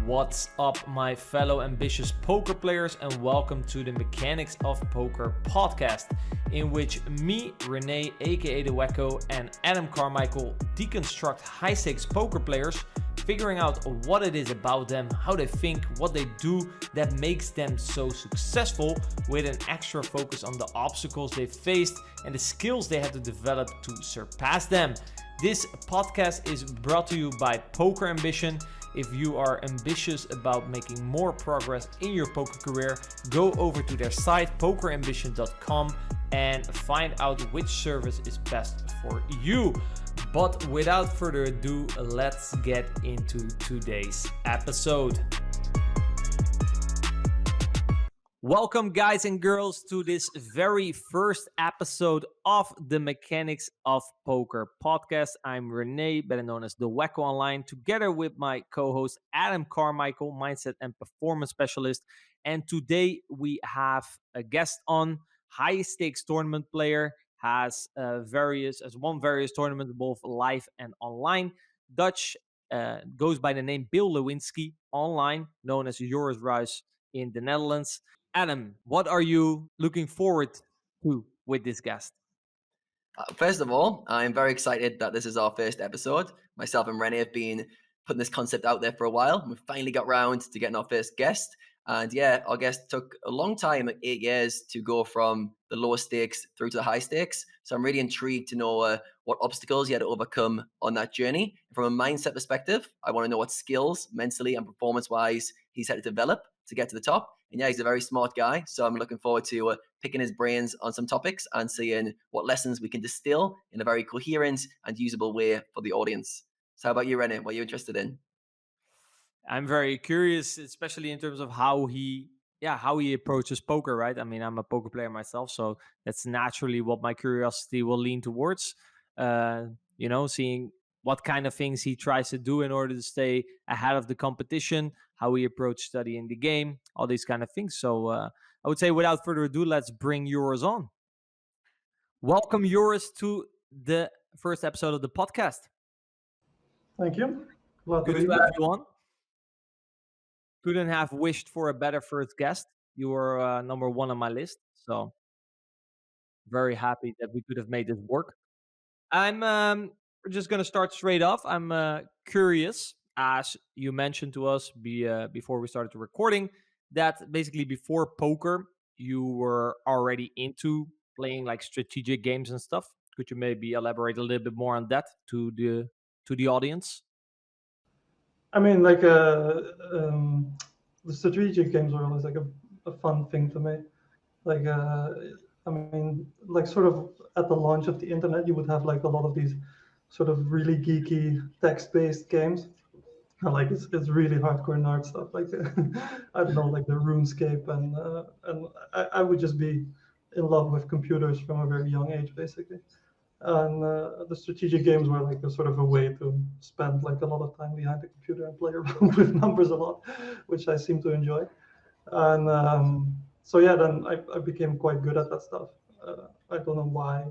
What's up, my fellow ambitious poker players, and welcome to the Mechanics of Poker podcast, in which me, Renee, aka The Wacko, and Adam Carmichael deconstruct high-stakes poker players, figuring out what it is about them, how they think, what they do that makes them so successful, with an extra focus on the obstacles they faced and the skills they had to develop to surpass them. This podcast is brought to you by Poker Ambition. If you are ambitious about making more progress in your poker career, go over to their site, pokerambition.com, and find out which service is best for you. But without further ado, let's get into today's episode. Welcome, guys and girls, to this very first episode of the Mechanics of Poker podcast. I'm Renee, better known as The Wacko Online, together with my co-host Adam Carmichael, mindset and performance specialist. And today we have a guest on, high stakes tournament player, has won various tournaments, both live and online. Dutch, goes by the name BillLewinsky, online, known as Joris Ruijs in the Netherlands. Adam, what are you looking forward to with this guest? First of all, I'm very excited that this is our first episode. Myself and Renee have been putting this concept out there for a while. We finally got round to getting our first guest. And yeah, our guest took a long time, 8 years, to go from the lower stakes through to the high stakes. So I'm really intrigued to know what obstacles he had to overcome on that journey. From a mindset perspective, I want to know what skills, mentally and performance-wise, he's had to develop to get to the top. And yeah, he's a very smart guy. So I'm looking forward to picking his brains on some topics and seeing what lessons we can distill in a very coherent and usable way for the audience. So how about you, Renee? What are you interested in? I'm very curious, especially in terms of how he approaches poker, right? I mean, I'm a poker player myself, so that's naturally what my curiosity will lean towards. Seeing what kind of things he tries to do in order to stay ahead of the competition, how he approaches studying the game, all these kind of things. So I would say, without further ado, let's bring Joris on. Welcome, Joris, to the first episode of the podcast. Thank you. Good to have you on. Couldn't have wished for a better first guest. You were number one on my list, so very happy that we could have made this work. I'm just gonna start straight off. I'm curious, as you mentioned to us before we started the recording, that basically before poker you were already into playing like strategic games and stuff. Could you maybe elaborate a little bit more on that to the audience? I mean, like the strategic games are always like a fun thing to me. Like, I mean, like sort of at the launch of the internet, you would have like a lot of these sort of really geeky text-based games. And like it's really hardcore nerd stuff. Like I don't know, like the RuneScape, and I would just be in love with computers from a very young age, basically. And the strategic games were like a sort of a way to spend like a lot of time behind the computer and play around with numbers a lot, which I seem to enjoy. And so yeah, then I became quite good at that stuff. I don't know why,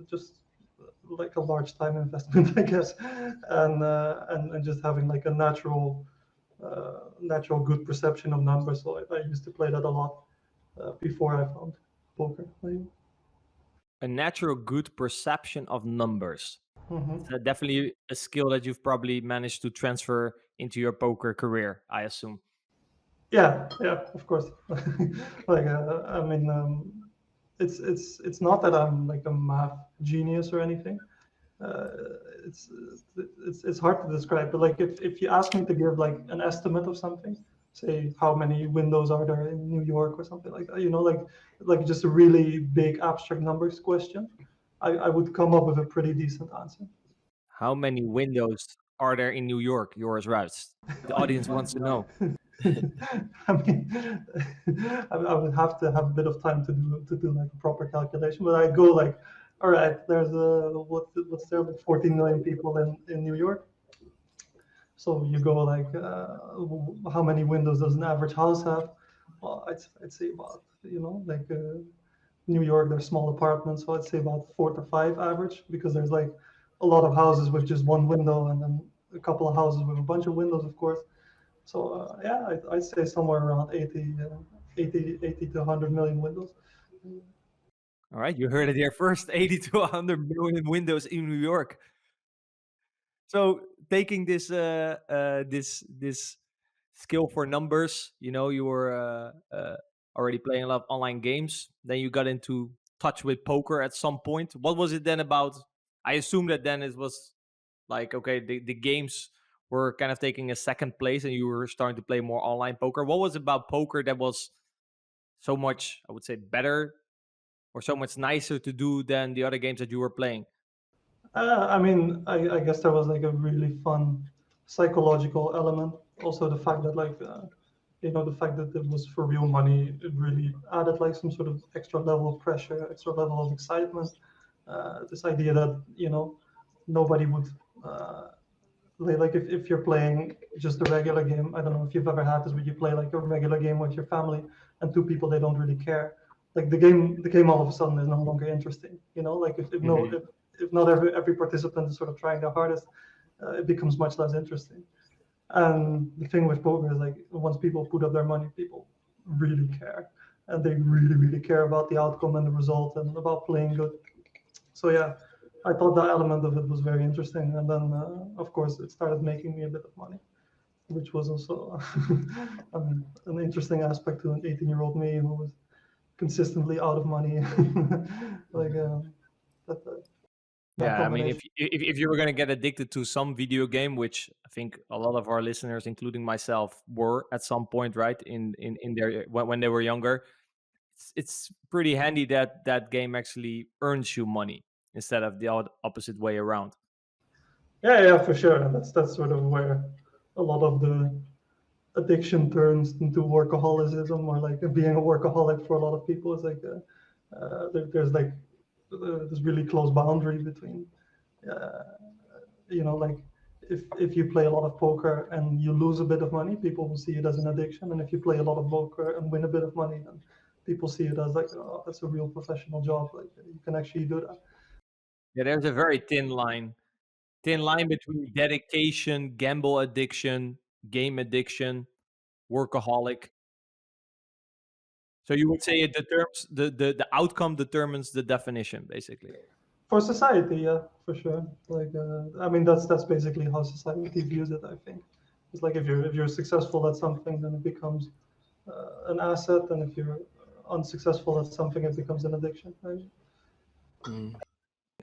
just like a large time investment, I guess, and just having like a natural good perception of numbers. So I used to play that a lot before I found poker playing. A natural good perception of numbers. Mm-hmm. It's definitely a skill that you've probably managed to transfer into your poker career, I assume. Yeah, of course. Like, I mean, it's not that I'm like a math genius or anything. Uh, it's it's hard to describe, but like if you ask me to give like an estimate of something, say how many windows are there in New York or something like that, like just a really big abstract numbers question, I would come up with a pretty decent answer. How many windows are there in New York, Joris Ruijs? The audience wants to know. I mean, I would have to have a bit of time to do like a proper calculation, but I go like, all right, there's what's there, like 14 million people in New York. So you go like, how many windows does an average house have? Well, I'd say about, like New York, there's small apartments, so I'd say about 4 to 5 average, because there's like a lot of houses with just one window, and then a couple of houses with a bunch of windows, of course. So yeah, I'd say somewhere around 80 to 100 million windows. All right, you heard it here first. 80 to 100 million windows in New York. So taking this skill for numbers, you were already playing a lot of online games. Then you got into touch with poker at some point. What was it then about? I assume that then it was like, okay, the games were kind of taking a second place and you were starting to play more online poker. What was about poker that was so much, I would say, better or so much nicer to do than the other games that you were playing? I mean, I guess there was like a really fun psychological element. Also, the fact that the fact that it was for real money, it really added like some sort of extra level of pressure, extra level of excitement. This idea that nobody would like if you're playing just a regular game. I don't know if you've ever had this, but you play like a regular game with your family and two people they don't really care. Like the game all of a sudden is no longer interesting. Like if no Mhm. if not every participant is sort of trying their hardest, it becomes much less interesting. And the thing with poker is like once people put up their money, people really care, and they really really care about the outcome and the result and about playing good. So yeah, I thought that element of it was very interesting, and then of course it started making me a bit of money, which was also an interesting aspect to an 18-year-old me who was consistently out of money. like that Yeah, I mean, combination. if you were gonna get addicted to some video game, which I think a lot of our listeners, including myself, were at some point, right, in their when they were younger, it's pretty handy that that game actually earns you money instead of the opposite way around. Yeah, for sure. And that's sort of where a lot of the addiction turns into workaholism, or like being a workaholic for a lot of people is like there's like this really close boundary between uh, like if you play a lot of poker and you lose a bit of money, people will see it as an addiction, and if you play a lot of poker and win a bit of money, then people see it as like, oh, that's a real professional job, like you can actually do that. Yeah, there's a very thin line between dedication, gamble addiction, game addiction, workaholic. So you would say it determines the outcome determines the definition, basically. For society, yeah, for sure. Like I mean that's basically how society views it, I think. It's like if you're successful at something, then it becomes an asset, and if you're unsuccessful at something, it becomes an addiction, right? Mm.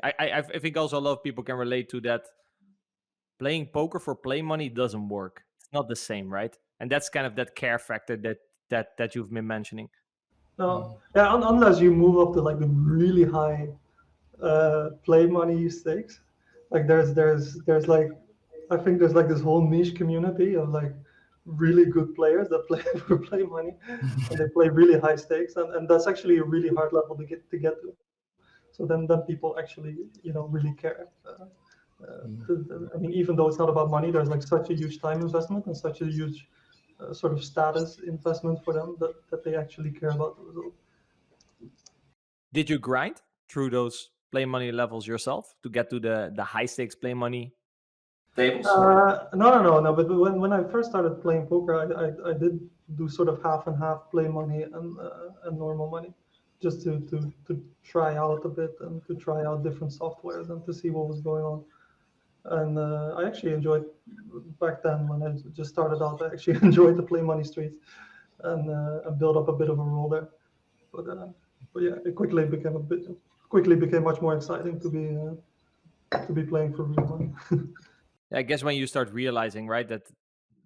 I think also a lot of people can relate to that. Playing poker for play money doesn't work. It's not the same, right? And that's kind of that care factor that you've been mentioning. No, yeah, unless you move up to like the really high play money stakes. Like there's like I think there's like this whole niche community of like really good players that play for play money, and they play really high stakes, and that's actually a really hard level to get to. So then people actually really care. I mean, even though it's not about money, there's like such a huge time investment and such a huge sort of status investment for them that they actually care about the result. Did you grind through those play money levels yourself to get to the high stakes play money tables? No. But when I first started playing poker, I did do sort of half and half play money and normal money, just to try out a bit and to try out different softwares and to see what was going on. And I actually enjoyed back then when I just started out. I actually enjoyed the play money streets and built up a bit of a role there. But yeah, it quickly became much more exciting to be playing for real money. I guess when you start realizing, right, that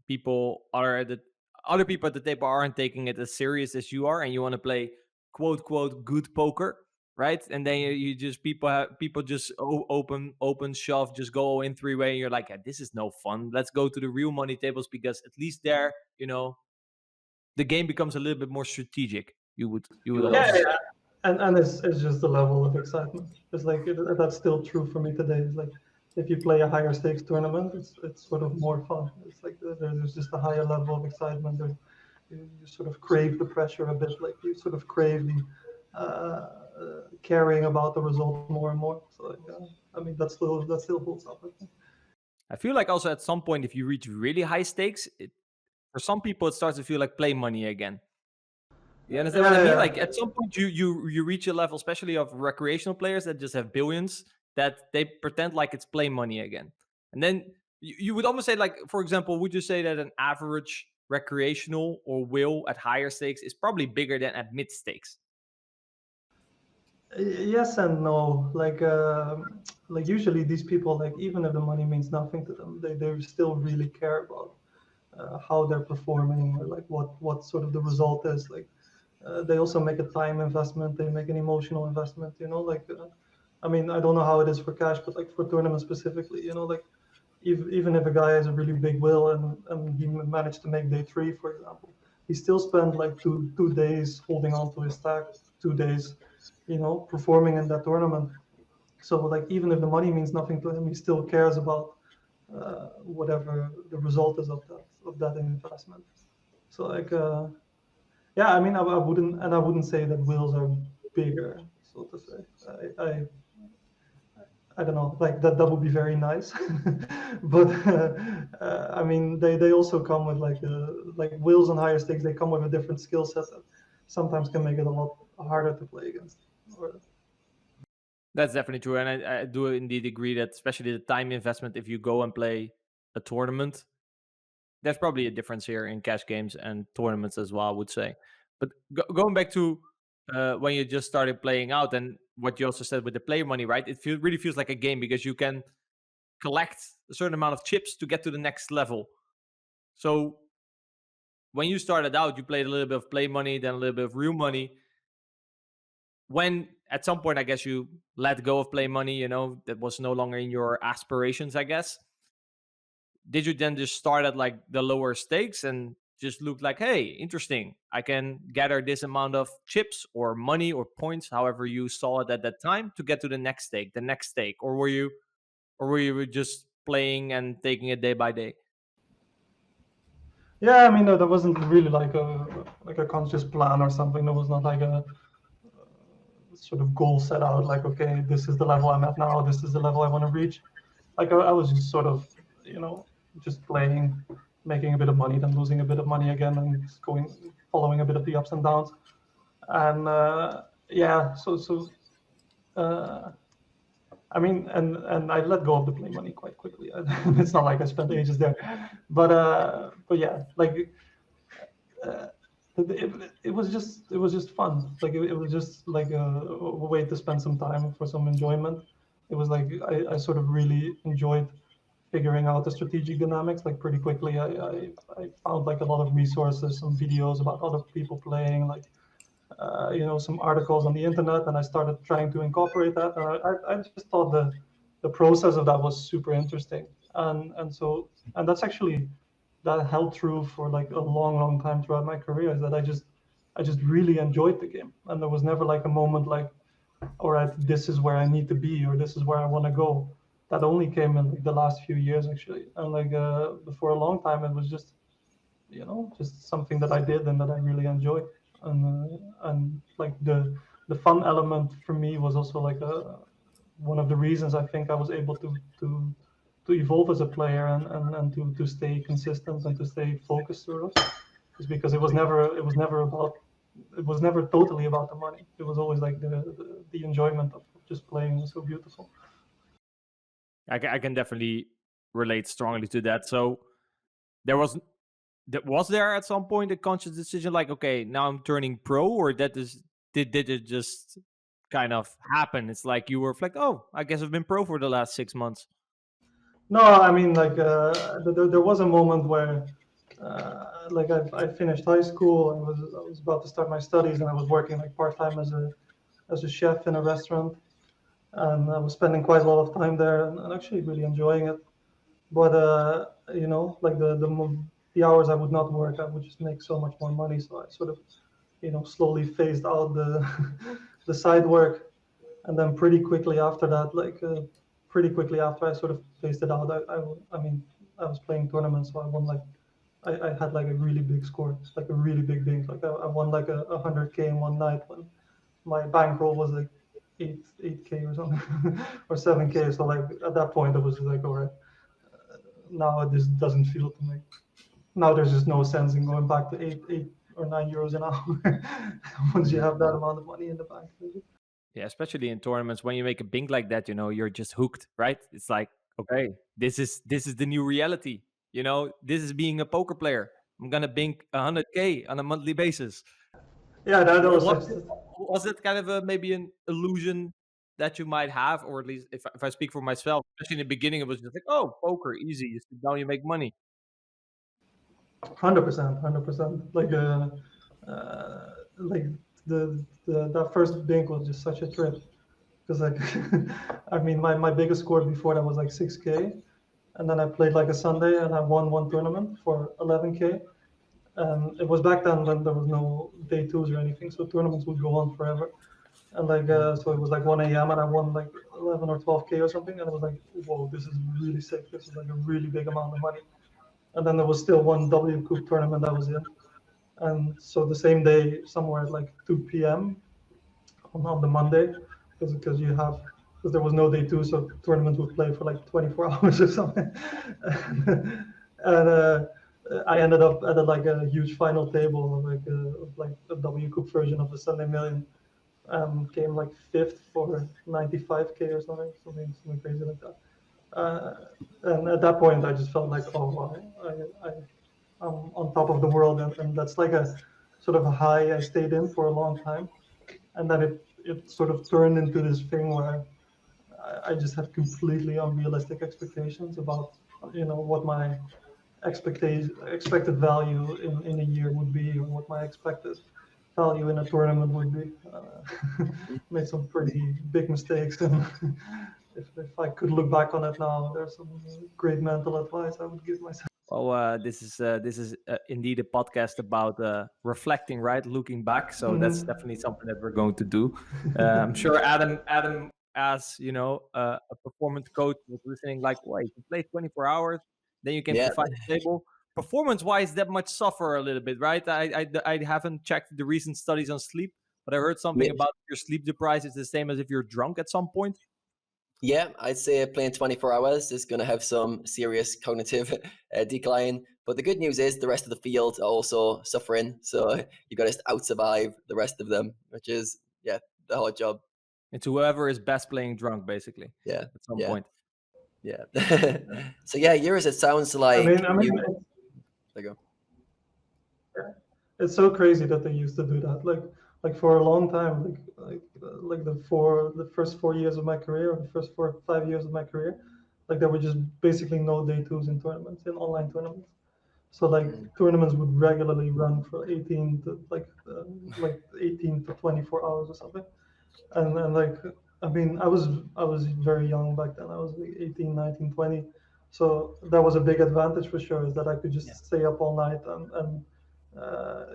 people are the other people at the table aren't taking it as serious as you are, and you want to play quote good poker, right? And then you just people just open shove, just go all in three-way, and you're like, yeah, this is no fun. Let's go to the real money tables because at least there, the game becomes a little bit more strategic. You would Yeah, almost say. yeah. And it's just the level of excitement. It's like that's still true for me today. It's like if you play a higher stakes tournament, it's sort of more fun. It's like there's just a higher level of excitement. You sort of crave the pressure a bit. Like you sort of crave the caring about the result more and more. So like, I mean that still holds up, I think. I feel like also at some point, if you reach really high stakes, For some people, it starts to feel like play money again. You understand what I mean? Like at some point, you reach a level, especially of recreational players that just have billions, that they pretend like it's play money again. And then you would almost say, like, for example, would you say that an average recreational or will at higher stakes is probably bigger than at mid stakes? Yes and no. Like usually these people, like even if the money means nothing to them, they still really care about how they're performing, or like what sort of the result is. Like they also make a time investment, they make an emotional investment. I mean, I don't know how it is for cash, but like for tournaments specifically, like even if a guy has a really big will and he managed to make day 3, for example, he still spent like two days holding on to his stack, 2 days, performing in that tournament. So like even if the money means nothing to him, he still cares about whatever the result is of that investment. So like yeah, I mean, I wouldn't say that wills are bigger, so to say. I don't know, like that would be very nice, but I mean, they also come with like wills on higher stakes. They come with a different skill set that sometimes can make it a lot harder to play against. Or, That's definitely true, and I do indeed agree that, especially the time investment, if you go and play a tournament, there's probably a difference here in cash games and tournaments as well, I would say. But going back to when you just started playing out, and what you also said with the player money, right? It really feels like a game, because you can collect a certain amount of chips to get to the next level. So when you started out, you played a little bit of play money, then a little bit of real money. When at some point, I guess you let go of play money, that was no longer in your aspirations, I guess. Did you then just start at like the lower stakes and just look like, hey, interesting, I can gather this amount of chips or money or points, however you saw it at that time, to get to the next stake? Or were you just playing and taking it day by day? yeah, I mean, there wasn't really like a conscious plan or something. There was not like a sort of goal set out, like, okay, this is the level I'm at now, this is the level I want to reach. Like I was just sort of, just playing, making a bit of money, then losing a bit of money again, and just following a bit of the ups and downs. And yeah, I mean, and I let go of the play money quite quickly. It's not like I spent ages there, but yeah, like uh, it was just fun. Like it was just like a way to spend some time for some enjoyment. It was like I sort of really enjoyed figuring out the strategic dynamics. Like pretty quickly, I found like a lot of resources, some videos about other people playing, like some articles on the internet, and I started trying to incorporate that. And I just thought the process of that was super interesting, and that's actually that held true for like a long time throughout my career. Is that I just really enjoyed the game, and there was never like a moment like, all right, this is where I need to be, or this is where I want to go. That only came in like the last few years actually, and like before a long time it was just something that I did and that I really enjoyed. And like the fun element for me was also like one of the reasons I think I was able to evolve as a player, and to stay consistent and to stay focused sort of, is because it was never totally about the money. It was always like the enjoyment of just playing was so beautiful. I can definitely relate strongly to that. So there was there at some point a conscious decision, like, okay, now I'm turning pro, or did it just kind of happen? It's like you were like, oh, I guess I've been pro for the last 6 months. No, I mean, like there was a moment where like I finished high school. I was about to start my studies, and I was working like part-time as a chef in a restaurant, and I was spending quite a lot of time there, and actually really enjoying it. But like the hours I would not work, I would just make so much more money. So I sort of slowly phased out the the side work, and then pretty quickly after I sort of phased it out, I mean, I was playing tournaments, so I won like I had like a really big score, like a really big. Like I won like 100K in one night when my bankroll was like 8K or something, or 7K. So like at that point, it was just like, all right, now this doesn't feel to me. now there's just no sense in going back to 8 or 9 euros an hour once you have that amount of money in the bank. Yeah, especially in tournaments when you make a bink like that, you're just hooked, right? It's like, okay, this is the new reality. This is being a poker player. I'm gonna bink 100K on a monthly basis. Yeah, that was What such. was it kind of maybe an illusion that you might have, or at least if I speak for myself, especially in the beginning, it was just like, oh, poker, easy. You sit down, you make money. 100%, 100%. Like the that first bink was just such a trip because like I mean my biggest score before that was like 6K, and then I played like a Sunday and I won one tournament for 11K. And it was back then when there was no day twos or anything, so tournaments would go on forever. And so it was like 1 a.m. and I won like 11 or 12K or something, and I was like, whoa, this is really sick. This is like a really big amount of money. And then there was still one W Coupe tournament I was in, and so the same day, somewhere at like 2 p.m. on the Monday, because there was no day two, so tournaments would play for like 24 hours or something. And I ended up at a huge final table of a W Coupe version of the Sunday Million. Came like fifth for 95K or something crazy like that. And at that point, I just felt like, oh wow, I'm on top of the world, and that's like a sort of a high I stayed in for a long time, and then it sort of turned into this thing where I just had completely unrealistic expectations about what my expected value in a year would be, or what my expected value in a tournament would be. Made some pretty big mistakes, and if I could look back on it now, there's some great mental advice I would give myself. Well, this is indeed a podcast about reflecting, right? Looking back. So that's definitely something that we're going to do. I'm sure Adam, as a performance coach, was listening. Like, wait, you play 24 hours, then you came to Yeah. the final table. Performance-wise, that much suffer a little bit, right? I haven't checked the recent studies on sleep, but I heard something about your sleep deprived is the same as if you're drunk at some point. Yeah, I'd say playing 24 hours is going to have some serious cognitive decline. But the good news is the rest of the field are also suffering. So you got to out survive the rest of them, which is, the hard job. It's whoever is best playing drunk, basically. Yeah. At some point. Yeah. So Joris, it sounds like I mean, there you go. it's so crazy that they used to do that. Like for a long time, like the first 4 years of my career, or the first 4 or 5 years of my career, like there were just basically no day twos in tournaments, in online tournaments. So like tournaments would regularly run for 18 to 24 hours or something. And like I mean I was very young back then. I was like 18, 19, 20. So that was a big advantage for sure, is that I could just stay up all night, and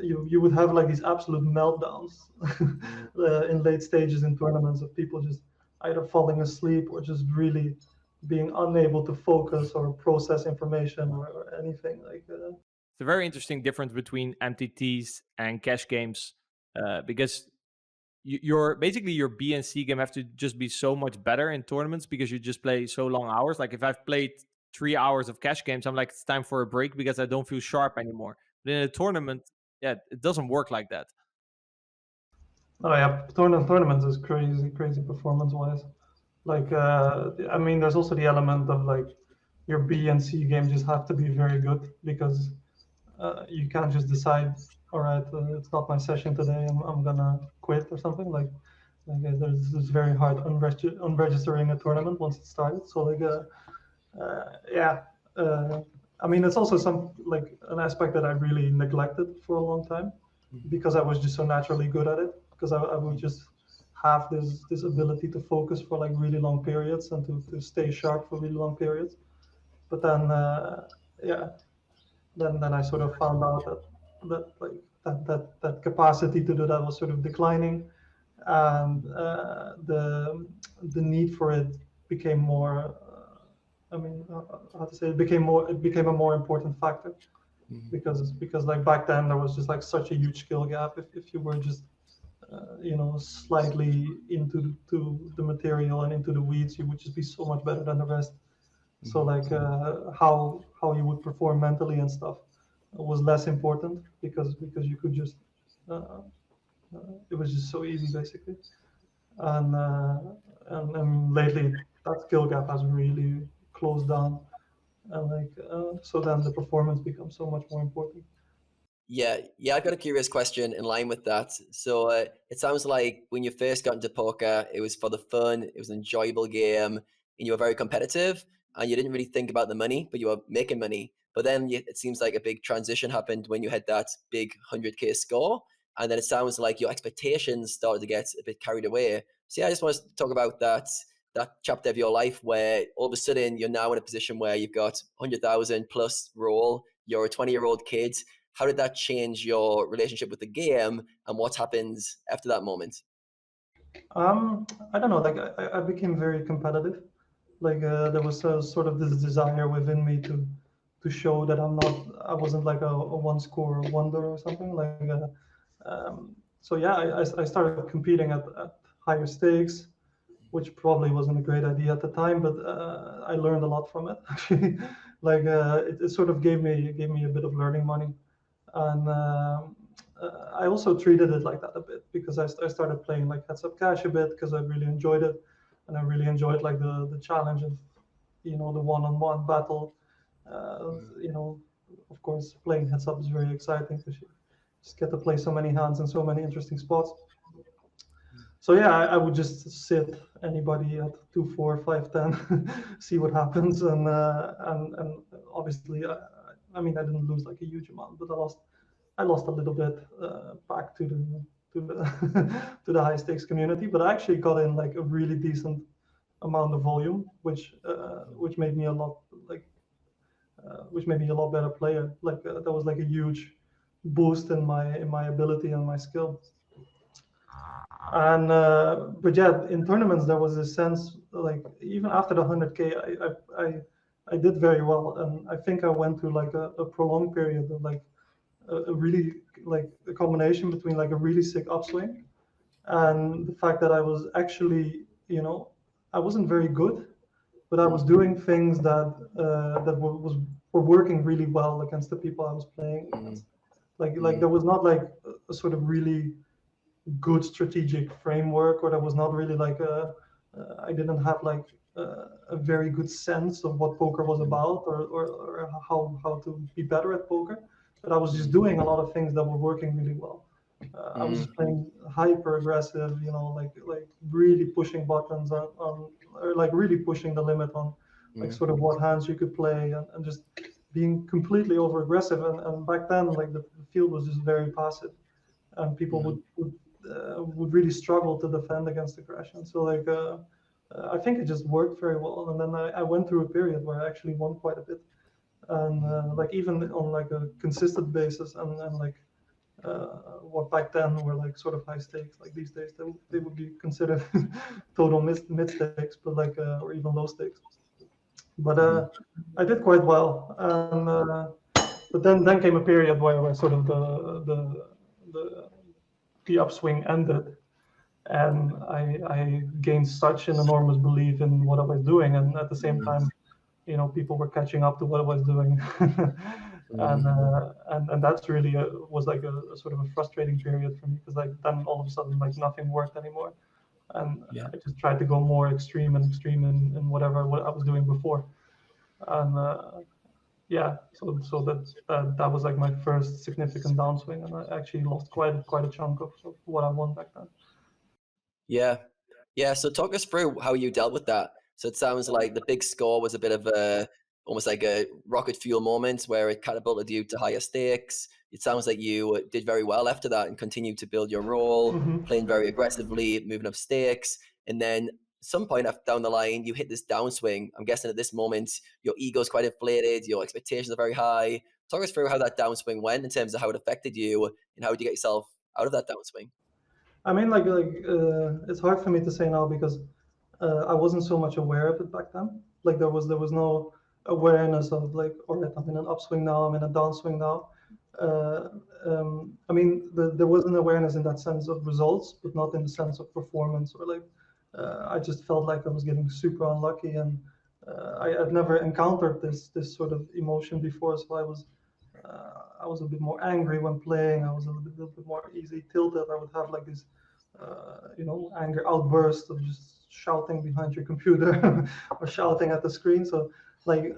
you would have like these absolute meltdowns in late stages in tournaments of people just either falling asleep or just really being unable to focus or process information or anything like that. It's a very interesting difference between MTTs and cash games, because your basically your B and C game have to just be so much better in tournaments because you just play so long hours. Like if I've played 3 hours of cash games, I'm like, it's time for a break because I don't feel sharp anymore. But in a tournament, it doesn't work like that. Oh yeah, tournaments is crazy performance wise. Like I mean, there's also the element of like your B and C game just have to be very good, because you can't just decide, all right, it's not my session today, I'm gonna quit or something. It's very hard unregistering a tournament once it started. So yeah. I mean, it's also like an aspect that I really neglected for a long time, because I was just so naturally good at it. Because I would just have this ability to focus for like really long periods, and to stay sharp for really long periods. But then, yeah, then I sort of found out that capacity to do that was sort of declining, and the need for it became more. I mean, how to say it became a more important factor, because like back then there was just like such a huge skill gap. If you were just slightly into the material and into the weeds, you would just be so much better than the rest. So like how you would perform mentally and stuff was less important because you could just it was just so easy basically. And and lately that skill gap has really closed down, and so then the performance becomes so much more important. Yeah, I've got a curious question in line with that. So it sounds like when you first got into poker, it was for the fun, it was an enjoyable game, and you were very competitive, and you didn't really think about the money, but you were making money. But then it seems like a big transition happened when you had that big 100K score, and then it sounds like your expectations started to get a bit carried away. So yeah, I just want to talk about that chapter of your life where all of a sudden you're now in a position where you've got 100,000 plus roll, you're a 20-year-old kid. How did that change your relationship with the game, and what happens after that moment? I don't know. Like I became very competitive. Like there was sort of this desire within me to show that I wasn't like a one score wonder or something. So yeah, I started competing at higher stakes, which probably wasn't a great idea at the time, but I learned a lot from it. Actually, it sort of gave me a bit of learning money, and I also treated it like that a bit because I started playing like heads up cash a bit because I really enjoyed it, and I really enjoyed like the challenge of the one-on-one battle. Mm, You know, of course, playing heads up is very exciting because you just get to play so many hands in so many interesting spots. So yeah, I would just sit anybody at 2, 4, 5, 10, see what happens, and obviously, I mean, I didn't lose like a huge amount, but I lost a little bit back to the to the high stakes community, but I actually got in like a really decent amount of volume, which made me a lot like which made me a lot better player. That was like a huge boost in my ability and my skill. And but yeah, in tournaments there was this sense like even after the 100K, I did very well, and I think I went through like a prolonged period of like a really like a combination between like a really sick upswing and the fact that I was actually I wasn't very good, but I was doing things that were working really well against the people I was playing mm, against. Like mm, there was not like a sort of really good strategic framework, or there was not really like I didn't have like a very good sense of what poker was mm, about, or how to be better at poker. But I was just mm, doing a lot of things that were working really well. I was mm, just playing hyper aggressive, like really pushing buttons on or like really pushing the limit on like mm, sort of what hands you could play, and just being completely over aggressive. And back then, like the field was just very passive, and people mm, would really struggle to defend against aggression. So I think it just worked very well. And then I went through a period where I actually won quite a bit, and mm. like even on like a consistent basis, and like what back then were like sort of high stakes. Like these days, they would be considered total mid stakes, but like or even low stakes. But Mhm. I did quite well, and but then came a period where sort of the the upswing ended, and I gained such an enormous belief in what I was doing, and at the same Mm, time, people were catching up to what I was doing, mm, and that's really was like a sort of a frustrating period for me because like then all of a sudden like nothing worked anymore, and yeah. I just tried to go more extreme and extreme in whatever what I was doing before, and yeah, so that was like my first significant downswing, and I actually lost quite a chunk of what I won back then. Yeah. Yeah. So talk us through how you dealt with that. So it sounds like the big score was a bit of a almost like a rocket fuel moment where it catapulted you to higher stakes. It sounds like you did very well after that and continued to build your role, Hmm. playing very aggressively, moving up stakes. And then some point down the line, you hit this downswing. I'm guessing at this moment, your ego's quite inflated, your expectations are very high. Talk us through how that downswing went in terms of how it affected you and how did you get yourself out of that downswing? I mean, it's hard for me to say now because I wasn't so much aware of it back then. Like there was no awareness of like, all right, I'm in an upswing now, I'm in a downswing now. Uh, I mean, there was an awareness in that sense of results, but not in the sense of performance, or like I just felt like I was getting super unlucky, and I had never encountered this sort of emotion before, so I was I was a bit more angry when playing. I was a little bit more easily tilted. I would have like this, anger outburst of just shouting behind your computer or shouting at the screen. So like,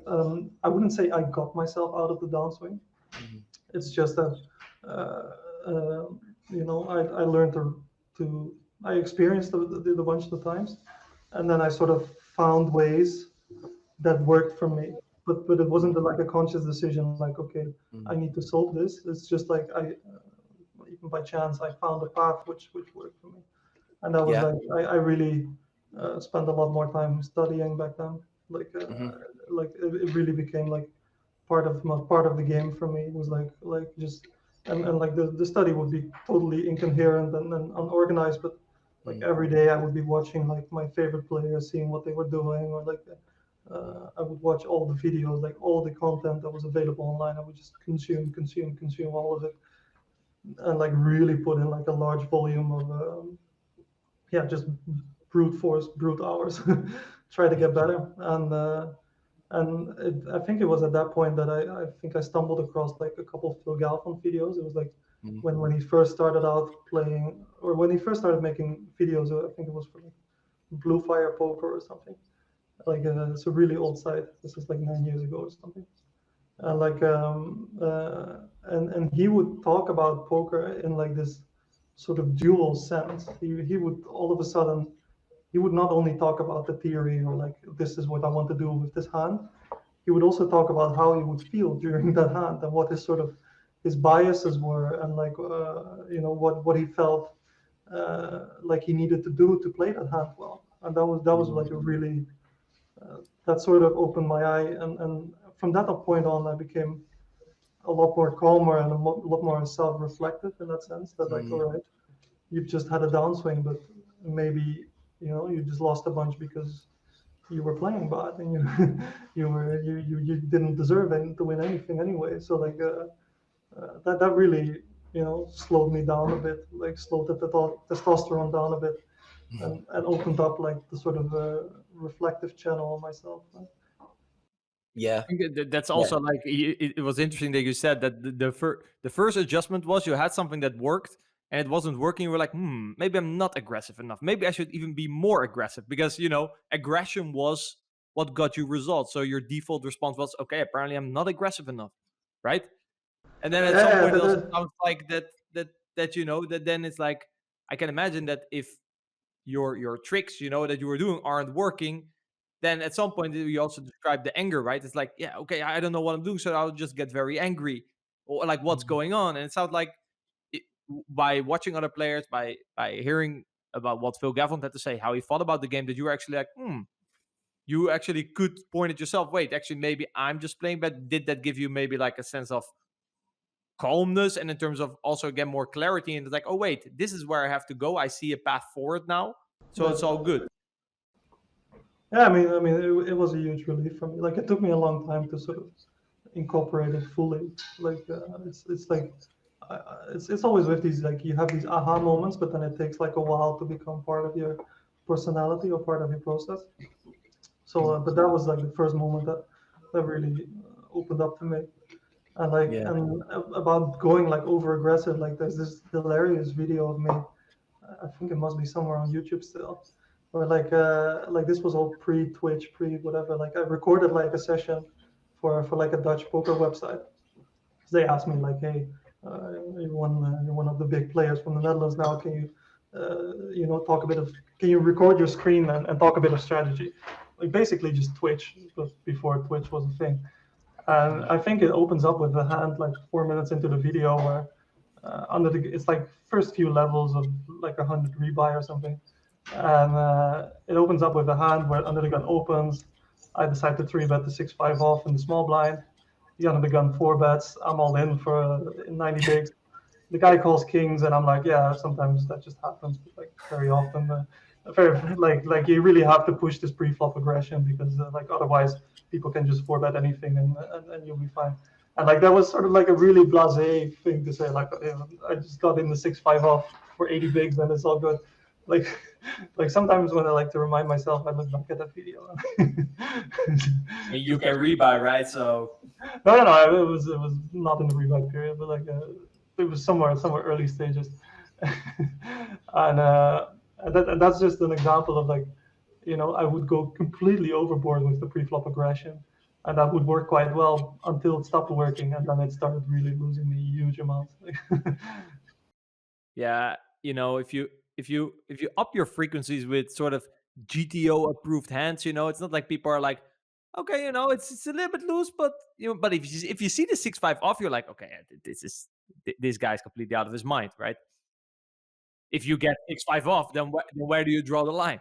I wouldn't say I got myself out of the downswing. It's just that, uh, uh, I learned to I experienced it a bunch of times, and then I sort of found ways that worked for me. But it wasn't like a conscious decision. Like, okay, I need to solve this. It's just like even by chance I found a path which worked for me, and that was Yeah. like I really spent a lot more time studying back then. Like like it really became like part of the game for me. It was like just and like the study would be totally incoherent and unorganized, but like every day I would be watching like my favorite players, seeing what they were doing, or like I would watch all the videos, like all the content that was available online. I would just consume all of it, and like really put in like a large volume of just brute force, brute hours, try to get better. I think it was at that point that I think I stumbled across like a couple of Phil Galfond videos. It was like when he first started out playing, or when he first started making videos. I think it was for like Blue Fire Poker or something. Like it's a really old site. This is like 9 years ago or something. And he would talk about poker in like this sort of dual sense. He would all of a sudden he would not only talk about the theory or like this is what I want to do with this hand. He would also talk about how he would feel during that hand and what his sort of his biases were, and like what he felt like he needed to do to play that hand well. And that was like a really that sort of opened my eye, and from that point on I became a lot more calmer and lot more self-reflective in that sense, that like, all right, you've just had a downswing, but maybe you just lost a bunch because you were playing bad, and you didn't deserve to win anything anyway. So like that really slowed me down a bit, like slowed the testosterone down a bit, and opened up like the sort of reflective channel on myself. Yeah. I think that's also like it was interesting that you said that the first adjustment was you had something that worked and it wasn't working. You were like, maybe I'm not aggressive enough. Maybe I should even be more aggressive, because aggression was what got you results. So your default response was, okay, apparently I'm not aggressive enough, right? And then at some point it also sounds like that then it's like, I can imagine that if your tricks that you were doing aren't working, then at some point you also describe the anger, right? It's like, yeah, okay, I don't know what I'm doing, so I'll just get very angry, or like, what's going on? And it sounds like by watching other players, by hearing about what Phil Galfond had to say, how he thought about the game, that you were actually like, you actually could point at yourself, wait, actually maybe I'm just playing bad. Did that give you maybe like a sense of calmness, and in terms of also again more clarity, and it's like, oh wait, this is where I have to go, I see a path forward now, so it's all good? Yeah, I mean, it was a huge relief for me. Like, it took me a long time to sort of incorporate it fully. Like, it's like, it's always with these, like, you have these aha moments, but then it takes like a while to become part of your personality or part of your process. So, but that was like the first moment that really opened up to me. And like, and about going like over aggressive, like there's this hilarious video of me. I think it must be somewhere on YouTube still, or like this was all pre-Twitch, pre-whatever. Like I recorded like a session for like a Dutch poker website. They asked me like, hey, you're one of the big players from the Netherlands now. Can you, talk a bit of? Can you record your screen and talk a bit of strategy? Like basically just Twitch, but before Twitch was a thing. And I think it opens up with a hand like 4 minutes into the video where it's like first few levels of like 100 rebuy or something, and it opens up with a hand where under the gun opens. I decide to 3-bet the 6-5 off in the small blind. The under the gun 4-bets. I'm all in for 90 bigs. The guy calls kings, and I'm like, yeah, sometimes that just happens, but like very often. Like you really have to push this pre-flop aggression, because like otherwise people can just 4-bet anything, and you'll be fine. And like that was sort of like a really blasé thing to say, like, I just got in the 6-5 off for 80 bigs and it's all good. Like like sometimes when I like to remind myself, I look back at that video. And you can rebuy, right? So No. It was not in the revive period, but like it was somewhere early stages, and that's just an example of like, I would go completely overboard with the pre-flop aggression, and that would work quite well until it stopped working, and then it started really losing me huge amounts. Yeah, if you up your frequencies with sort of GTO approved hands, it's not like people are like, okay, it's a little bit loose, but but if you see the 6-5 off, you're like, okay, this guy's completely out of his mind, right? If you get 6-5 off, then where do you draw the line?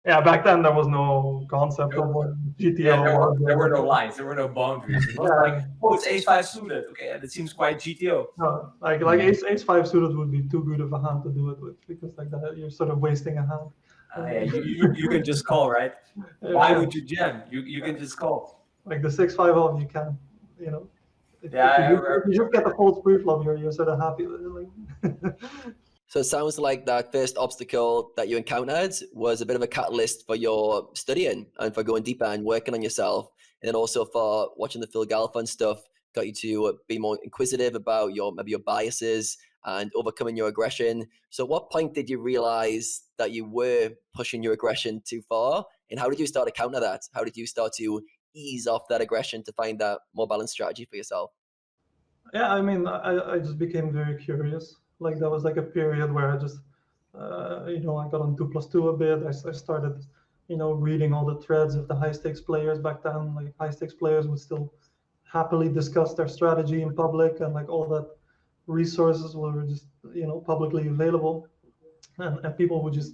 Yeah, back then there was no concept of what GTO was. There were no lines, there were no boundaries. It was like, oh, it's ace-5 suited. Okay, and it seems quite GTO. No, like ace-5 suited would be too good of a hand to do it with, because like that you're sort of wasting a hand. Yeah, you can just call, right? Why would you jam? You can just call. Like the 6-5 off, you can, If Yeah, you just get the full pre-flop, you're sort of happy with it. Like. So it sounds like that first obstacle that you encountered was a bit of a catalyst for your studying and for going deeper and working on yourself. And then also for watching the Phil Galfond stuff, got you to be more inquisitive about maybe your biases and overcoming your aggression. So at what point did you realize that you were pushing your aggression too far? And how did you start to counter that? How did you start to ease off that aggression to find that more balanced strategy for yourself? Yeah, I mean, I just became very curious. Like that was like a period where I just, I got on 2+2 a bit. I started, reading all the threads of the high stakes players back then. Like high stakes players would still happily discuss their strategy in public, and like all that resources were just, publicly available, and people would just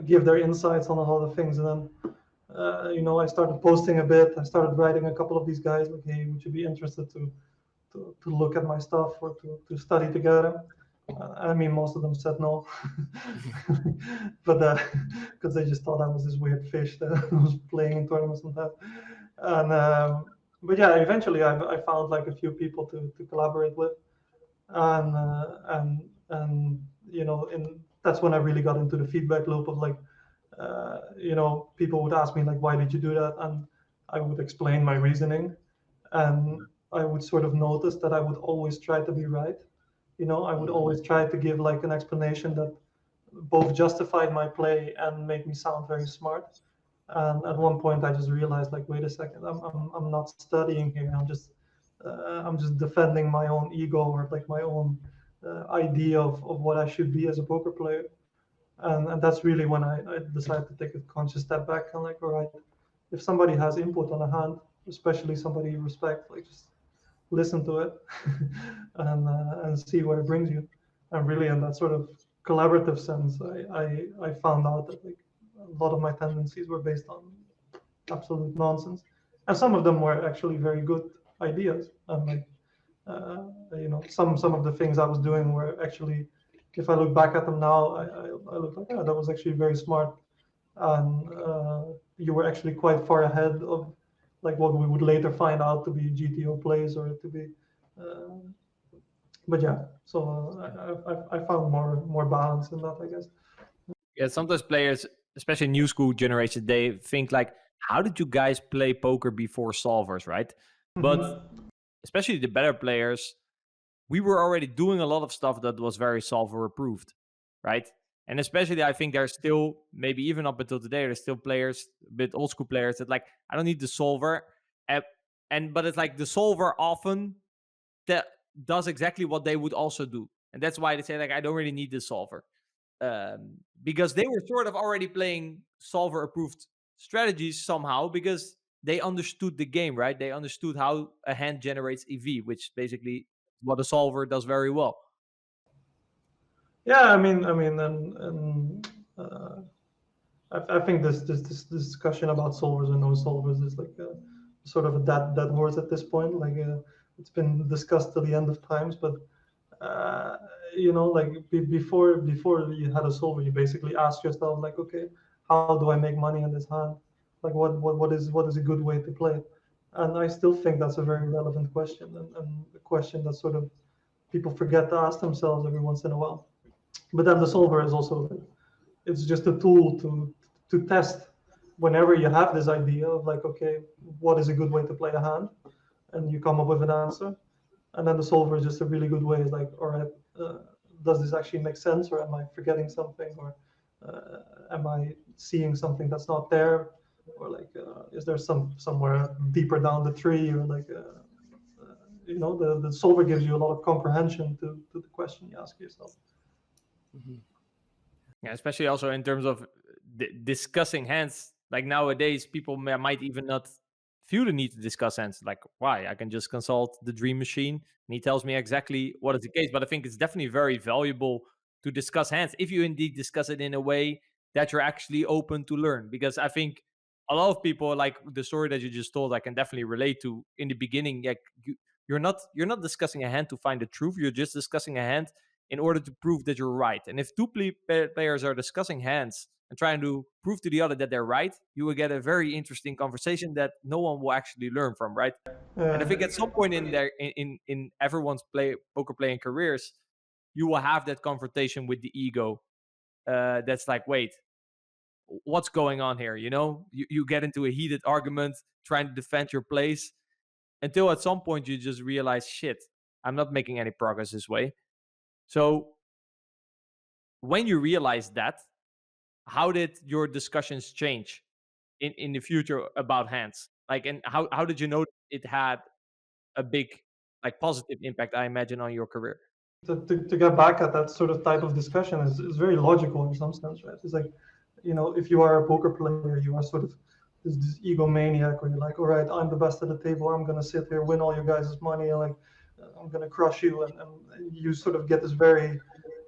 give their insights on all the things. And then, I started posting a bit. I started writing a couple of these guys like, hey, would you be interested to look at my stuff or to study together? I mean, most of them said no, but because they just thought I was this weird fish that was playing in tournaments and that. And but yeah, eventually I found like a few people to collaborate with, and that's when I really got into the feedback loop of like, people would ask me like, why did you do that? And I would explain my reasoning, and I would sort of notice that I would always try to be right. I would always try to give like an explanation that both justified my play and made me sound very smart. And at one point, I just realized, like, wait a second, I'm not studying here. I'm just defending my own ego, or like my own idea of what I should be as a poker player. And that's really when I decided to take a conscious step back and like, all right, if somebody has input on a hand, especially somebody you respect, like just listen to it and see where it brings you. And really, in that sort of collaborative sense, I found out that like a lot of my tendencies were based on absolute nonsense, and some of them were actually very good ideas. And like, some of the things I was doing were actually, if I look back at them now, I look like, yeah, that was actually very smart, and you were actually quite far ahead of like what we would later find out to be GTO plays, or to be. But yeah, so I found more balance in that, I guess. Yeah, sometimes players, especially new school generation, they think like, how did you guys play poker before solvers, right? But especially the better players, we were already doing a lot of stuff that was very solver approved, right? And especially, I think there's still, maybe even up until today, there's still players, a bit old school players that like, I don't need the solver. But it's like the solver often that does exactly what they would also do. And that's why they say like, I don't really need the solver. Because they were sort of already playing solver approved strategies somehow, because they understood the game, right? They understood how a hand generates EV, which basically what a solver does very well. Yeah, I mean, and I think this discussion about solvers and no solvers is like sort of a dead horse at this point. Like it's been discussed to the end of times, but like before you had a solver, you basically asked yourself like, okay, how do I make money on this hand? Like what is a good way to play? And I still think that's a very relevant question, and a question that sort of people forget to ask themselves every once in a while. But then the solver is also like, it's just a tool to test whenever you have this idea of like, okay, what is a good way to play a hand? and you come up with an answer. And then the solver is just a really good way. It's like, all right, does this actually make sense, or am I forgetting something, or am I seeing something that's not there, or like is there somewhere deeper down the tree, or like the solver gives you a lot of comprehension to the question you ask yourself. Mhm. Yeah, especially also in terms of discussing hands. Like nowadays, people might even not feel the need to discuss hands. Like, why? I can just consult the dream machine and he tells me exactly what is the case. But I think it's definitely very valuable to discuss hands if you indeed discuss it in a way that you're actually open to learn. Because I think a lot of people, like the story that you just told, I can definitely relate to. In the beginning, like you're not discussing a hand to find the truth. You're just discussing a hand in order to prove that you're right. And if two players are discussing hands and trying to prove to the other that they're right, you will get a very interesting conversation that no one will actually learn from, right? And I think at some point in there, in everyone's poker playing careers, you will have that confrontation with the ego. That's like, wait, what's going on here? You get into a heated argument trying to defend your place until at some point you just realize, shit, I'm not making any progress this way. So when you realized that, how did your discussions change in the future about hands? Like, and how did you know it had a big, like, positive impact, I imagine, on your career? To get back at that sort of type of discussion is very logical in some sense, right? It's like, if you are a poker player, you are sort of this egomaniac where you're like, all right, I'm the best at the table. I'm going to sit here, win all your guys' money, and like, I'm going to crush you. And you sort of get this very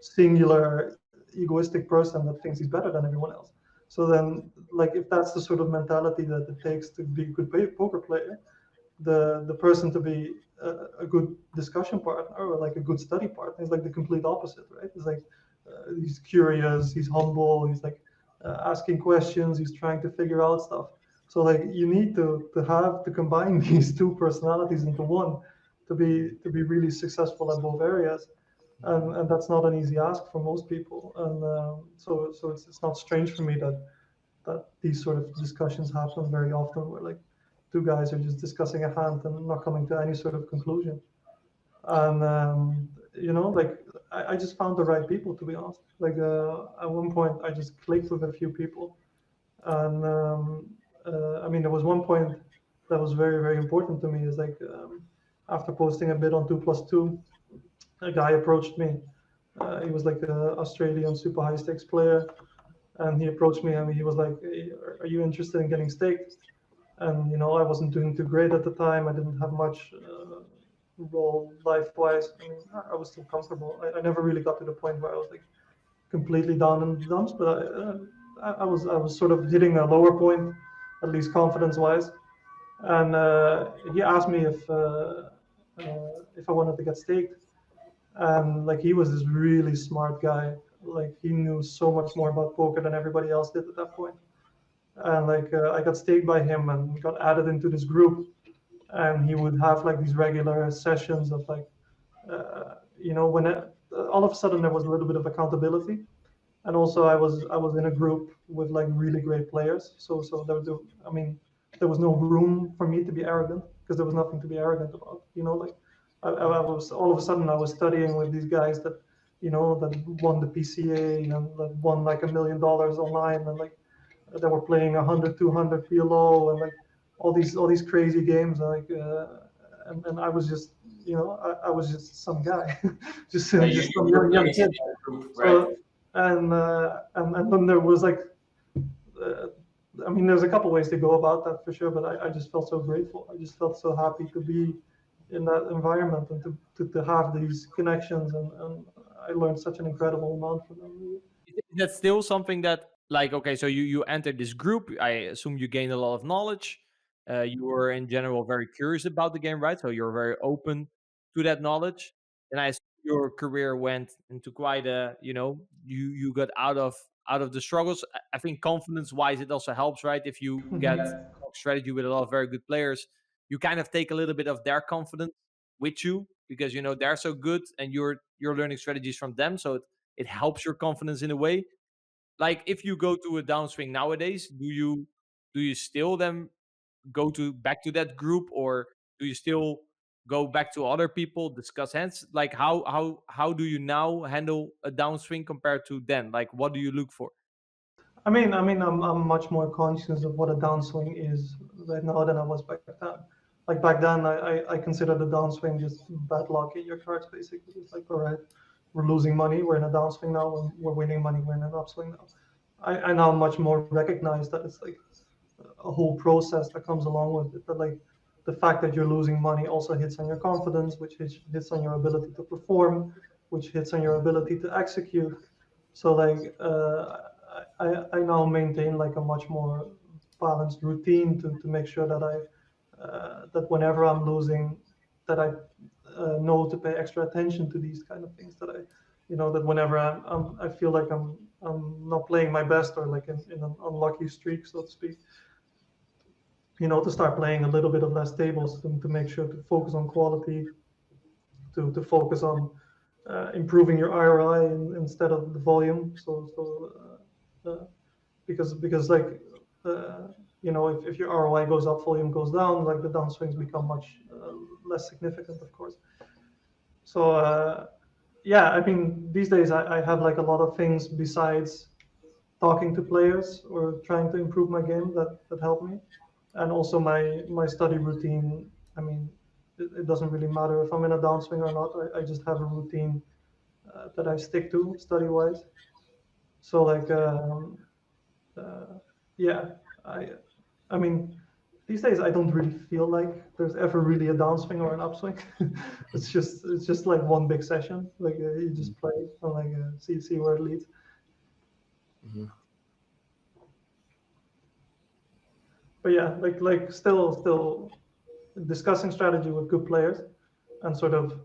singular, egoistic person that thinks he's better than everyone else. So then, like, if that's the sort of mentality that it takes to be a good poker player, the person to be a good discussion partner or like a good study partner is like the complete opposite, right? It's like he's curious, he's humble, he's like asking questions, he's trying to figure out stuff. So like you need to combine these two personalities into one to be really successful at both areas, and that's not an easy ask for most people. And so it's not strange for me that these sort of discussions happen very often, where like two guys are just discussing a hand and not coming to any sort of conclusion. And like I just found the right people, to be honest. Like at one point, I just clicked with a few people, and I mean, there was one point that was very, very important to me. Is like after posting a bit on 2+2, a guy approached me. He was like an Australian super high stakes player, and he approached me and he was like, hey, "Are you interested in getting staked?" And I wasn't doing too great at the time. I didn't have much role life-wise. I mean, I was still comfortable. I never really got to the point where I was like completely down in the dumps, but I was sort of hitting a lower point, at least confidence-wise. And he asked me if I wanted to get staked, and like he was this really smart guy. Like he knew so much more about poker than everybody else did at that point. And like I got staked by him and got added into this group, and he would have like these regular sessions of like when all of a sudden there was a little bit of accountability, and also I was in a group with like really great players, so I mean there was no room for me to be arrogant because there was nothing to be arrogant about, like I was all of a sudden I was studying with these guys that that won the PCA and that won like $1 million online, and like that were playing 100, 200 PLO, and like all these crazy games, like and I was just I was just some guy, just Yeah, just some you're young placed in kid. that group, right? So and then there was like uh, I mean there's a couple ways to go about that for sure, but I just felt so grateful. I just felt so happy to be in that environment and to have these connections, and I learned such an incredible amount from them. Is that still something that, like, okay, so you entered this group, I assume you gained a lot of knowledge, you were in general very curious about the game, right? So you're very open to that knowledge, and I assume your career went into quite a, you got out of the struggles. I think confidence wise it also helps, right? If you get talk strategy with a lot of very good players, you kind of take a little bit of their confidence with you, because they're so good and you're learning strategies from them, so it helps your confidence in a way. Like if you go to a downswing nowadays, do you still then go to back to that group, or Do you still go back to other people, discuss hands? Like how do you now handle a downswing compared to then? Like what do you look for? I'm much more conscious of what a downswing is right now than I was back then. Like back then, I considered the downswing just bad luck in your cards, basically. It's like, all right, we're losing money, we're in a downswing now, and we're winning money, we're in an upswing now. I now much more recognize that it's like a whole process that comes along with it. That like the fact that you're losing money also hits on your confidence, which hits on your ability to perform, which hits on your ability to execute. So like I now maintain like a much more balanced routine to make sure that that whenever I'm losing, that I know to pay extra attention to these kind of things. That that whenever I feel like I'm not playing my best or like in an unlucky streak, so to speak, to start playing a little bit of less tables to make sure to focus on quality, to focus on improving your ROI instead of the volume. Because like if your ROI goes up, volume goes down, like the downswings become much less significant, of course. So yeah, I mean these days I have like a lot of things besides talking to players or trying to improve my game that help me, and also my study routine. I mean, it doesn't really matter if I'm in a downswing or not. I just have a routine that I stick to study wise. So like yeah, I I mean these days I don't really feel like there's ever really a downswing or an upswing. It's just like one big session. Like you just play and like see where it leads. Mm-hmm. But yeah, like still discussing strategy with good players, and sort of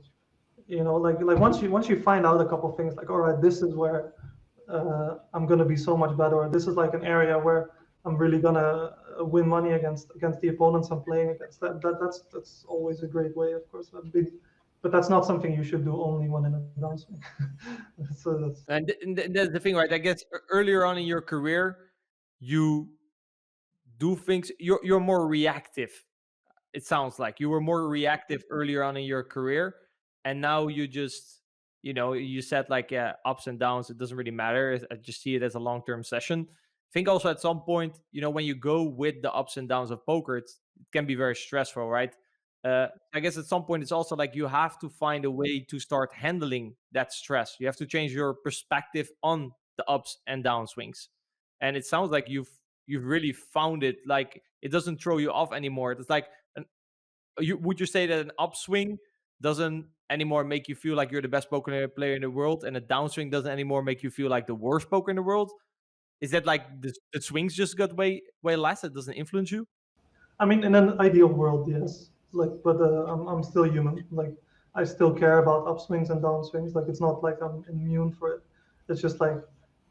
like once you find out a couple of things, like all right, this is where I'm gonna be so much better, or this is like an area where I'm really gonna win money against the opponents I'm playing against. That's always a great way, of course. But that's not something you should do only when in a downswing. So that's And that's the thing, right? I guess earlier on in your career, you do things. You're more reactive. It sounds like you were more reactive earlier on in your career, and now you just you said like ups and downs. It doesn't really matter. I just see it as a long-term session. I think also at some point, when you go with the ups and downs of poker, it can be very stressful, right? I guess at some point it's also like you have to find a way to start handling that stress. You have to change your perspective on the ups and down swings, and it sounds like you've really found it. Like it doesn't throw you off anymore. It's like would you say that an upswing doesn't anymore make you feel like you're the best poker player in the world, and a downswing doesn't anymore make you feel like the worst poker in the world? Is that like the swings just got way less? It doesn't influence you? I mean, in an ideal world, yes. Like, but I'm still human. Like, I still care about upswings and downswings. Like, it's not like I'm immune for it. It's just like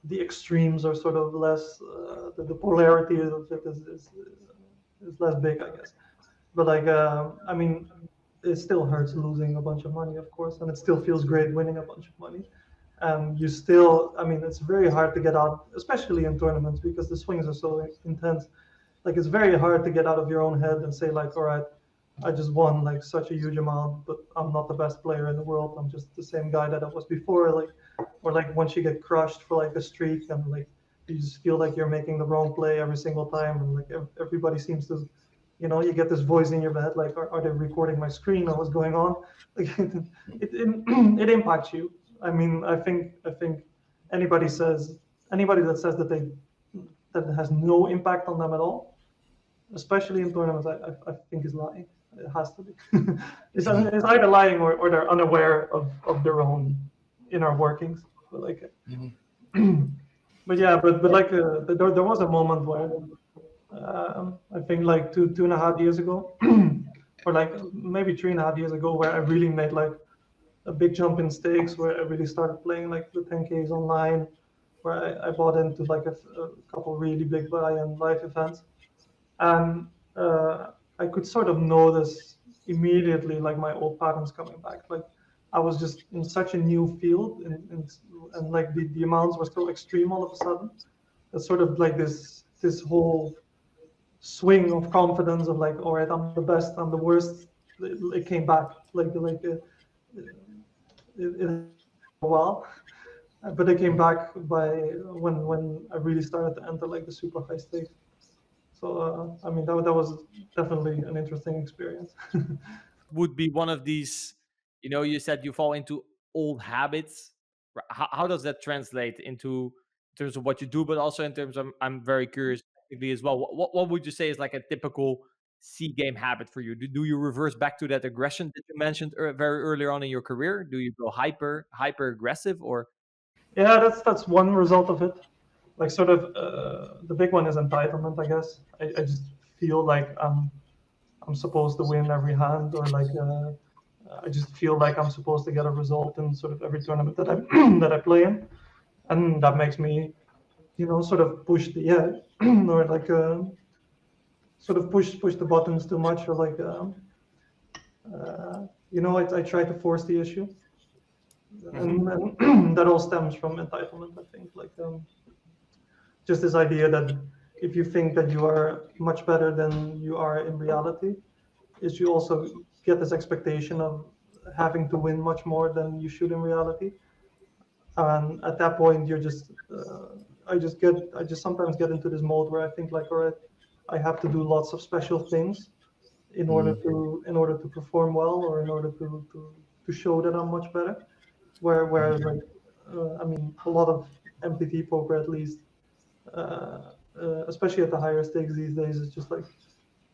the extremes are sort of less. The polarity of it is less big, I guess. But like, I mean, it still hurts losing a bunch of money, of course, and it still feels great winning a bunch of money. You still, I mean, it's very hard to get out, especially in tournaments, because the swings are so intense. Like it's very hard to get out of your own head and say like, all right, I just won like such a huge amount, but I'm not the best player in the world. I'm just the same guy that I was before. Like, or like once you get crushed for like a streak and like you just feel like you're making the wrong play every single time, and like everybody seems to, you get this voice in your head like, are they recording my screen or what's going on? Like it impacts you. I mean, I think anybody says anybody that says that it has no impact on them at all, especially in tournaments, I think is lying. It has to be. It's either lying or they're unaware of their own inner workings. But like, but yeah, but like there was a moment where I think like two and a half years ago, or like maybe 3.5 years ago, where I really made like a big jump in stakes, where I really started playing like the 10Ks online, where I bought into like a couple really big buy-in live events, and I could sort of notice immediately like my old patterns coming back. Like I was just in such a new field, and like the amounts were so extreme all of a sudden. It's sort of like this whole swing of confidence of like, all right, I'm the best, I'm the worst, it came back it a while, but it came back by when I really started to enter like the super high stakes. So I mean that was definitely an interesting experience. Would be one of these, you said you fall into old habits. How does that translate into in terms of what you do, but also in terms of, I'm very curious technically as well. What would you say is like a typical C game habit for you? Do you reverse back to that aggression that you mentioned very earlier on in your career? Do you go hyper aggressive, or? Yeah, that's one result of it. Like sort of the big one is entitlement, I guess. I just feel like I'm supposed to win every hand, or like I just feel like I'm supposed to get a result in sort of every tournament that I that I play in, and that makes me, sort of push the or like sort of push the buttons too much, or like I try to force the issue, and that all stems from entitlement, I think. Like just this idea that if you think that you are much better than you are in reality, is you also get this expectation of having to win much more than you should in reality. And at that point, you're just, I just sometimes get into this mode where I think like, all right, I have to do lots of special things in order to perform well, or in order to show that I'm much better. Whereas like, I mean, a lot of MTT poker, at least, especially at the higher stakes these days, is just like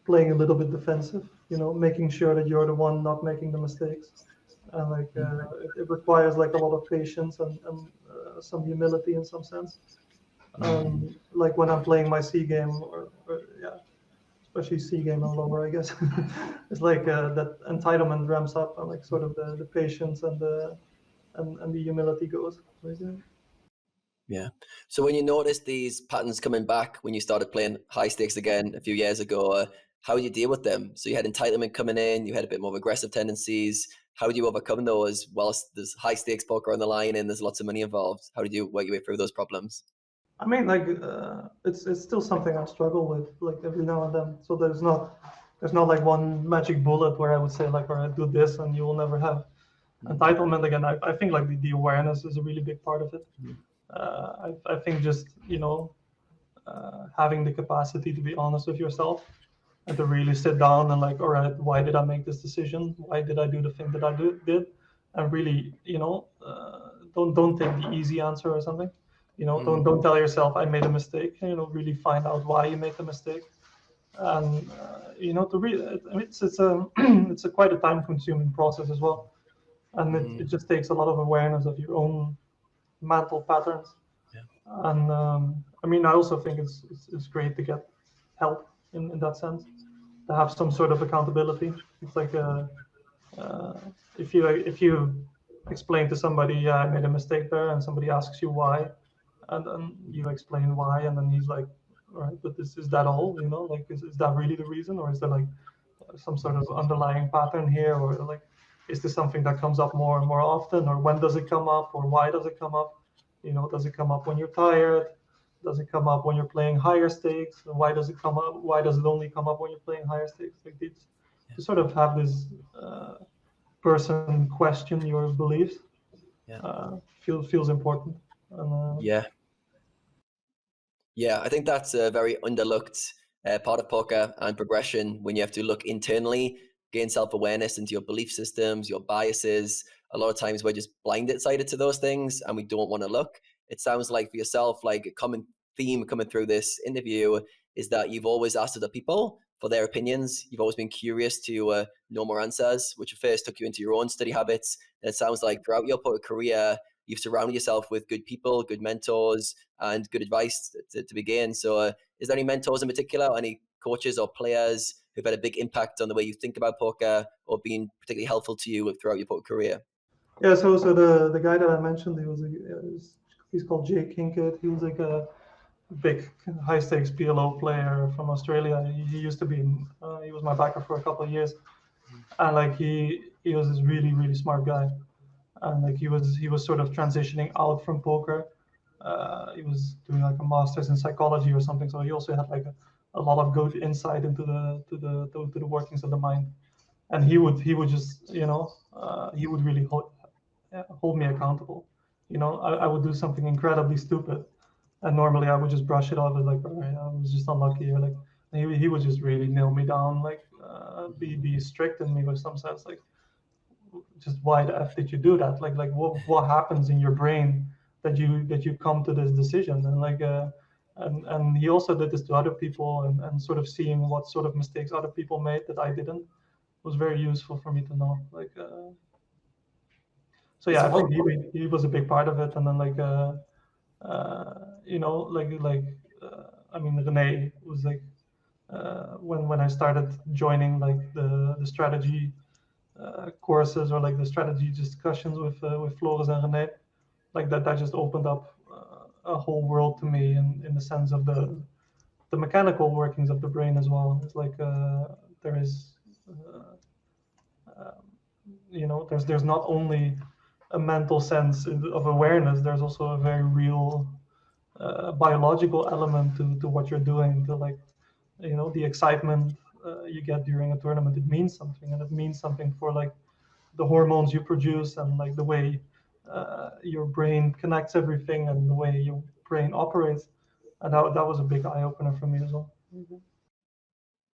playing a little bit defensive, making sure that you're the one not making the mistakes. And like it requires like a lot of patience and some humility in some sense. Like when I'm playing my C game, or yeah, especially C game and lower, I guess, it's like that entitlement ramps up, and like sort of the patience and the humility goes. Like, Yeah. So when you noticed these patterns coming back when you started playing high stakes again a few years ago, how did you deal with them? So you had entitlement coming in, you had a bit more aggressive tendencies. How did you overcome those whilst there's high stakes poker on the line and there's lots of money involved? How did you work your way through those problems? I mean, like it's still something I struggle with, like every now and then. So there's not like one magic bullet where I would say like, all right, do this and you will never have entitlement again. I think like the awareness is a really big part of it. I think just having the capacity to be honest with yourself, and to really sit down and like, all right, why did I make this decision? Why did I do the thing that I did? And really, don't take the easy answer or something. Don't tell yourself I made a mistake. Really find out why you made the mistake. And to really, it's a it's a quite a time-consuming process as well, and it just takes a lot of awareness of your own mental patterns. And I mean, I also think it's great to get help in that sense, to have some sort of accountability. It's like if you explain to somebody, yeah, I made a mistake there, and somebody asks you why, and then you explain why, and then he's like, all right, but this is that all, like is that really the reason, or is there like some sort of underlying pattern here, or like is this something that comes up more and more often, or when does it come up, or why does it come up? Does it come up when you're tired? Does it come up when you're playing higher stakes? Why does it come up? Why does it only come up when you're playing higher stakes? Like this, to sort of have this person question your beliefs, feels important. And, Yeah. Yeah, I think that's a very underlooked part of poker and progression, when you have to look internally, gain self-awareness into your belief systems, your biases. A lot of times we're just blindsided to those things and we don't want to look. It sounds like for yourself, like a common theme coming through this interview is that you've always asked other people for their opinions. You've always been curious to know more answers, which first took you into your own study habits. And it sounds like throughout your poker career, you've surrounded yourself with good people, good mentors, and good advice to begin. So is there any mentors in particular, any coaches or players who've had a big impact on the way you think about poker, or been particularly helpful to you throughout your poker career? yeah, so the guy that I mentioned, he's called Jake Kinkade. He was like a big high stakes PLO player from Australia. He used to be he was my backer for a couple of years, and like he was this really really smart guy, and like he was sort of transitioning out from poker. He was doing like a master's in psychology or something, so he also had like a lot of good insight into the workings of the mind. and he would just he would really hold me accountable. I would do something incredibly stupid, and normally I would just brush it off as like, all right, I was just unlucky, or like he would just really nail me down, like be strict in me with some sense, like just why the f did you do that? Like what happens in your brain that you come to this decision? And like and he also did this to other people, and sort of seeing what sort of mistakes other people made that I didn't was very useful for me to know. Like so It's yeah, I one. think he was a big part of it. And then like I mean, Renee was like when I started joining like the strategy courses, or like the strategy discussions with Floris and Renee, like that just opened up a whole world to me in the sense of the mechanical workings of the brain as well. It's like there is um, there's not only a mental sense of awareness, there's also a very real biological element to what you're doing, to like the excitement you get during a tournament. It means something, and it means something for like the hormones you produce, and like the way your brain connects everything, and the way your brain operates. And that was a big eye opener for me as well.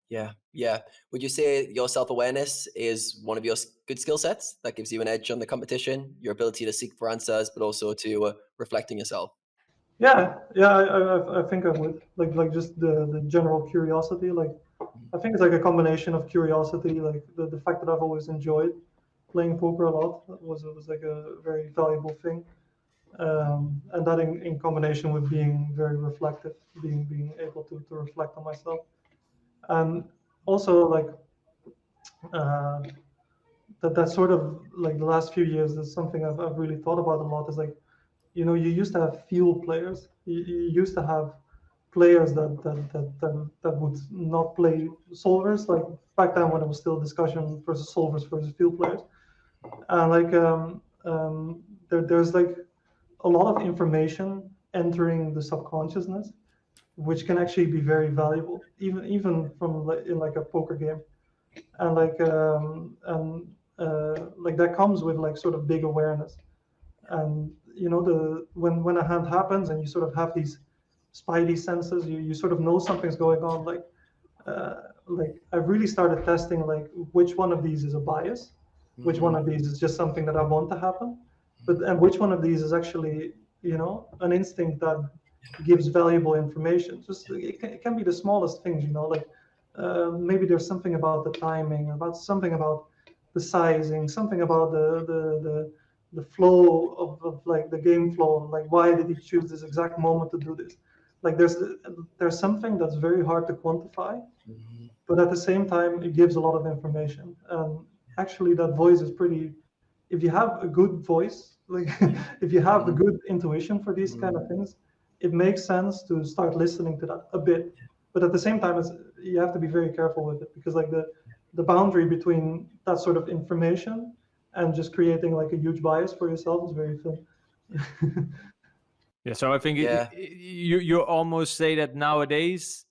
Yeah, yeah. Would you say your self-awareness is one of your good skill sets that gives you an edge on the competition, your ability to seek for answers, but also to reflect on yourself? Yeah, I think I would like just the general curiosity. Like I think it's like a combination of curiosity, like the fact that I've always enjoyed playing poker a lot was like a very valuable thing, and that in combination with being very reflective, being able to reflect on myself, and also like uh, that sort of like the last few years is something I've really thought about a lot. Is like you used to have field players. You used to have players that would not play solvers, like back then when it was still discussion versus solvers versus field players. And like there's like a lot of information entering the subconsciousness, which can actually be very valuable, even from like, in like a poker game. And like that comes with like sort of big awareness. And the when a hand happens and you sort of have these spidey senses, you sort of know something's going on. Like I've really started testing like which one of these is a bias, which one of these is just something that I want to happen, and which one of these is actually an instinct that gives valuable information. Just it can be the smallest things, like maybe there's something about the timing, about something about the sizing, something about the flow of like the game flow, like why did he choose this exact moment to do this. Like there's something that's very hard to quantify, but at the same time it gives a lot of information. And actually that voice is pretty, if you have a good voice, like if you have a good intuition for these kind of things, it makes sense to start listening to that a bit. But at the same time, you have to be very careful with it, because like the boundary between that sort of information and just creating like a huge bias for yourself is very thin. Yeah, so I think Yeah. you almost say that nowadays,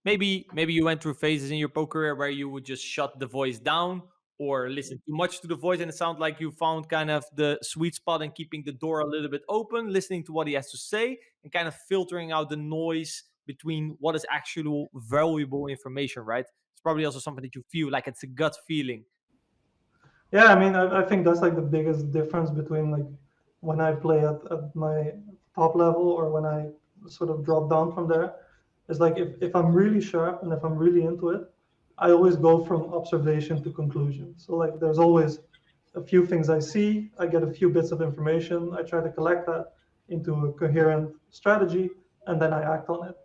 maybe you went through phases in your poker career where you would just shut the voice down or listen too much to the voice, and it sounds like you found kind of the sweet spot in keeping the door a little bit open, listening to what he has to say, and kind of filtering out the noise between what is actual valuable information, right? It's probably also something that you feel like it's a gut feeling. Yeah, I mean, I think that's like the biggest difference between like when I play at my top level or when I sort of drop down from there. Is like if I'm really sharp and if I'm really into it, I always go from observation to conclusion. So like there's always a few things I see, I get a few bits of information, I try to collect that into a coherent strategy, and then I act on it.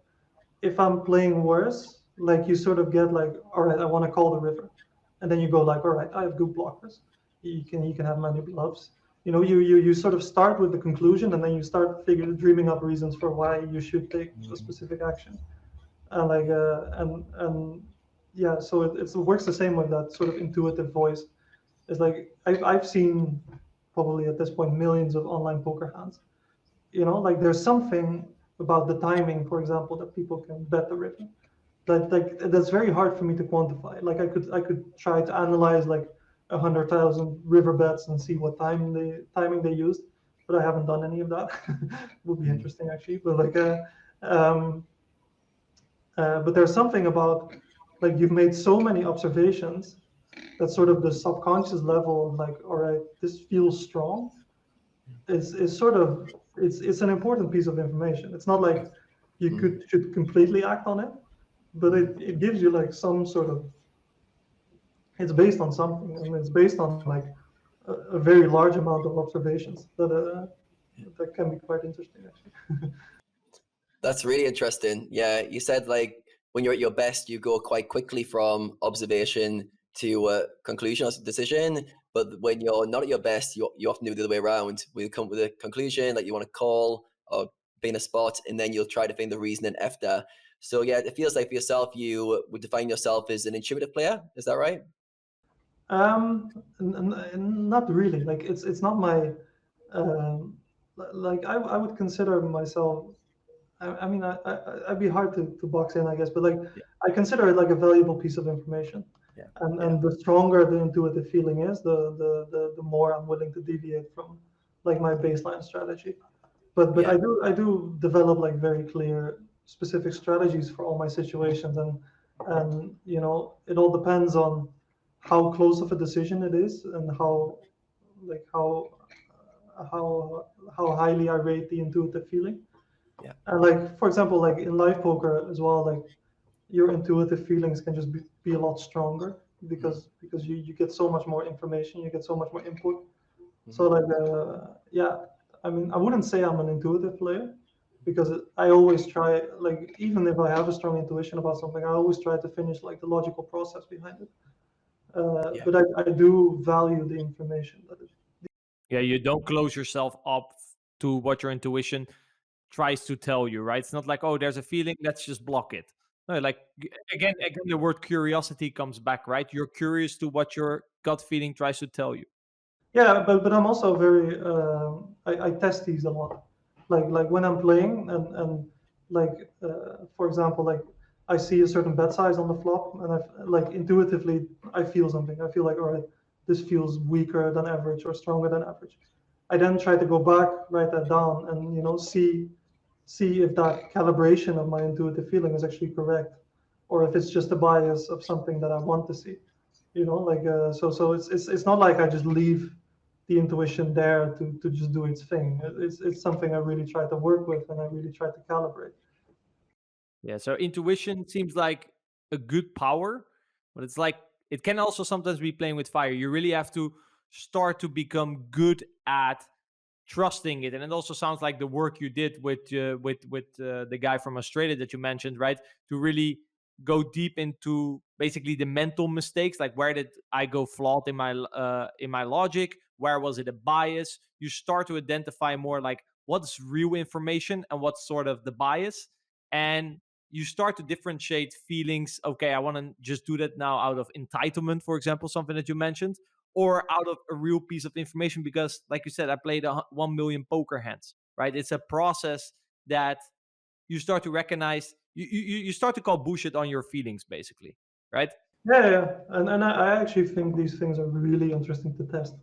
If I'm playing worse, like you sort of get like, all right, I want to call the river, and then you go like, all right, I have good blockers. You can have many bluffs. You sort of start with the conclusion, and then you start dreaming up reasons for why you should take a specific action. And like and yeah, so it works the same with that sort of intuitive voice. It's like I've seen probably at this point millions of online poker hands. Like there's something about the timing, for example, that people can bet the river. that's very hard for me to quantify. Like I could try to analyze like 100,000 riverbeds and see what timing they used, but I haven't done any of that. Would be interesting actually. But um, but there's something about like you've made so many observations that sort of the subconscious level of like, all right, this feels strong is sort of it's an important piece of information. It's not like you should completely act on it, but it gives you like some sort of it's based on something, and it's based on like a very large amount of observations that can be quite interesting actually. That's really interesting. Yeah, you said like when you're at your best, you go quite quickly from observation to conclusion or decision. But when you're not at your best, you often do the other way around. We come with a conclusion that you want to call or be in a spot, and then you'll try to find the reason after. So yeah, it feels like for yourself, you would define yourself as an intuitive player. Is that right? Not really. Like it's not my like I would consider myself. I mean, I'd be hard to box in, I guess, but like Yeah. I consider it like a valuable piece of information. Yeah. And the stronger the intuitive feeling is, the more I'm willing to deviate from like my baseline strategy. But Yeah. I do develop like very clear specific strategies for all my situations, and you know it all depends on how close of a decision it is and like how highly I rate the intuitive feeling. Yeah. And like for example, like in live poker as well, like your intuitive feelings can just be a lot stronger because you get so much more information, you get so much more input. So like yeah, I mean I wouldn't say I'm an intuitive player because I always try, like even if I have a strong intuition about something, I always try to finish like the logical process behind it. Yeah. But I do value the information that is. Yeah, you don't close yourself up to what your intuition tries to tell you, right? It's not like, oh, there's a feeling, let's just block it. No, like again, the word curiosity comes back, right? You're curious to what your gut feeling tries to tell you. Yeah, but I'm also very I test these a lot. Like when I'm playing and like for example, like I see a certain bet size on the flop and I like intuitively I feel something. I feel like, all right, this feels weaker than average or stronger than average. I then try to go back, write that down, and you know see if that calibration of my intuitive feeling is actually correct, or if it's just a bias of something that I want to see. You know, like so it's not like I just leave the intuition there to just do its thing. It's something I really try to work with and I really try to calibrate. Yeah, so intuition seems like a good power, but it's like it can also sometimes be playing with fire. You really have to start to become good at trusting it, and it also sounds like the work you did with the guy from Australia that you mentioned, right? To really go deep into basically the mental mistakes, like where did I go flawed in my logic? Where was it a bias? You start to identify more like what's real information and what's sort of the bias, and you start to differentiate feelings. Okay, I want to just do that now out of entitlement, for example, something that you mentioned, or out of a real piece of information because, like you said, I played 1 million poker hands, right? It's a process that you start to recognize. You start to call bullshit on your feelings, basically, right? Yeah, and I actually think these things are really interesting to test,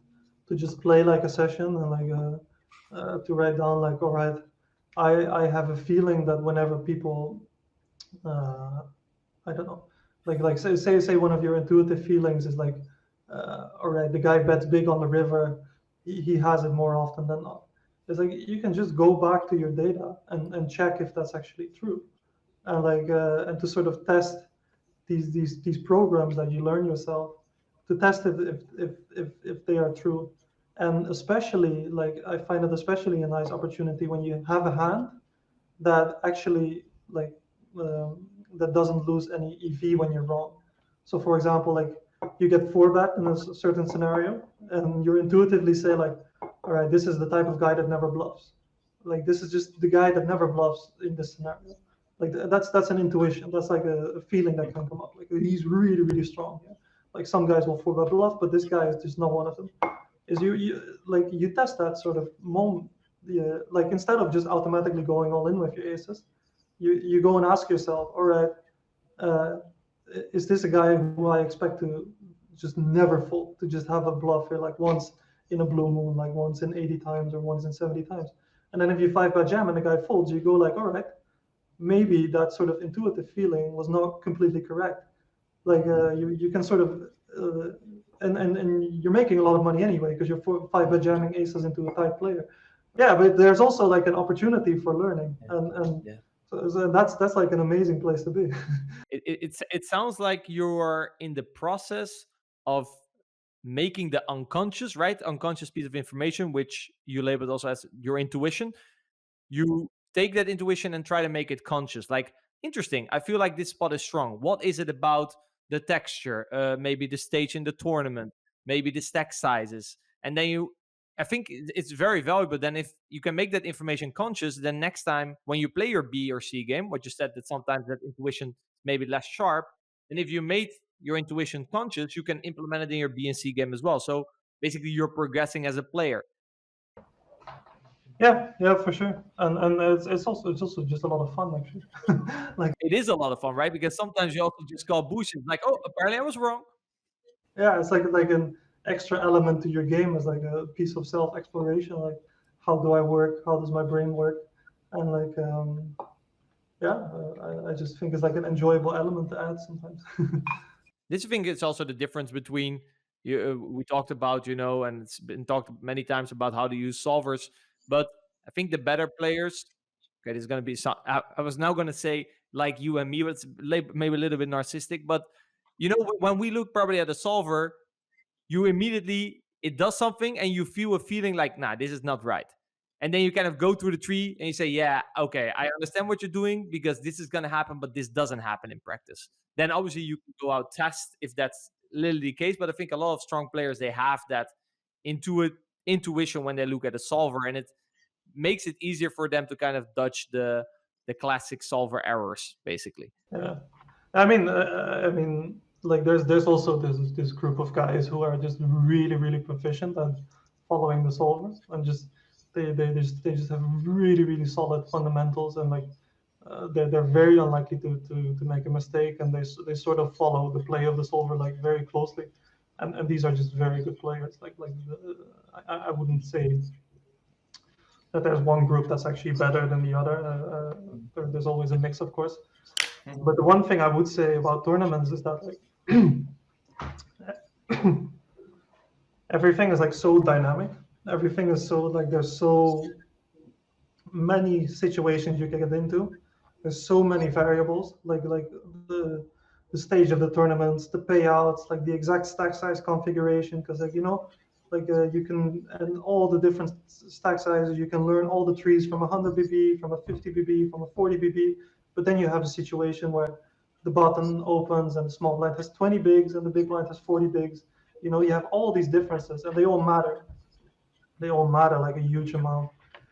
to just play like a session and like to write down like, all right, I have a feeling that whenever people uh, I don't know, like say one of your intuitive feelings is like, all right, the guy bets big on the river, he has it more often than not. It's like you can just go back to your data and check if that's actually true, and like and to sort of test these programs that you learn yourself, to test it if they are true, and especially like I find it especially a nice opportunity when you have a hand that actually like that doesn't lose any EV when you're wrong. So for example, like you get four bet in a certain scenario, and you intuitively say like, all right, this is the type of guy that never bluffs. Like this is just the guy that never bluffs in this scenario. Like that's an intuition. That's like a feeling that can come up. Like he's really strong. Yeah? Like some guys will four bet bluff, but this guy is just not one of them. Is you like you test that sort of moment, yeah, like instead of just automatically going all in with your aces, you go and ask yourself, all right, is this a guy who I expect to just never fold, to just have a bluff here like once in a blue moon, like once in 80 times or once in 70 times. And then if you 5-bet jam and the guy folds, you go like, all right, maybe that sort of intuitive feeling was not completely correct. Like you can sort of and you're making a lot of money anyway because you're 5-bet jamming aces into a tight player. Yeah, but there's also like an opportunity for learning, and Yeah. so that's like an amazing place to be. It sounds like you're in the process of making the unconscious piece of information, which you labeled also as your intuition. You take that intuition and try to make it conscious. Like, interesting, I feel like this spot is strong. What is it about the texture, maybe the stage in the tournament, maybe the stack sizes? And then I think it's very valuable then if you can make that information conscious. Then next time when you play your B or C game, what you said that sometimes that intuition maybe less sharp, and if you made your intuition conscious, you can implement it in your B and C game as well. So basically you're progressing as a player. Yeah, for sure, and it's also just a lot of fun actually. Like It is a lot of fun, right? Because sometimes you also just call bullshit, like, oh, apparently I was wrong. yeah, it's like an extra element to your game as like a piece of self exploration. Like how do I work? How does my brain work? And like yeah, I just think it's like an enjoyable element to add sometimes. This thing is also the difference between we talked about, and it's been talked many times about how to use solvers, but I think the better players. Okay, this is going to be. I was now going to say like you and me, but it's maybe a little bit narcissistic. But when we look probably at a solver, you immediately it does something and you feel a feeling like, nah, this is not right. And then you kind of go through the tree and you say, yeah, okay, I understand what you're doing because this is going to happen, but this doesn't happen in practice. Then obviously you can go out test if that's literally the case. But I think a lot of strong players, they have that intuition when they look at a solver, and it makes it easier for them to kind of dodge the classic solver errors, basically. Yeah, I mean, like there's also this group of guys who are just really proficient at following the solver and just they just have really solid fundamentals and like they're very unlikely to make a mistake and they sort of follow the play of the solver like very closely, and these are just very good players. I wouldn't say that there's one group that's actually better than the other. There's always a mix, of course. But the one thing I would say about tournaments is that like everything is like so dynamic. Everything is so like there's so many situations you can get into. There's so many variables, like the the stage of the tournaments, the payouts, like the exact stack size configuration, because like you can and all the different stack sizes. You can learn all the trees from 100 BB, from a 50 BB, from a 40 BB. But then you have a situation where the button opens and the small blind has 20 bigs and the big blind has 40 bigs. You have all these differences and they all matter. They all matter like a huge amount.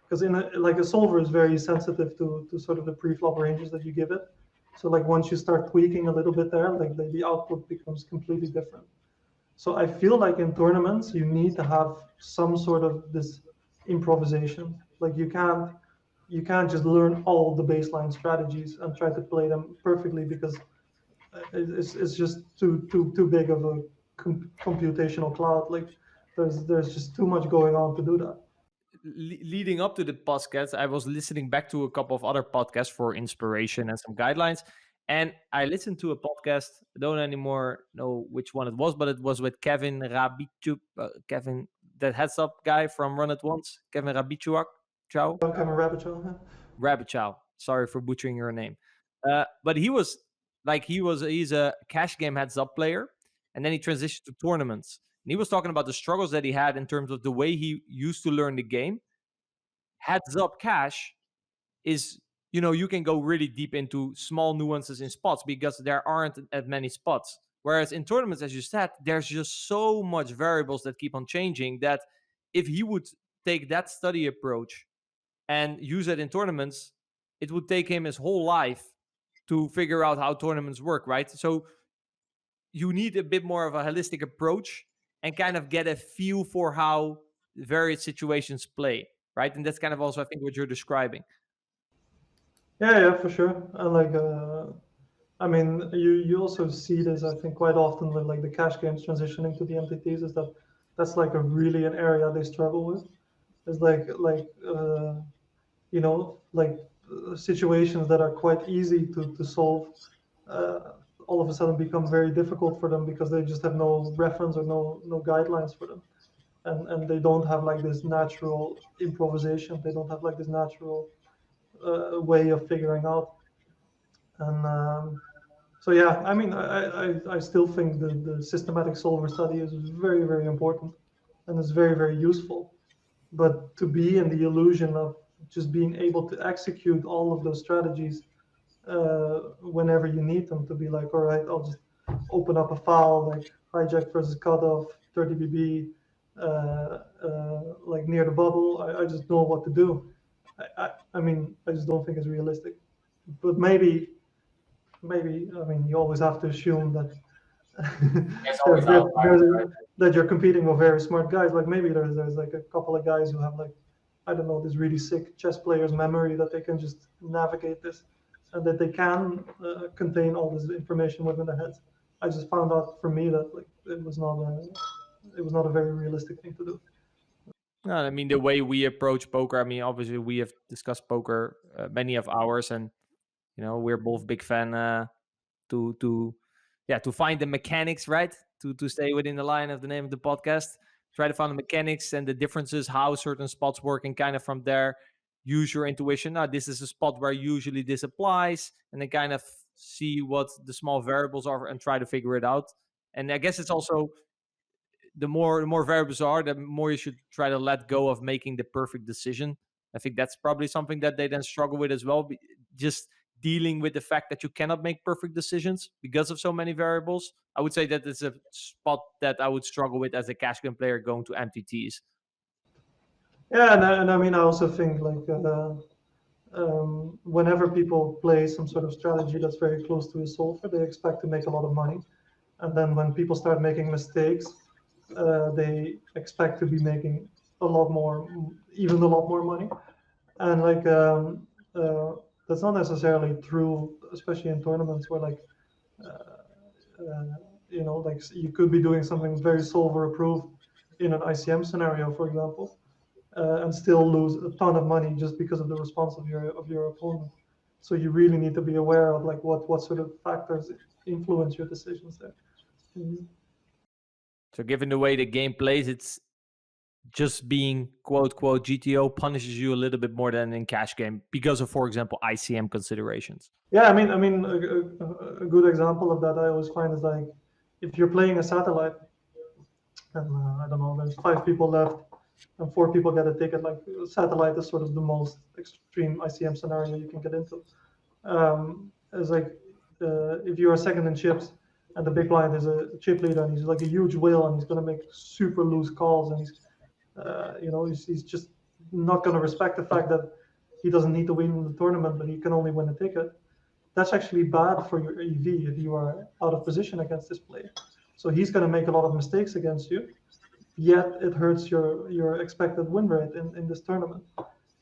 Because like a solver is very sensitive to sort of the pre-flop ranges that you give it. So like once you start tweaking a little bit there, like the output becomes completely different. So I feel like in tournaments you need to have some sort of this improvisation. Like you can't just learn all the baseline strategies and try to play them perfectly because it's just too big of a computational cloud. Like there's just too much going on to do that. Leading up to the podcast, I was listening back to a couple of other podcasts for inspiration and some guidelines. And I listened to a podcast, I don't anymore know which one it was, but it was with Kevin Rabichuk, Kevin, that heads up guy from Run It Once, Kevin Rabichuk. Ciao. Become a rabbit hole. Huh? Rabbit Chow. Sorry for butchering your name. But he's a cash game heads up player, and then he transitioned to tournaments. And he was talking about the struggles that he had in terms of the way he used to learn the game. Heads up cash is, you can go really deep into small nuances in spots because there aren't as many spots. Whereas in tournaments, as you said, there's just so much variables that keep on changing that if he would take that study approach and use it in tournaments, it would take him his whole life to figure out how tournaments work, right? So you need a bit more of a holistic approach and kind of get a feel for how various situations play, right? And that's kind of also, I think, what you're describing. Yeah, for sure. And like I mean, you also see this, I think, quite often with like the cash games transitioning to the MTTs, is that that's like a really an area they struggle with. It's like situations that are quite easy to solve, uh, all of a sudden become very difficult for them because they just have no reference or no guidelines for them, and they don't have like this natural improvisation. They don't have like this natural way of figuring out. And so yeah, I mean, I still think the systematic solver study is very, very important, and it's very, very useful. But to be in the illusion of just being able to execute all of those strategies whenever you need them, to be like, all right, I'll just open up a file like hijack versus cutoff, 30 BB, like near the bubble. I just know what to do. I mean, I just don't think it's realistic. But maybe, I mean, you always have to assume that There's always that, outliers, right? that you're competing with very smart guys. Like maybe there's like a couple of guys who have like, I don't know, this really sick chess player's memory that they can just navigate this, and that they can contain all this information within their heads. I just found out for me that like it was not a very realistic thing to do. No, I mean, the way we approach poker, I mean, obviously we have discussed poker many of hours, and we're both big fan to to find the mechanics, right? To stay within the line of the name of the podcast, try to find the mechanics and the differences, how certain spots work, and kind of from there use your intuition. Now, this is a spot where usually this applies, and then kind of see what the small variables are and try to figure it out. And I guess it's also the more variables are, the more you should try to let go of making the perfect decision. I think that's probably something that they then struggle with as well. Just dealing with the fact that you cannot make perfect decisions because of so many variables. I would say that it's a spot that I would struggle with as a cash game player going to MTTs. Yeah, and I mean, I also think like whenever people play some sort of strategy that's very close to a solver, they expect to make a lot of money. And then when people start making mistakes, they expect to be making a lot more, even a lot more money. And like that's not necessarily true, especially in tournaments where like like you could be doing something very solver approved in an ICM scenario, for example, and still lose a ton of money just because of the response of your opponent. So you really need to be aware of like what sort of factors influence your decisions there. Mm-hmm. So given the way the game plays, it's just being quote quote GTO punishes you a little bit more than in cash game because of, for example, ICM considerations. Yeah, I mean, a good example of that I always find is like if you're playing a satellite, and I don't know, there's 5 people left, and 4 people get a ticket. Like satellite is sort of the most extreme ICM scenario you can get into. It's like if you are second in chips, and the big blind is a chip leader, and he's like a huge whale, and he's going to make super loose calls, and he's just not going to respect the fact that he doesn't need to win the tournament, but he can only win a ticket. That's actually bad for your EV if you are out of position against this player. So he's going to make a lot of mistakes against you, yet it hurts your expected win rate in this tournament.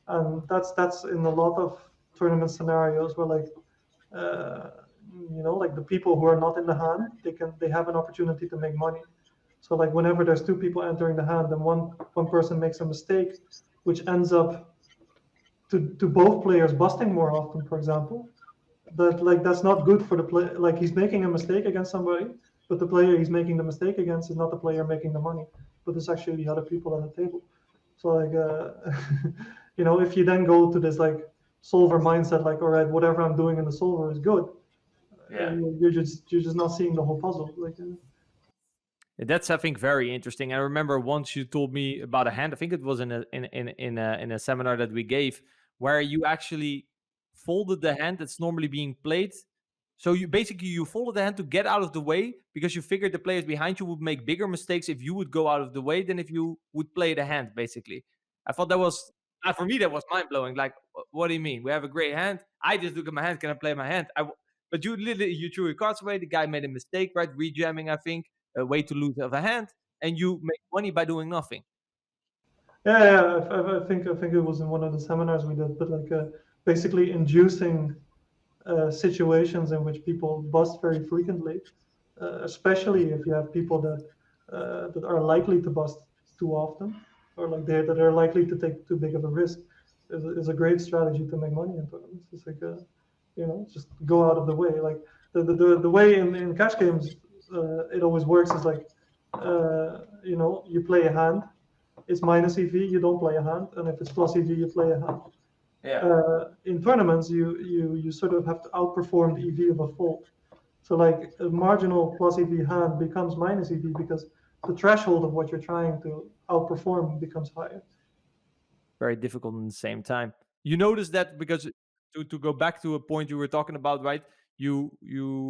And that's in a lot of tournament scenarios where like like the people who are not in the hand, they have an opportunity to make money. So like whenever there's 2 people entering the hand and one person makes a mistake, which ends up to both players busting more often, for example, that's not good for the play. Like he's making a mistake against somebody, but the player he's making the mistake against is not the player making the money, but it's actually the other people at the table. So like if you then go to this like solver mindset, like all right, whatever I'm doing in the solver is good. You're just not seeing the whole puzzle. Like. That's, I think, very interesting. I remember once you told me about a hand. I think it was in a seminar that we gave, where you actually folded the hand that's normally being played. So you folded the hand to get out of the way because you figured the players behind you would make bigger mistakes if you would go out of the way than if you would play the hand. Basically, I thought that was for me that was mind blowing. Like, what do you mean? We have a great hand. I just look at my hand. Can I play my hand? But you threw your cards away. The guy made a mistake, right? Rejamming, I think. A way to lose of a hand, and you make money by doing nothing. Yeah. I think it was in one of the seminars we did, but like basically inducing situations in which people bust very frequently, especially if you have people that are likely to bust too often, or like that are likely to take too big of a risk, is a great strategy to make money in tournaments. It's like just go out of the way. Like the way in cash games, it always works is like you play a hand, it's minus EV, you don't play a hand, and if it's plus EV, you play a hand. In tournaments, you sort of have to outperform the EV of a fold. So like a marginal plus EV hand becomes minus EV because the threshold of what you're trying to outperform becomes higher. Very difficult at the same time. You notice that because to go back to a point you were talking about, right? You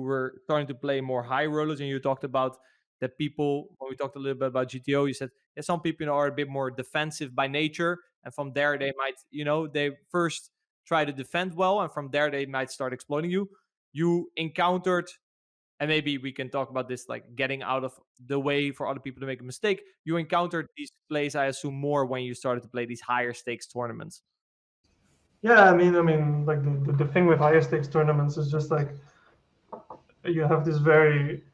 were starting to play more high rollers, and you talked about that people. When we talked a little bit about GTO, you said some people are a bit more defensive by nature, and from there they might they first try to defend well, and from there they might start exploiting you. You encountered, and maybe we can talk about this, like getting out of the way for other people to make a mistake. You encountered these plays, I assume, more when you started to play these higher stakes tournaments. Yeah, I mean, like the thing with higher stakes tournaments is just like you have this very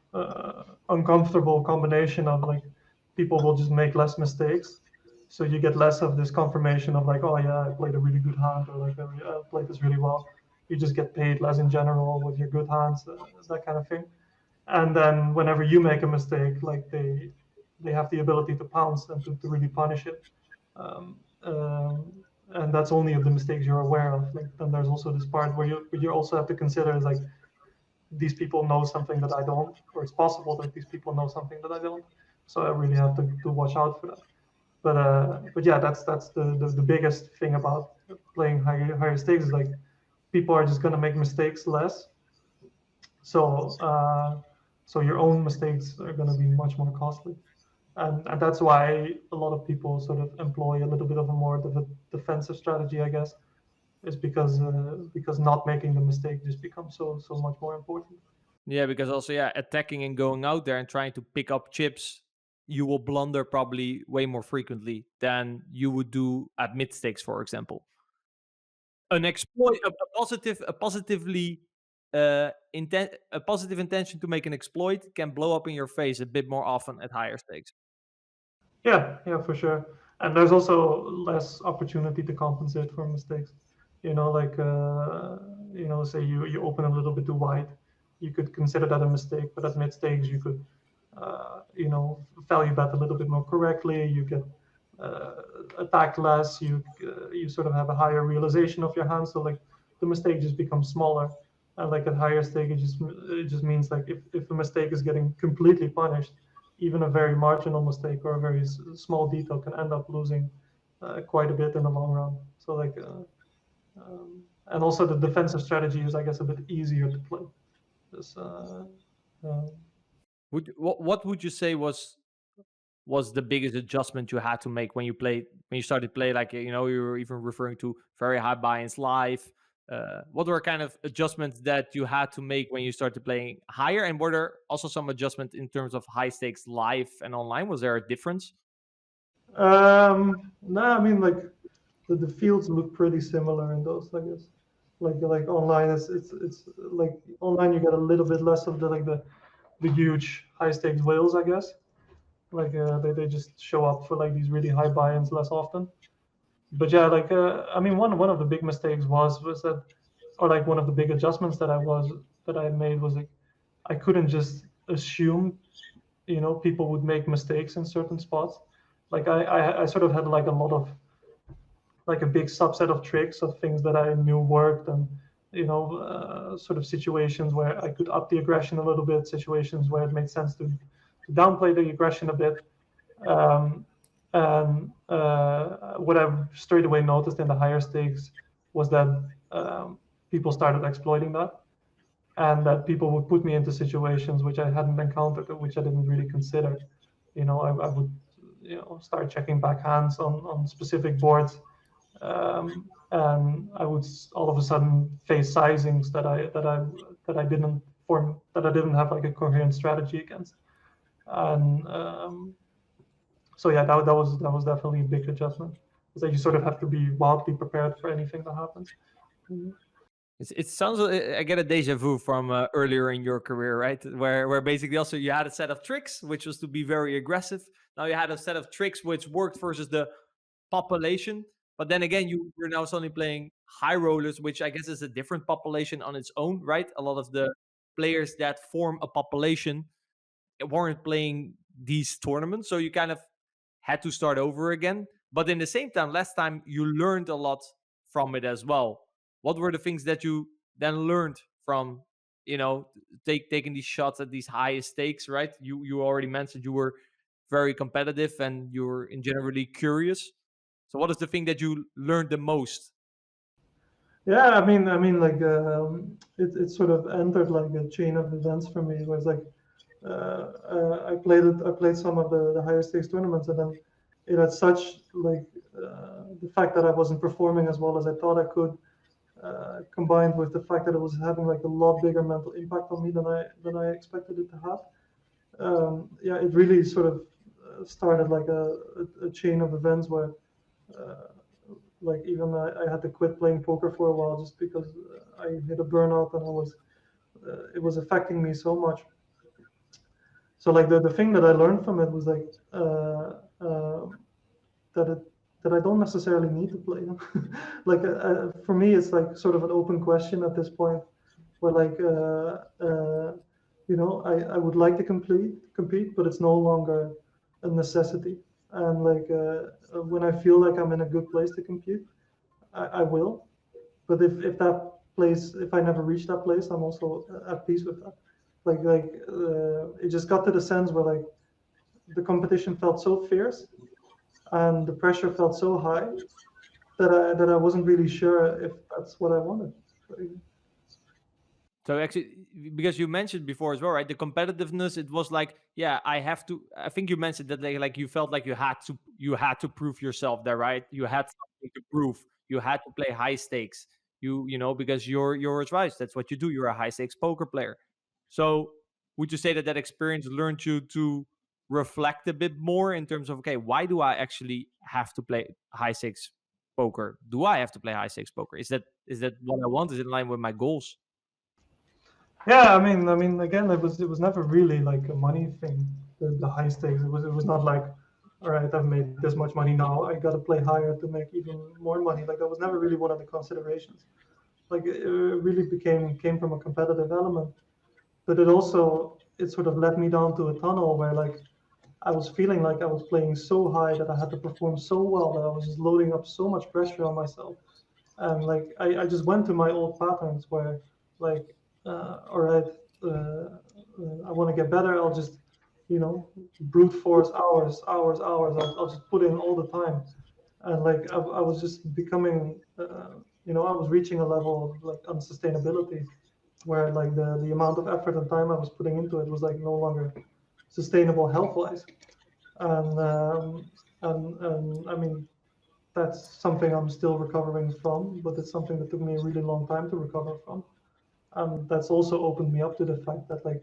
uncomfortable combination of like people will just make less mistakes, so you get less of this confirmation of like, oh yeah, I played a really good hand, or like I played this really well. You just get paid less in general with your good hands, that kind of thing. And then whenever you make a mistake, like they have the ability to pounce and to really punish it. Um, um, and that's only of the mistakes you're aware of. Like then there's also this part where you also have to consider is like these people know something that I don't, or it's possible that these people know something that I don't. So I really have to watch out for that. But yeah, that's the biggest thing about playing higher stakes is like people are just gonna make mistakes less. So your own mistakes are gonna be much more costly. And that's why a lot of people sort of employ a little bit of a more defensive strategy, I guess, is because not making the mistake just becomes so much more important. Yeah, because also, attacking and going out there and trying to pick up chips, you will blunder probably way more frequently than you would do at mid stakes, for example. An exploit, a positive intention to make an exploit can blow up in your face a bit more often at higher stakes. Yeah, for sure. And there's also less opportunity to compensate for mistakes. Like say you open a little bit too wide, you could consider that a mistake, but at mid stakes you could value bet a little bit more correctly. You get attack less. You sort of have a higher realization of your hand, so like the mistake just becomes smaller. And like at higher stake, it just means like if a mistake is getting completely punished, even a very marginal mistake or a very small detail can end up losing quite a bit in the long run. So like, and also the defensive strategy is, I guess, a bit easier to play. This, What would you say was the biggest adjustment you had to make when you started to play, like you were even referring to very high buy-ins live? What were kind of adjustments that you had to make when you started playing higher, and were there also some adjustment in terms of high stakes live and online? Was there a difference? no, I mean like the fields look pretty similar in those, I guess. Like online, it's like online you get a little bit less of the huge high stakes whales, I guess. Like they just show up for like these really high buy-ins less often. But yeah, like I mean one of the big mistakes was that, or like one of the big adjustments that I made was like I couldn't just assume people would make mistakes in certain spots. Like I sort of had like a lot of like a big subset of tricks of things that I knew worked, and sort of situations where I could up the aggression a little bit, situations where it made sense to downplay the aggression a bit. Um, and what I've straight away noticed in the higher stakes was that people started exploiting that, and that people would put me into situations which I hadn't encountered or which I didn't really consider. I would start checking backhands on specific boards, and I would all of a sudden face sizings that I didn't have like a coherent strategy against. And so yeah, that was definitely a big adjustment. Is that you sort of have to be wildly prepared for anything that happens. It sounds, I get a deja vu from earlier in your career, right? Where basically also you had a set of tricks, which was to be very aggressive. Now you had a set of tricks which worked versus the population. But then again, you were now suddenly playing high rollers, which I guess is a different population on its own, right? A lot of the players that form a population weren't playing these tournaments. So you kind of had to start over again. But in the same time, last time you learned a lot from it as well. What were the things that you then learned from, taking these shots at these highest stakes, right? You already mentioned you were very competitive and you were in generally curious. So what is the thing that you learned the most? Yeah, I mean, like it sort of entered like a chain of events for me. It was like I played some of the higher stakes tournaments, and then it had such like the fact that I wasn't performing as well as I thought I could, combined with the fact that it was having like a lot bigger mental impact on me than I expected it to have. Yeah, it really sort of started like a chain of events where. Like even I had to quit playing poker for a while just because I hit a burnout and it was affecting me so much. So like the thing that I learned from it was like that it that I don't necessarily need to play them. Like for me, it's like sort of an open question at this point, where like I would like to compete, but it's no longer a necessity. And like when I feel like I'm in a good place to compete, I will. But if that place, if I never reach that place, I'm also at peace with that. It just got to the sense where like the competition felt so fierce and the pressure felt so high that I wasn't really sure if that's what I wanted. So actually, because you mentioned before as well, right? The competitiveness, it was like, yeah, I have to. I think you mentioned that like you felt like you had to prove yourself there, right? You had something to prove. You had to play high stakes. Because you're Ruijs. That's what you do. You're a high stakes poker player. So would you say that experience learned you to reflect a bit more in terms of, okay, why do I actually have to play high stakes poker? Do I have to play high stakes poker? Is that what I want? Is it in line with my goals? Yeah, I mean, again, it was never really like a money thing. The high stakes. It was not like, all right, I've made this much money now. I got to play higher to make even more money. Like that was never really one of the considerations. Like it really came from a competitive element, but it sort of led me down to a tunnel where like I was feeling like I was playing so high that I had to perform so well that I was just loading up so much pressure on myself. And like I just went to my old patterns where like all right, I want to get better. I'll just brute force hours. I'll just put in all the time. And like I was just becoming I was reaching a level of like unsustainability where like the amount of effort and time I was putting into it was like no longer sustainable health wise. And I mean that's something I'm still recovering from, but it's something that took me a really long time to recover from. That's also opened me up to the fact that like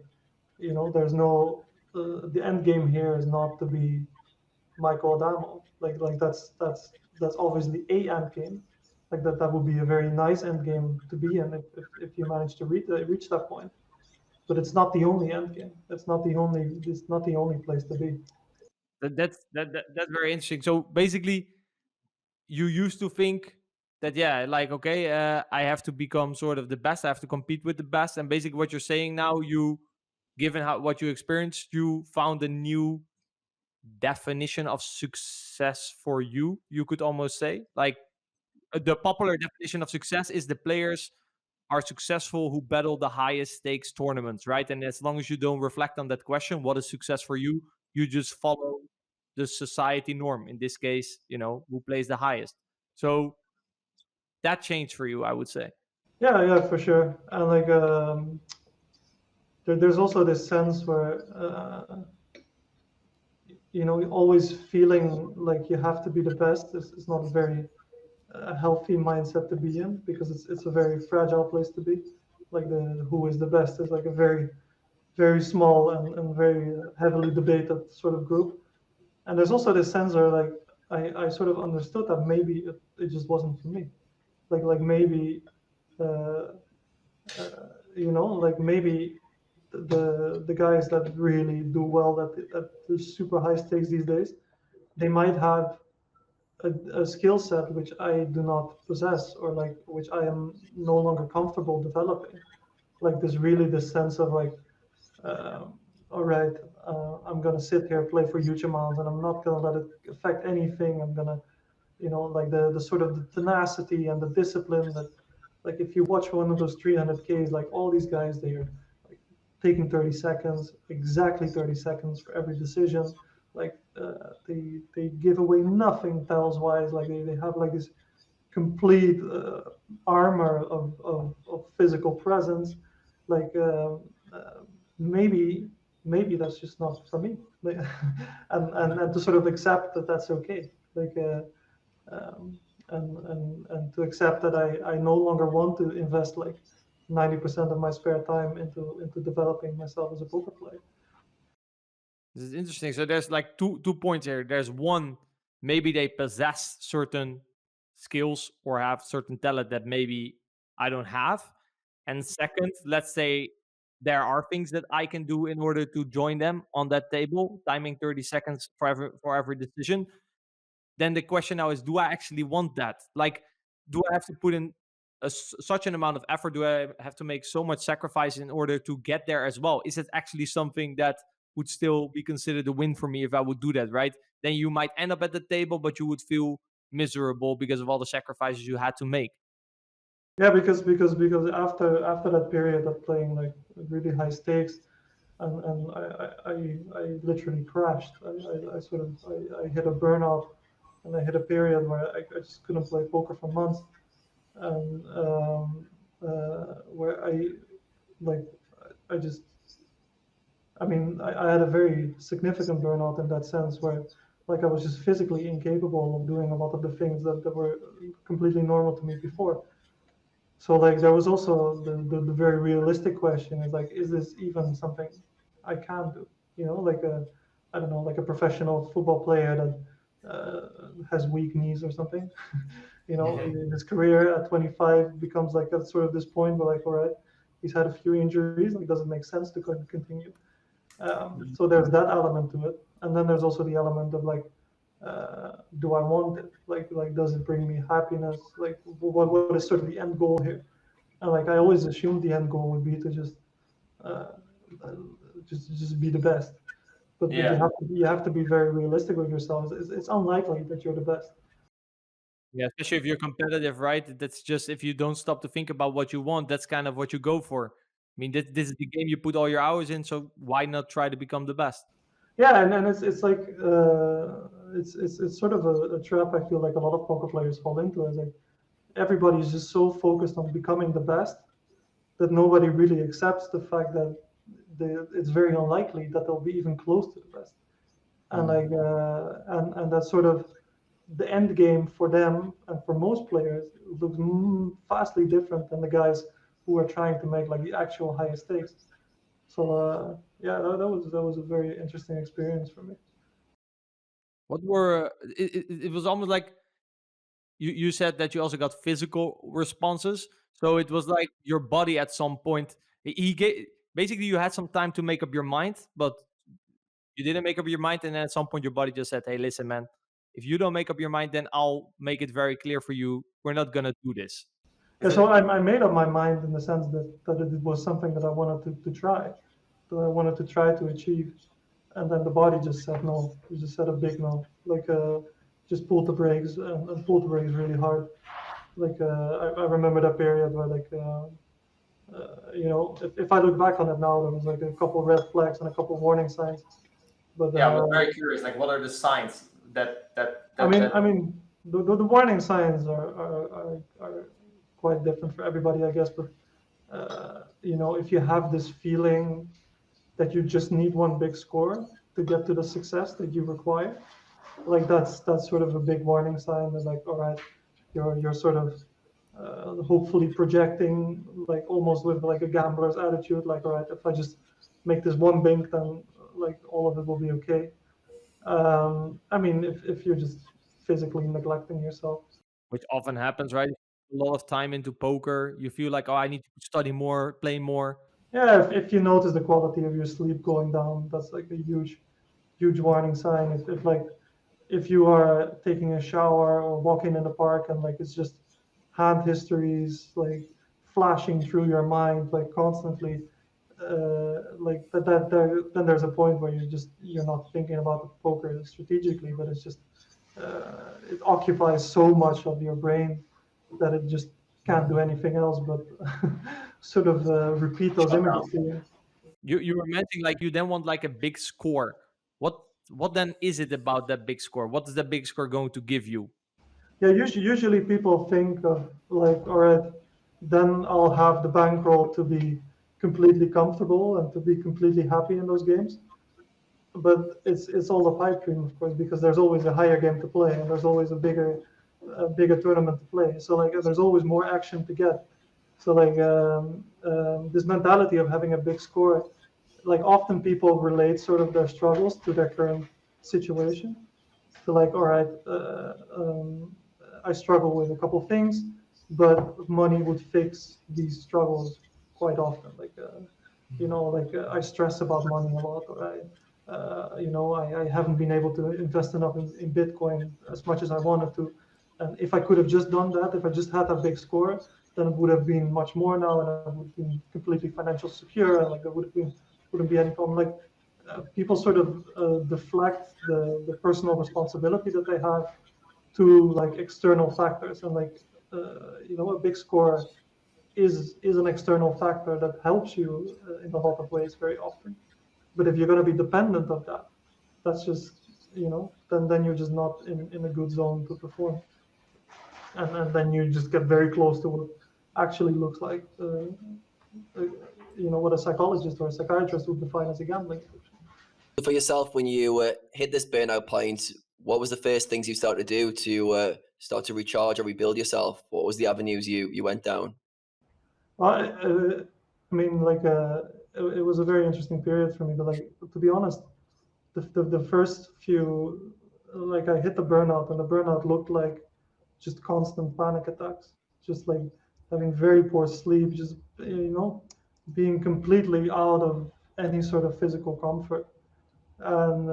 there's no the end game here is not to be Michael Adamo. Like that's obviously a end game. Like that would be a very nice end game to be in if you manage to reach that point. But it's not the only end game. It's not the only place to be. That's very interesting. So basically, you used to think that, yeah, like, okay, I have to become sort of the best. I have to compete with the best. And basically, what you're saying now, given what you experienced, you found a new definition of success for you. You could almost say, like, the popular definition of success is the players are successful who battle the highest stakes tournaments, right? And as long as you don't reflect on that question, what is success for you? You just follow the society norm. In this case, who plays the highest. So that changed for you, I would say. Yeah, for sure. And like there's also this sense where always feeling like you have to be the best is not a very healthy mindset to be in because it's a very fragile place to be. Like the who is the best is like a very very small and very heavily debated sort of group. And there's also this sense where like I sort of understood that maybe it just wasn't for me. Like maybe uh, like maybe the guys that really do well at the super high stakes these days, they might have a skill set which I do not possess, or like which I am no longer comfortable developing. Like there's really this sense of like, all right, I'm gonna sit here, play for huge amounts, and I'm not gonna let it affect anything. I'm gonna, like the sort of the tenacity and the discipline that, like if you watch one of those 300Ks, like all these guys, they are like taking 30 seconds, exactly 30 seconds for every decision. Like they give away nothing tells wise. Like they have like this complete armor of physical presence. Like maybe that's just not for me. Like, and to sort of accept that that's okay. Like um, and to accept that I no longer want to invest like 90% of my spare time into developing myself as a poker player. This is interesting. So there's like two points here. There's one, maybe they possess certain skills or have certain talent that maybe I don't have. And second, let's say there are things that I can do in order to join them on that table, timing 30 seconds for every decision. Then the question now is, do I actually want that? Like, do I have to put in such an amount of effort? Do I have to make so much sacrifice in order to get there as well? Is it actually something that would still be considered a win for me if I would do that, right? Then you might end up at the table, but you would feel miserable because of all the sacrifices you had to make. Yeah, because after that period of playing like really high stakes, and I literally crashed. I sort of I hit a burnout, and I hit a period where I just couldn't play poker for months, and where like I just I mean I had a very significant burnout in that sense where like I was just physically incapable of doing a lot of the things that were completely normal to me before. So like there was also the very realistic question is like, is this even something I can do? Like I don't know, like a professional football player that has weak knees or something. In his career at 25 becomes like at sort of this point where like, all right, he's had a few injuries, like does it make sense to continue? So there's that element to it, and then there's also the element of like, do I want it? Like does it bring me happiness? Like what is sort of the end goal here? And like I always assumed the end goal would be to uh, uh, just be the best. But Yeah. you have to be very realistic with yourself. It's unlikely that you're the best. Yeah, especially if you're competitive, right? That's just if you don't stop to think about what you want, that's kind of what you go for. I mean, this is the game you put all your hours in, so why not try to become the best? Yeah, and it's like it's sort of a trap. I feel like a lot of poker players fall into. Is like everybody's just so focused on becoming the best that nobody really accepts the fact that it's very unlikely that they'll be even close to the best. And like and that's sort of the end game for them and for most players looks vastly different than the guys who are trying to make like the actual highest stakes. So yeah, that was a very interesting experience for me. What were it was almost like you said that you also got physical responses. So it was like your body at some point he gave basically you had some time to make up your mind, but you didn't make up your mind, and then at some point your body just said, "Hey, listen, man, if you don't make up your mind, then I'll make it very clear for you. We're not gonna do this." Is Yeah, that so I made up my mind in the sense that it was something that I wanted to try, that I wanted to try to achieve, and then the body just said no. It just said a big no, like just pulled the brakes and pulled the brakes really hard. Like I remember that period where like if I look back on it now, there was like a couple red flags and a couple warning signs. But Yeah, I'm very curious. Like, what are the signs I mean, the warning signs are quite different for everybody, I guess. But if you have this feeling that you just need one big score to get to the success that you require, like that's sort of a big warning sign that like, all right, you're sort of hopefully projecting like almost with like a gambler's attitude, like, all right, if I just make this one bink, then like all of it will be okay. I mean, if you're just physically neglecting yourself. which often happens, right? a lot of time into poker, you feel like, oh, I need to study more, play more. Yeah, if you notice the quality of your sleep going down, that's like a huge warning sign. If like if you are taking a shower or walking in the park and like it's just hand histories like flashing through your mind like constantly, like then there's a point where you're not thinking about the poker strategically, but it's just it occupies so much of your brain that it just can't do anything else but sort of repeat those Shut down. images to you. You were mentioning like you then want like a big score. What then is it about that big score? What is the big score going to give you? Yeah, usually people think of like, all right, then I'll have the bankroll to be completely comfortable and to be completely happy in those games. But it's all a pipe dream, of course, because there's always a higher game to play and there's always a bigger tournament to play. So like there's always more action to get. So like this mentality of having a big score, like often people relate sort of their struggles to their current situation. So like, all right, I struggle with a couple things, but money would fix these struggles quite often. Like, like I stress about money a lot, or I haven't been able to invest enough in Bitcoin as much as I wanted to. And if I could have just done that, if I just had that big score, then it would have been much more now, and I would have been completely financially secure, and like there wouldn't be any problem. Like people sort of deflect the personal responsibility that they have to like external factors, and like a big score is an external factor that helps you in a lot of ways very often. But if you're going to be dependent of that, that's just then you're just not in a good zone to perform, and then you just get very close to what actually looks like uh, what a psychologist or a psychiatrist would define as a gambling addiction. For yourself, when you hit this burnout point, what was the first things you started to do to start to recharge or rebuild yourself? What was the avenues you went down? Well, I mean, like, it was a very interesting period for me. But like, to be honest, the first few, like, I hit the burnout, and the burnout looked like just constant panic attacks, just like having very poor sleep, just being completely out of any sort of physical comfort. And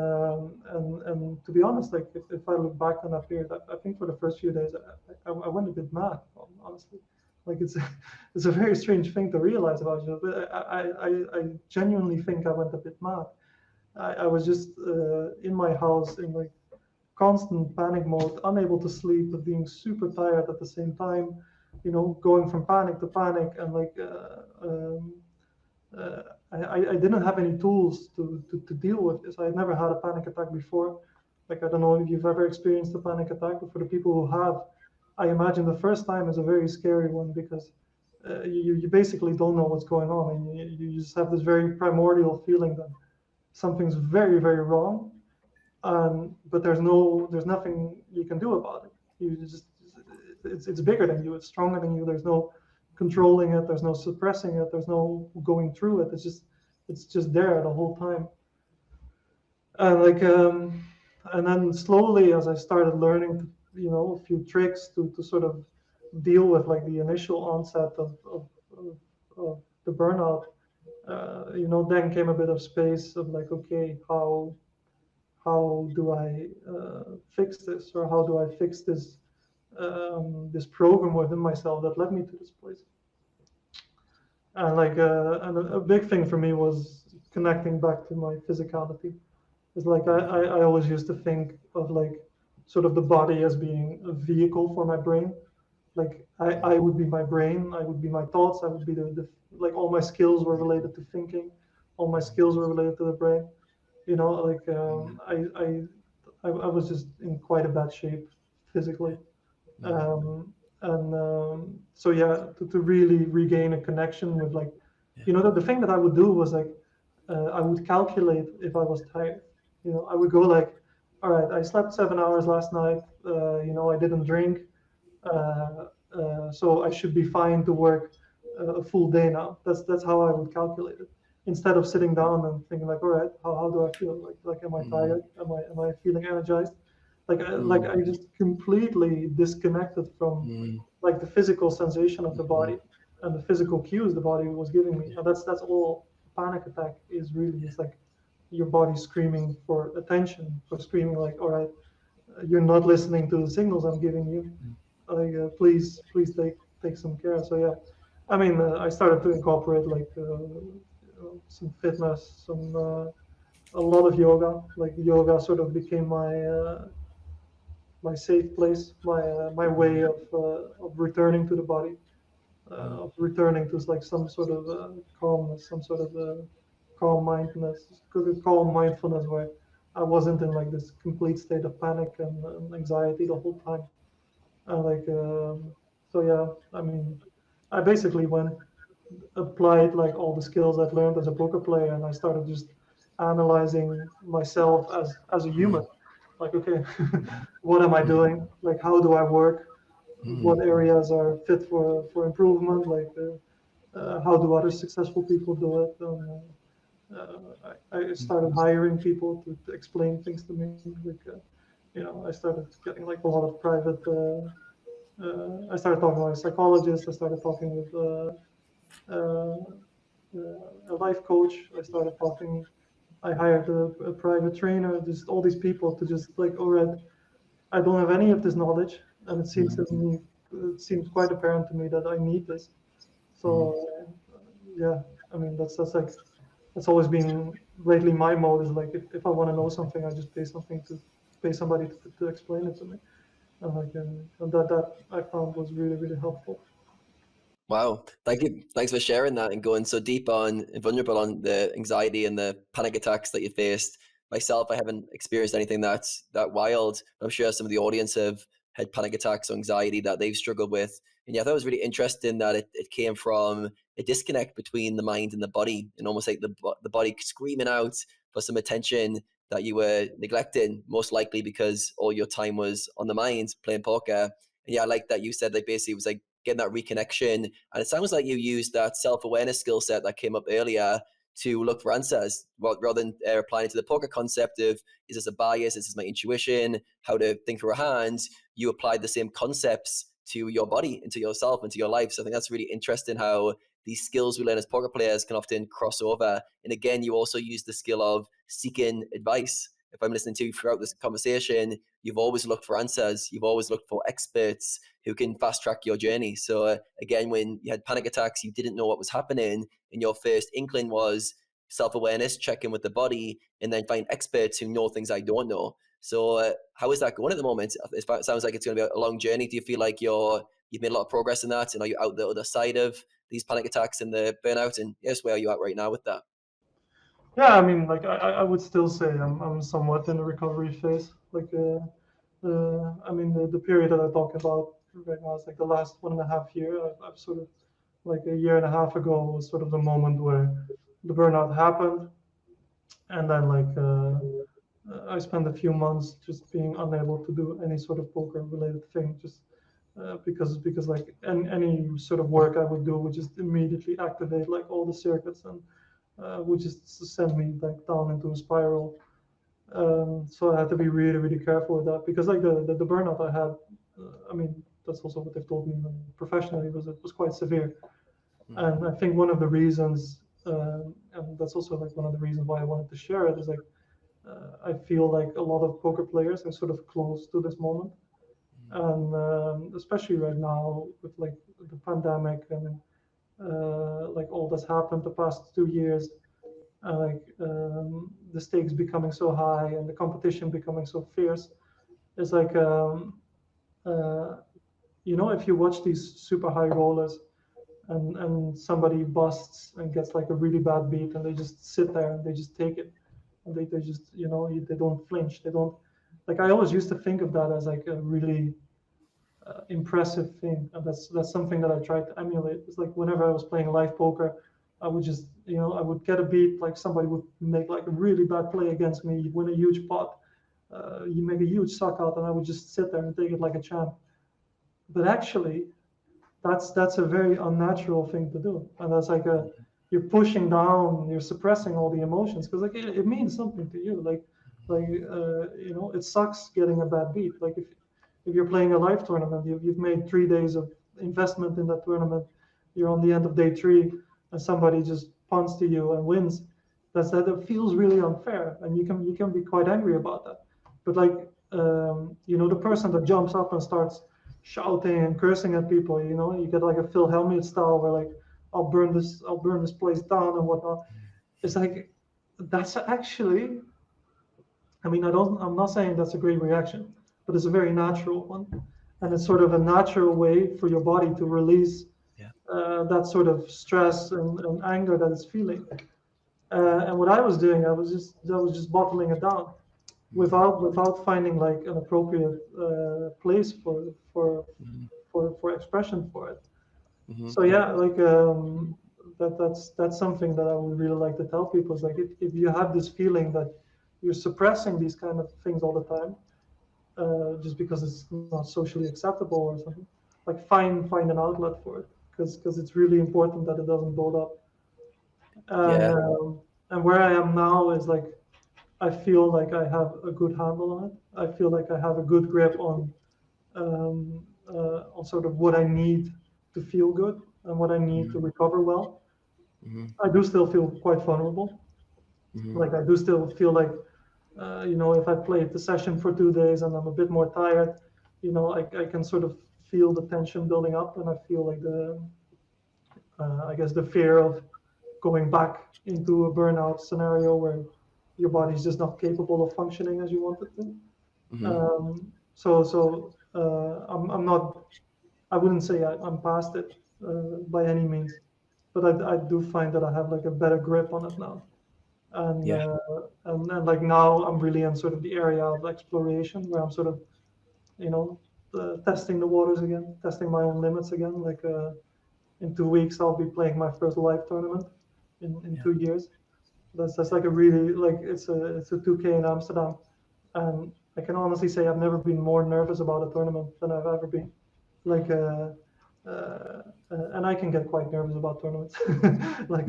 to be honest, like if I look back on that period, I think for the first few days I went a bit mad, honestly. Like it's a very strange thing to realize about you, but I genuinely think I went a bit mad. I was just in my house in like constant panic mode, unable to sleep, but being super tired at the same time. Going from panic to panic, and like uh, I didn't have any tools to deal with this. I had never had a panic attack before. Like, I don't know if you've ever experienced a panic attack, but for the people who have, I imagine the first time is a very scary one because you basically don't know what's going on, and you just have this very primordial feeling that something's very, very wrong, but there's nothing you can do about it. You just it's bigger than you. It's stronger than you. There's no controlling it. There's no suppressing it. There's no going through it. It's just there the whole time. And like and then slowly, as I started learning, a few tricks to sort of deal with like the initial onset of the burnout, then came a bit of space of like, okay, how do I fix this, or how do I fix this program within myself that led me to this place? And like and a big thing for me was connecting back to my physicality. It's like I always used to think of like sort of the body as being a vehicle for my brain. Like I would be my brain, I would be my thoughts, I would be the like all my skills were related to thinking, all my skills were related to the brain. Like I was just in quite a bad shape physically. And so yeah, to really regain a connection with like, the thing that I would do was like, I would calculate if I was tired. I would go like, all right, I slept 7 hours last night. I didn't drink, so I should be fine to work a full day now. That's how I would calculate it. Instead of sitting down and thinking like, all right, how do I feel? Like am I tired? Am I feeling energized? Like I just completely disconnected from like the physical sensation of the body and the physical cues the body was giving me. And that's all panic attack is really. It's like your body screaming for attention, for screaming like, all right, you're not listening to the signals I'm giving you. Like, please take some care. So yeah, I mean, I started to incorporate like some fitness, some a lot of yoga. Like yoga sort of became my safe place, my way of returning to the body, of returning to like some sort of calmness, some sort of calm mindfulness, calm mindfulness where I wasn't in like this complete state of panic and anxiety the whole time. Like so yeah, I mean, I basically went applied like all the skills I've learned as a poker player, and I started just analyzing myself as a human. Like, okay, what am I doing? Like, how do I work? What areas are fit for improvement? Like, how do other successful people do it? I started hiring people to explain things to me. Like, I started getting like a lot of private. I started talking with a psychologist. I started talking with uh, a life coach. I started talking. I hired a private trainer. Just all these people to just like, all right, I don't have any of this knowledge, and it seems quite apparent to me that I need this. So yeah, I mean that's always been lately my mode is like if I want to know something, I just pay somebody to explain it to me, and that I found was really helpful. Wow. Thank you. Thanks for sharing that and going so deep on and vulnerable on the anxiety and the panic attacks that you faced. Myself, I haven't experienced anything that's that wild. I'm sure some of the audience have had panic attacks or anxiety that they've struggled with. And yeah, I thought it was really interesting that it came from a disconnect between the mind and the body, and almost like the body screaming out for some attention that you were neglecting, most likely because all your time was on the mind playing poker. And yeah, I like that you said that basically it was like getting that reconnection. And it sounds like you used that self-awareness skill set that came up earlier to look for answers rather than applying it to the poker concept of, is this a bias? Is this my intuition? How to think through a hand? You applied the same concepts to your body and to yourself and to your life. So I think that's really interesting how these skills we learn as poker players can often cross over. And again, you also use the skill of seeking advice. If I'm listening to you throughout this conversation, you've always looked for answers. You've always looked for experts who can fast track your journey. So again, when you had panic attacks, you didn't know what was happening, and your first inkling was self-awareness, check in with the body, and then find experts who know things I don't know. So how is that going at the moment? It sounds like it's going to be a long journey. Do you feel like you've made a lot of progress in that, and are you out the other side of these panic attacks and the burnout? And yes, where are you at right now with that? Yeah, I mean, like I would still say I'm somewhat in the recovery phase. Like, I mean, the period that I talk about right now is like the last 1.5 year. I've sort of like a year and a half ago was sort of the moment where the burnout happened, and then like I spent a few months just being unable to do any sort of poker related thing, just because like any sort of work I would do would just immediately activate like all the circuits and would just send me like down into a spiral. So I had to be really careful with that because like the burnout I had, I mean that's also what they've told me professionally was quite severe, and I think one of the reasons, and that's also like one of the reasons why I wanted to share it is like I feel like a lot of poker players are sort of close to this moment, and especially right now with like the pandemic and like all that's happened the past 2 years, like the stakes becoming so high and the competition becoming so fierce. It's like uh, if you watch these super high rollers and somebody busts and gets like a really bad beat and they just sit there and they just take it and they just they don't flinch, they don't, like, I always used to think of that as like a really impressive thing, and that's something that I tried to emulate. It's like whenever I was playing live poker, I would just I would get a beat, like somebody would make like a really bad play against me, you win a huge pot, you make a huge suck out, and I would just sit there and take it like a champ. But actually, that's a very unnatural thing to do, and that's like you're pushing down, you're suppressing all the emotions because like it means something to you, like it sucks getting a bad beat. Like if you're playing a live tournament, you've made 3 days of investment in that tournament. You're on the end of day 3, and somebody just punts to you and wins. That it feels really unfair, and you can be quite angry about that. But like the person that jumps up and starts shouting and cursing at people, you get like a Phil Hellmuth style where like I'll burn this place down and whatnot. It's like that's actually, I'm not saying that's a great reaction, but it's a very natural one, and it's sort of a natural way for your body to release Yeah. that sort of stress and anger that it's feeling. And what I was doing, I was just bottling it down without finding like an appropriate place for expression for it. So yeah, like that's something that I would really like to tell people is like if you have this feeling that you're suppressing these kind of things all the time, just because it's not socially acceptable or something, like find an outlet for it, because it's really important that it doesn't build up. And Yeah. and where I am now is like I feel like I have a good handle on it. I feel like I have a good grip on sort of what I need to feel good and what I need to recover well. I do still feel quite vulnerable. Like I do still feel like, if I played the session for 2 days and I'm a bit more tired, I can sort of feel the tension building up, and I feel like I guess the fear of going back into a burnout scenario where your body's just not capable of functioning as you want it to. I'm not. I wouldn't say I'm past it by any means, but I do find that I have like a better grip on it now, and Yeah. and like now I'm really in sort of the area of exploration where I'm sort of, you know, testing the waters again, testing my own limits again. Like in 2 weeks I'll be playing my first live tournament in Yeah. 2 years. That's like a really like it's a 2K in Amsterdam, and I can honestly say I've never been more nervous about a tournament than I've ever been. Like and I can get quite nervous about tournaments. Like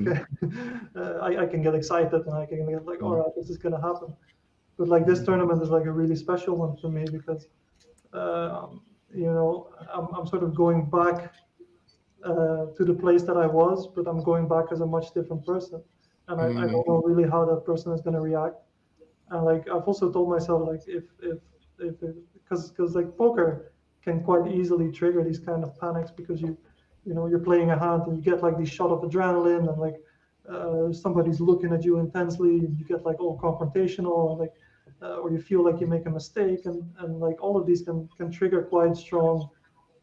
I can get excited and I can get like, all right, this is gonna happen. But like this tournament is like a really special one for me because I'm sort of going back to the place that I was, but I'm going back as a much different person, and I don't know really how that person is going to react. And like I've also told myself, like if because like poker can quite easily trigger these kind of panics because you're playing a hand and you get like these shot of adrenaline and like somebody's looking at you intensely and you get like all confrontational and like or you feel like you make a mistake and like all of these can trigger quite strong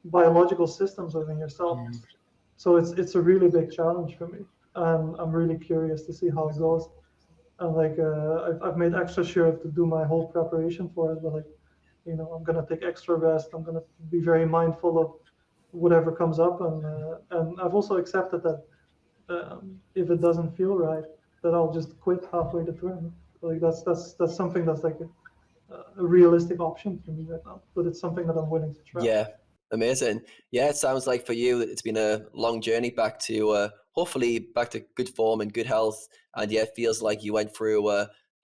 biological systems within yourself. So it's a really big challenge for me, and I'm really curious to see how it goes. And like I've made extra sure to do my whole preparation for it, but like I'm gonna take extra rest. I'm gonna be very mindful of whatever comes up, and I've also accepted that if it doesn't feel right, that I'll just quit halfway the tournament. Like that's something that's like a realistic option for me right now, but it's something that I'm willing to try. Yeah, amazing. Yeah, it sounds like for you it's been a long journey back to hopefully back to good form and good health. And yeah, it feels like you went through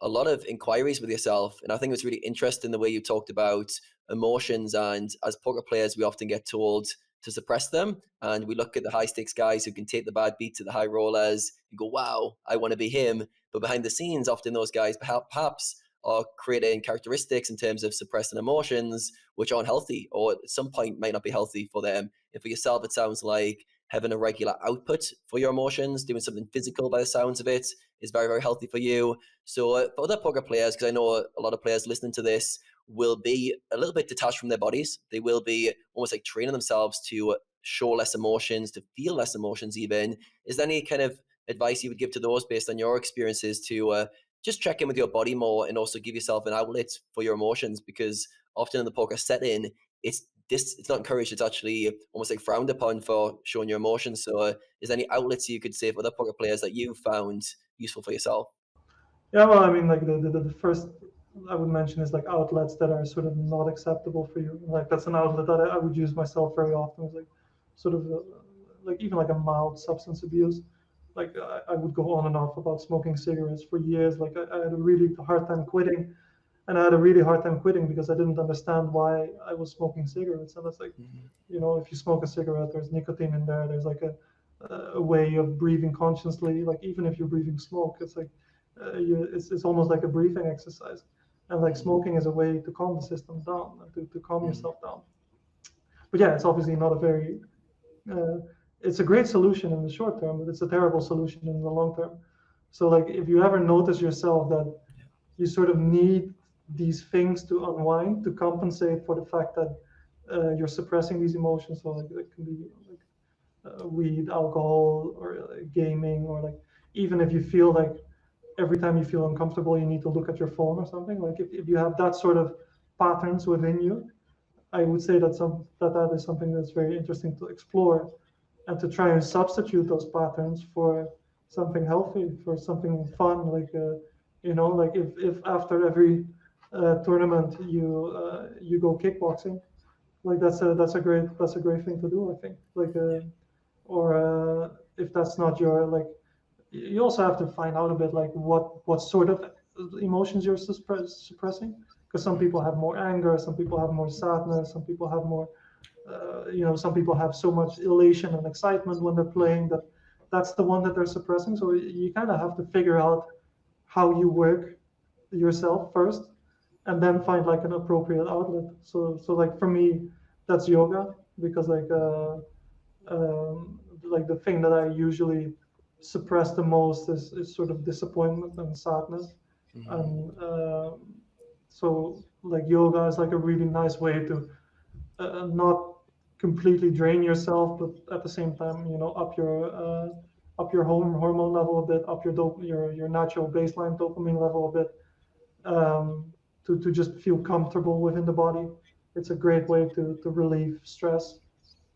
a lot of inquiries with yourself. And I think it was really interesting the way you talked about emotions. And as poker players, we often get told to suppress them. And we look at the high stakes guys who can take the bad beats at the high rollers and go, wow, I want to be him. But behind the scenes, often those guys perhaps are creating characteristics in terms of suppressing emotions which aren't healthy or at some point might not be healthy for them. And for yourself, it sounds like having a regular output for your emotions, doing something physical by the sounds of it is very, very healthy for you. So for other poker players, because I know a lot of players listening to this will be a little bit detached from their bodies. They will be almost like training themselves to show less emotions, to feel less emotions even. Is there any kind of advice you would give to those based on your experiences to just check in with your body more and also give yourself an outlet for your emotions? Because often in the poker setting, it's not encouraged. It's actually almost like frowned upon for showing your emotions. So is there any outlets you could say for other poker players that you found useful for yourself? Yeah, well, I mean, like the first I would mention is like outlets that are sort of not acceptable for you. Like that's an outlet that I would use myself very often. Is like sort of like even like a mild substance abuse. Like I would go on and off about smoking cigarettes for years. Like I had a really hard time quitting, and I had a really hard time quitting because I didn't understand why I was smoking cigarettes. And it's like, if you smoke a cigarette, there's nicotine in there. There's like a way of breathing consciously. Like even if you're breathing smoke, it's like it's almost like a breathing exercise. And like smoking is a way to calm the system down, to calm yourself down. But yeah, it's obviously not a very uh, it's a great solution in the short term, but it's a terrible solution in the long term. So like if you ever notice yourself that you sort of need these things to unwind to compensate for the fact that you're suppressing these emotions, so like it can be like weed, alcohol, or gaming, or like even if you feel like every time you feel uncomfortable you need to look at your phone or something, like if you have that sort of patterns within you, I would say that is something that's very interesting to explore and to try and substitute those patterns for something healthy, for something fun, like like if after every tournament you go kickboxing, like that's a great thing to do, I think. Like or if that's not your like, you also have to find out a bit like what sort of emotions you're suppressing, because some people have more anger, some people have more sadness, some people have more some people have so much elation and excitement when they're playing that that's the one that they're suppressing. So you kind of have to figure out how you work yourself first, and then find like an appropriate outlet. So like for me, that's yoga, because like the thing that I usually suppress the most is sort of disappointment and sadness. And so like yoga is like a really nice way to not completely drain yourself, but at the same time, up your hormone level a bit, up your natural baseline dopamine level a bit, to just feel comfortable within the body. It's a great way to relieve stress.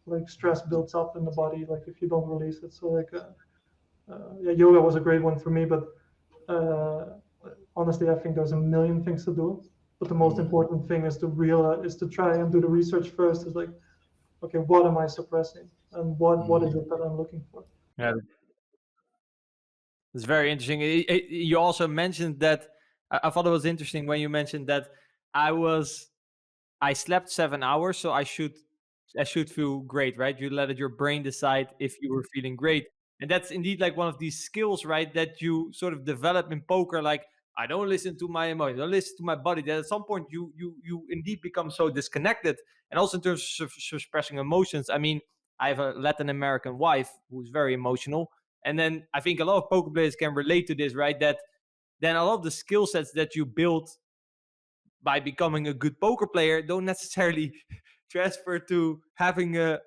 Like stress builds up in the body, like if you don't release it. So like, yeah, yoga was a great one for me, but uh, honestly, I think there's a million things to do. But the most important thing is to try and do the research first. Is like, okay, what am I suppressing, and what is it that I'm looking for? Yeah, it's very interesting. You also mentioned that I thought it was interesting when you mentioned that I slept 7 hours, so I should feel great, right? You let your brain decide if you were feeling great. And that's indeed like one of these skills, right? That you sort of develop in poker. Like, I don't listen to my emotions, I don't listen to my body. That at some point you indeed become so disconnected. And also in terms of suppressing emotions, I mean, I have a Latin American wife who's very emotional. And then I think a lot of poker players can relate to this, right? That then a lot of the skill sets that you build by becoming a good poker player don't necessarily transfer to having a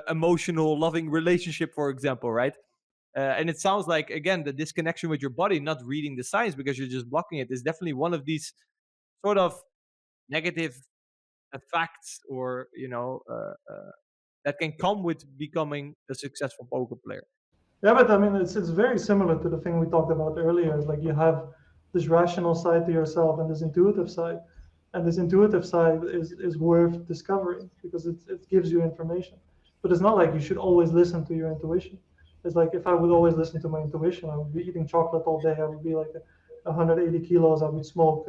emotional, loving relationship, for example, right? And it sounds like, again, the disconnection with your body, not reading the signs because you're just blocking it, is definitely one of these sort of negative effects, or that can come with becoming a successful poker player. Yeah, but I mean, it's very similar to the thing we talked about earlier. It's like you have this rational side to yourself and this intuitive side, and this intuitive side is worth discovering because it gives you information. But it's not like you should always listen to your intuition. It's like if I would always listen to my intuition, I would be eating chocolate all day. I would be like 180 kilos. I would smoke.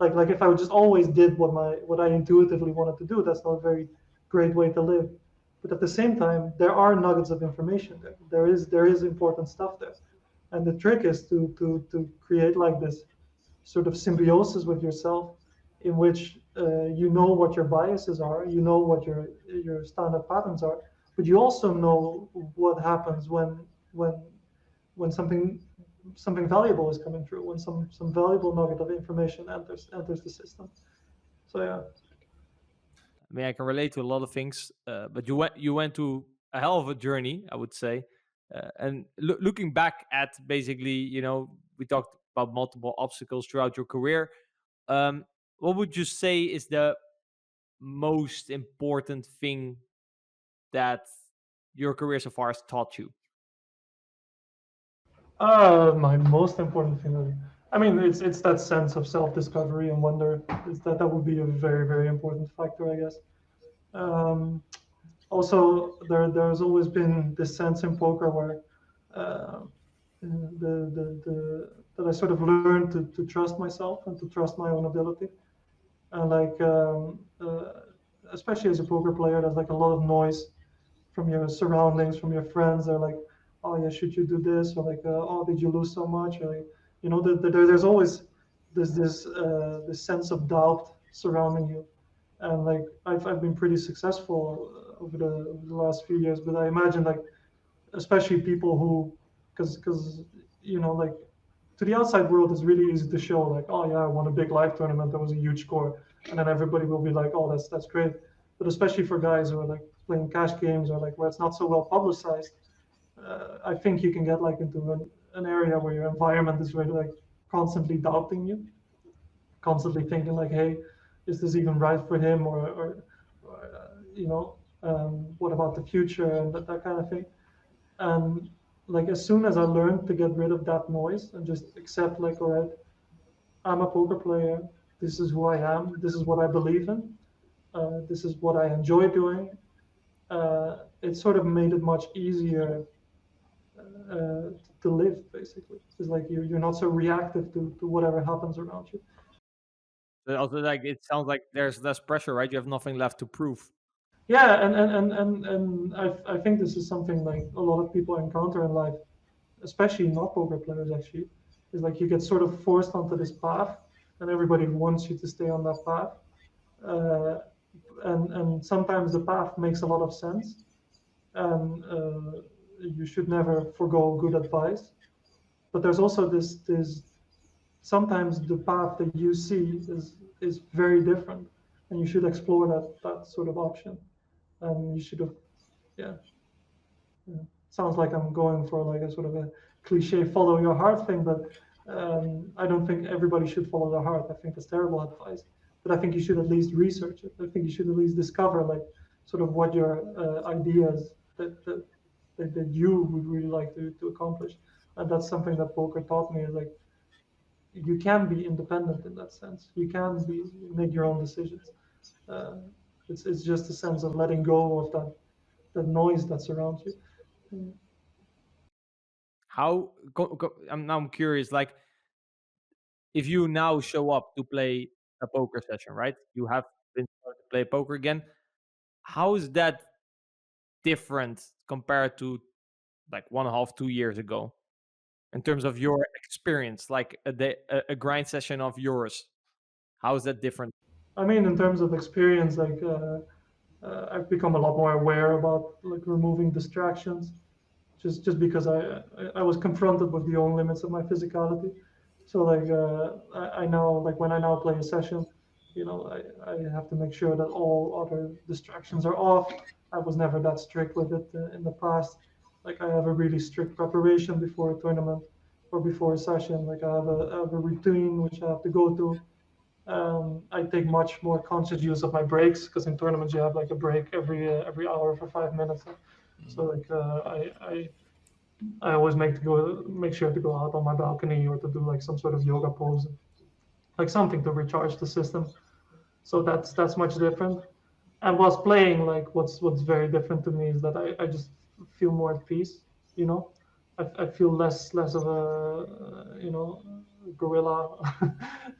Like if I would just always did what I intuitively wanted to do, that's not a very great way to live. But at the same time, there are nuggets of information there. There is important stuff there, and the trick is to create like this sort of symbiosis with yourself, in which you know what your biases are, you know what your standard patterns are, but you also know what happens when when something valuable is coming through, when some valuable nugget of information enters the system. So yeah. I mean, I can relate to a lot of things, but you went to a hell of a journey, I would say. And looking back at basically, we talked about multiple obstacles throughout your career. What would you say is the most important thing that your career so far has taught you? My most important thing. I mean, it's that sense of self-discovery and wonder. Is that would be a very very important factor, I guess. Um, Also, there's always been this sense in poker where, uh, that I sort of learned to trust myself and to trust my own ability. And like especially as a poker player, there's like a lot of noise from your surroundings, from your friends. They're like, oh yeah, should you do this? Or like, oh, did you lose so much? Or like, there's always this sense of doubt surrounding you. And like I've been pretty successful over the last few years, but I imagine like especially people who, because like to the outside world it's really easy to show like, oh yeah, I won a big live tournament, that was a huge score, and then everybody will be like, oh, that's great. But especially for guys who are like playing cash games or like where it's not so well publicized, I think you can get like into an area where your environment is really like constantly doubting you, constantly thinking like, hey, is this even right for him, or what about the future and that kind of thing. And like as soon as I learned to get rid of that noise and just accept like, all right, I'm a poker player, this is who I am, this is what I believe in, this is what I enjoy doing, it sort of made it much easier to live, basically. It's like you're not so reactive to whatever happens around you. So also, like, it sounds like there's less pressure, right? You have nothing left to prove. Yeah, and I think this is something like a lot of people encounter in life, especially not poker players actually, is like you get sort of forced onto this path and everybody wants you to stay on that path. Uh, and sometimes the path makes a lot of sense, and you should never forgo good advice. But there's also this sometimes the path that you see is very different, and you should explore that sort of option. And you should have, yeah, yeah. Sounds like I'm going for like a sort of a cliche follow your heart thing, but I don't think everybody should follow their heart. I think that's terrible advice. But I think you should at least research it. I think you should at least discover like sort of what your ideas that you would really like to accomplish. And that's something that poker taught me, is like you can be independent in that sense. You can make your own decisions. Uh, it's just a sense of letting go of that noise that surrounds you. I'm curious, like, if you now show up to play a poker session, right? You have been started to play poker again. How is that different compared to like 1.5, 2 years ago in terms of your experience, like a grind session of yours? How is that different? I mean, in terms of experience, like I've become a lot more aware about like removing distractions, just because I was confronted with the own limits of my physicality. So like I know like when I now play a session, I have to make sure that all other distractions are off. I was never that strict with it in the past. Like I have a really strict preparation before a tournament or before a session. Like I have a routine which I have to go to. I take much more conscious use of my breaks, because in tournaments you have like a break every hour for 5 minutes. So like I always make sure to go out on my balcony or to do like some sort of yoga pose, like something to recharge the system. So that's much different. And whilst playing, like what's very different to me is that I just feel more at peace. You know, I feel less of a gorilla.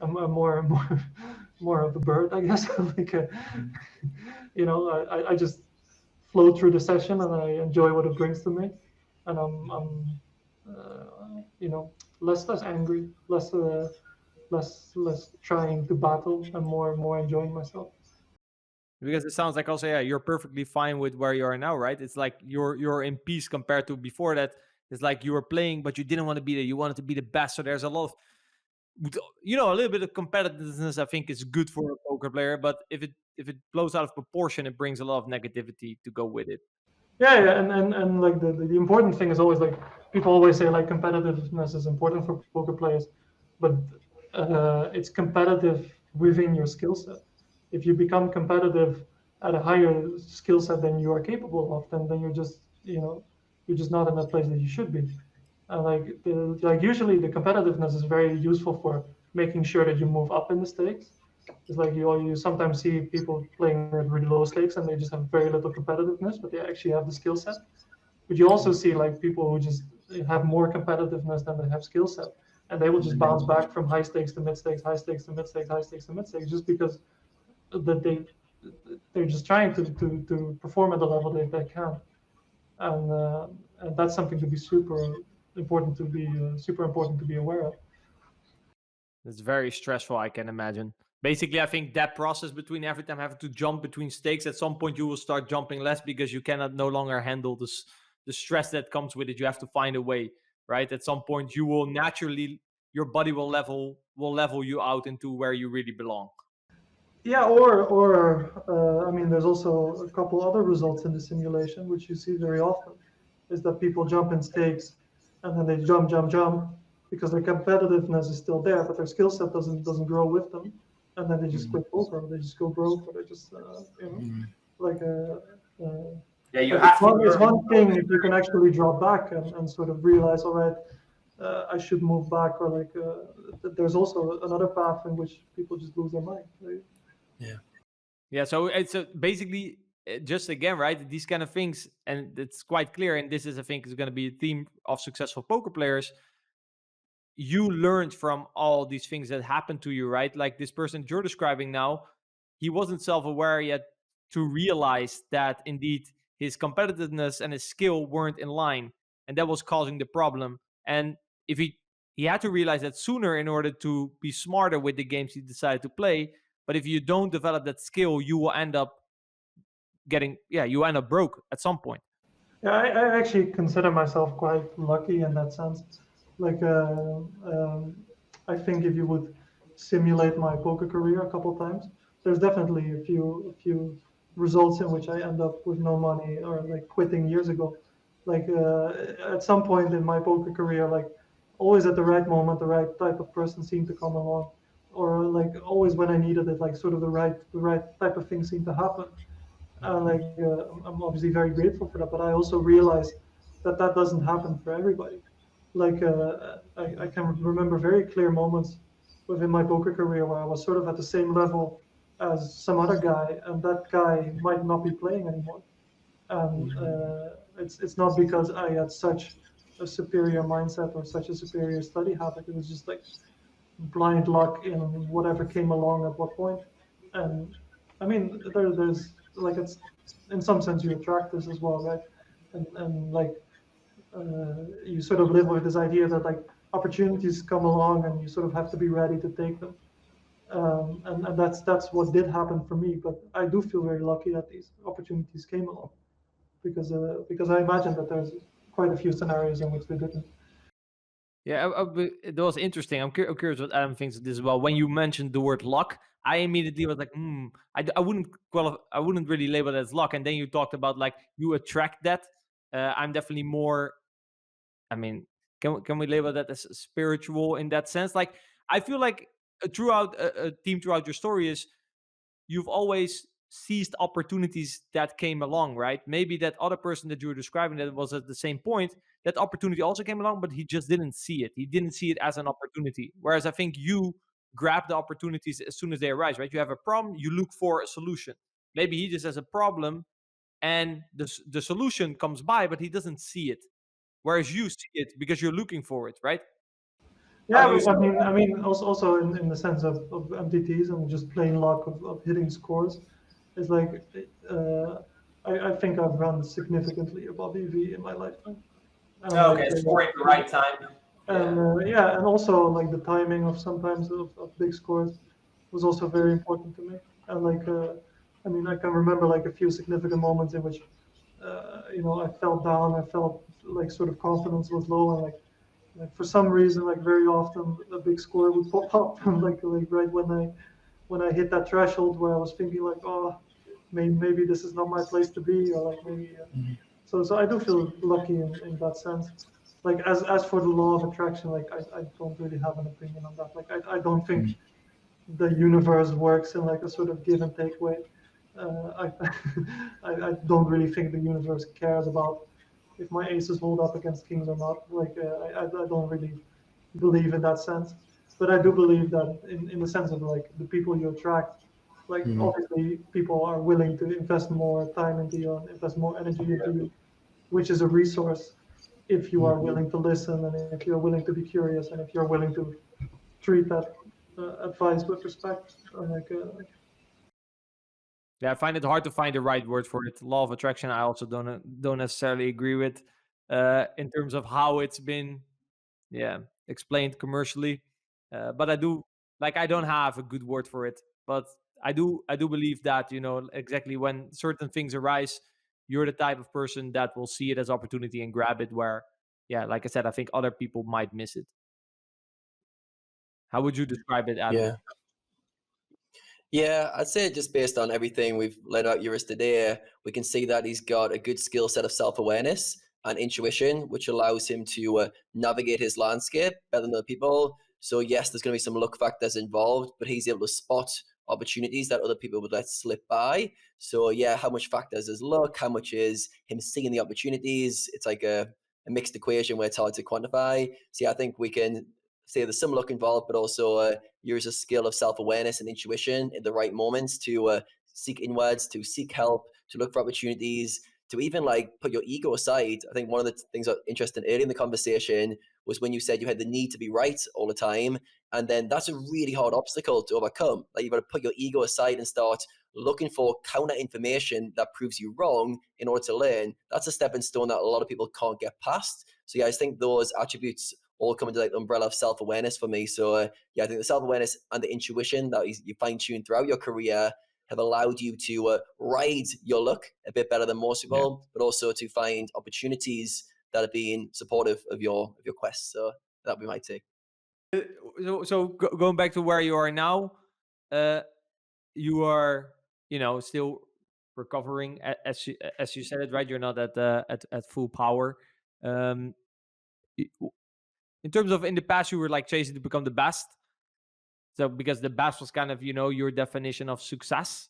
I'm more of a bird, I guess. Like I just flow through the session and I enjoy what it brings to me, and I'm less angry, less trying to battle, and more enjoying myself. Because it sounds like also, yeah, you're perfectly fine with where you are now, right? It's like you're in peace compared to before that. It's like you were playing, but you didn't want to be there. You wanted to be the best. So there's a lot of, a little bit of competitiveness. I think is good for a poker player, but if it blows out of proportion, it brings a lot of negativity to go with it. Yeah, and like the important thing is always like people always say like competitiveness is important for poker players, but it's competitive within your skill set. If you become competitive at a higher skill set than you are capable of, then you're just not in a place that you should be. Like usually the competitiveness is very useful for making sure that you move up in the stakes. It's like you sometimes see people playing at really low stakes and they just have very little competitiveness, but they actually have the skill set. But you also see like people who just have more competitiveness than they have skill set, and they will just bounce back from high stakes to mid stakes, high stakes to mid stakes, high stakes to mid stakes, just because that they're just trying to perform at the level that they can, and that's something to be super important to be aware of. It's very stressful, I can imagine. Basically, I think that process between every time having to jump between stakes, at some point you will start jumping less because you cannot no longer handle the stress that comes with it. You have to find a way, right? At some point you will naturally, your body will level you out into where you really belong. Yeah, or I mean, there's also a couple other results in the simulation, which you see very often, is that people jump in stakes, and then they jump, because their competitiveness is still there, but their skill set doesn't grow with them, and then they just quit poker, or they just go broke, or they just like Yeah, you it's one thing if you can actually drop back and sort of realize, all right, I should move back, or like there's also another path in which people just lose their mind. Right? Yeah, so it's basically just again, right? These kind of things, and it's quite clear. And this is, I think, is going to be a theme of successful poker players. You learned from all these things that happened to you, right? Like this person you're describing now, he wasn't self-aware yet to realize that indeed his competitiveness and his skill weren't in line, and that was causing the problem. And if he had to realize that sooner in order to be smarter with the games he decided to play. But if you don't develop that skill, you will end up broke at some point. Yeah, I actually consider myself quite lucky in that sense. Like, I think if you would simulate my poker career a couple times, there's definitely a few results in which I end up with no money or like quitting years ago. Like at some point in my poker career, like always at the right moment, the right type of person seemed to come along, or like always when I needed it, like sort of the right type of thing seemed to happen. I'm obviously very grateful for that, but I also realize that that doesn't happen for everybody. Like I can remember very clear moments within my poker career where I was sort of at the same level as some other guy, and that guy might not be playing anymore. And it's not because I had such a superior mindset or such a superior study habit. It was just like blind luck in whatever came along at what point. And I mean, there's like it's in some sense you attract this as well, right? And like you sort of live with this idea that like opportunities come along and you sort of have to be ready to take them. And that's what did happen for me. But I do feel very lucky that these opportunities came along because I imagine that there's quite a few scenarios in which they didn't. Yeah, that was interesting. I'm curious what Adam thinks of this as well. When you mentioned the word luck, I immediately was like, I wouldn't I wouldn't really label it as luck. And then you talked about like you attract that. I'm definitely more. I mean, can we label that as spiritual in that sense? Like, I feel like throughout a theme throughout your story is you've always seized opportunities that came along, right? Maybe that other person that you were describing that was at the same point, that opportunity also came along, but he just didn't see it. He didn't see it as an opportunity. Whereas I think you grab the opportunities as soon as they arise, right? You have a problem, you look for a solution. Maybe he just has a problem and the solution comes by, but he doesn't see it. Whereas you see it because you're looking for it, right? Yeah, I mean, also in the sense of MTTs and just plain luck of hitting scores, is like I think I've run significantly above EV in my lifetime. Scoring the right time. And yeah, and also like the timing of sometimes of big scores was also very important to me. And like, I mean, I can remember like a few significant moments in which, I felt down. I felt like sort of confidence was low, and like for some reason, like very often a big score would pop up, and like right when I hit that threshold where I was thinking like, oh, maybe this is not my place to be, or like maybe. So I do feel lucky in that sense. Like as for the law of attraction, like I don't really have an opinion on that. Like I don't think the universe works in like a sort of give and take way. I, I don't really think the universe cares about if my aces hold up against kings or not. Like I don't really believe in that sense. But I do believe that in the sense of like the people you attract, like obviously people are willing to invest more time into you and invest more energy into you, which is a resource. if you are willing to listen, and if you're willing to be curious, and if you're willing to treat that advice with respect. Yeah, I find it hard to find the right word for it. Law of attraction, I also don't necessarily agree with in terms of how it's been, explained commercially. But I do, like, I don't have a good word for it. But I do believe that, exactly when certain things arise, you're the type of person that will see it as opportunity and grab it. Where, like I said, I think other people might miss it. How would you describe it, Adam? Yeah, I'd say just based on everything we've laid out Joris today, we can see that he's got a good skill set of self-awareness and intuition, which allows him to navigate his landscape better than other people. So yes, there's going to be some luck factors involved, but he's able to spot opportunities that other people would let slip by. So yeah, how much factors is luck? How much is him seeing the opportunities? It's like a mixed equation where it's hard to quantify. So yeah, I think we can say there's some luck involved, but also use a skill of self-awareness and intuition in the right moments to seek inwards, to seek help, to look for opportunities, to even like put your ego aside. I think one of the things that interesting early in the conversation was when you said you had the need to be right all the time. And then that's a really hard obstacle to overcome. Like you've got to put your ego aside and start looking for counter information that proves you wrong in order to learn. That's a stepping stone that a lot of people can't get past. So yeah, I just think those attributes all come into like the umbrella of self-awareness for me. So I think the self-awareness and the intuition that you fine-tuned throughout your career have allowed you to ride your luck a bit better than most people, but also to find opportunities that are being supportive of your quest. So that'd be my take. So going back to where you are now, you are, still recovering, as you said it, right? You're not at full power. In terms of in the past, you were like chasing to become the best. So because the best was kind of, your definition of success.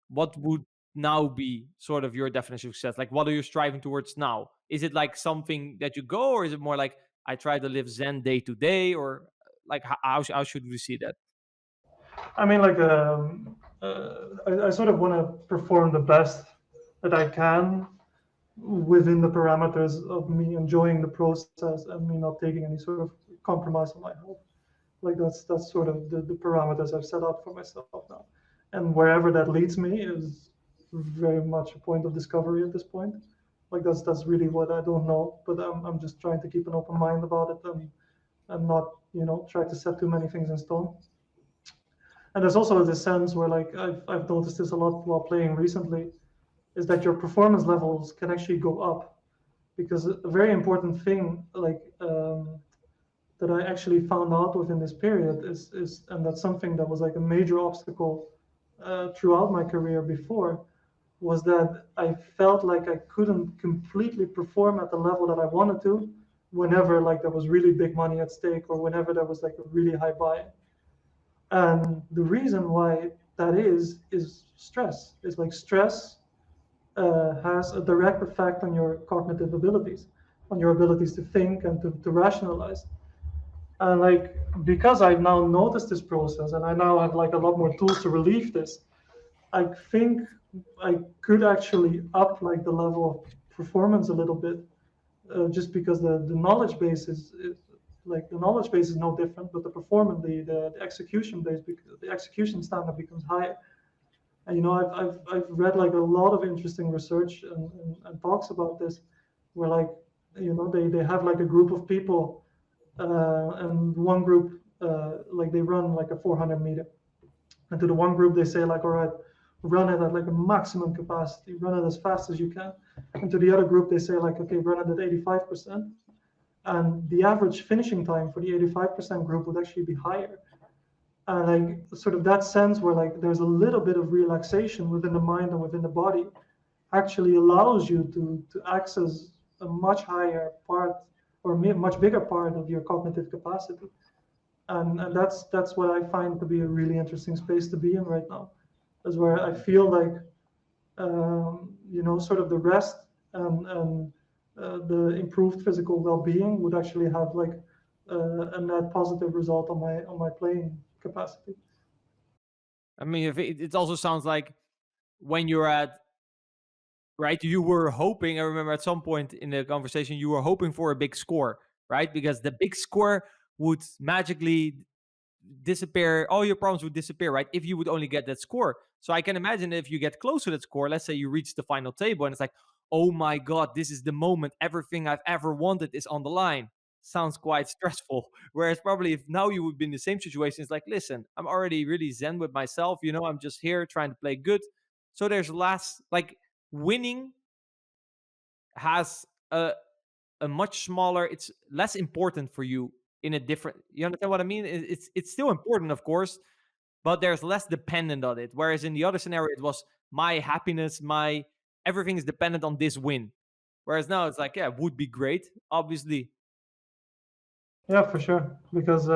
What would now be sort of your definition of success? Like, what are you striving towards now? Is it like something that you go, or is it more like I try to live Zen day to day, or like how should we see that? I mean, like, I sort of want to perform the best that I can within the parameters of me enjoying the process and me not taking any sort of compromise on my health. Like that's sort of the parameters I've set out for myself now. And wherever that leads me is very much a point of discovery at this point. Like that's really what I don't know, but I'm just trying to keep an open mind about it and not, try to set too many things in stone. And there's also this sense where like I've noticed this a lot while playing recently, is that your performance levels can actually go up, because a very important thing like that I actually found out within this period is and that's something that was like a major obstacle throughout my career before, was that I felt like I couldn't completely perform at the level that I wanted to whenever like there was really big money at stake, or whenever there was like a really high buy-in. And the reason why that is stress. It's like stress has a direct effect on your cognitive abilities, on your abilities to think and to rationalize. And like, because I've now noticed this process and I now have like a lot more tools to relieve this, I think I could actually up like the level of performance a little bit, just because the knowledge base is like the knowledge base is no different, but the performance, the execution base, the execution standard becomes higher. And I've read like a lot of interesting research and talks about this, where like they have like a group of people, and one group like they run like a 400 meter, and to the one group they say like, all right, run it at like a maximum capacity, run it as fast as you can, and to the other group they say like, okay, run it at 85%, and the average finishing time for the 85% group would actually be higher. And like sort of that sense where like there's a little bit of relaxation within the mind and within the body actually allows you to access a much higher part, or a much bigger part of your cognitive capacity. And that's what I find to be a really interesting space to be in right now, is where I feel like sort of the rest and the improved physical well-being would actually have like a net positive result on my playing capacity. I mean, if it also sounds like when you're at right? You were hoping, I remember at some point in the conversation, you were hoping for a big score, right? Because the big score would magically disappear, all your problems would disappear, right? If you would only get that score. So I can imagine if you get close to that score, let's say you reach the final table and it's like, oh my God, this is the moment. Everything I've ever wanted is on the line. Sounds quite stressful. Whereas probably if now you would be in the same situation, it's like, listen, I'm already really zen with myself. I'm just here trying to play good. So there's less, like, winning has a much smaller, it's less important for you in a different, you understand what I mean? It's still important, of course, but there's less dependent on it. Whereas in the other scenario, it was my happiness, my everything is dependent on this win. Whereas now it's like, yeah, it would be great, obviously. Yeah, for sure. Because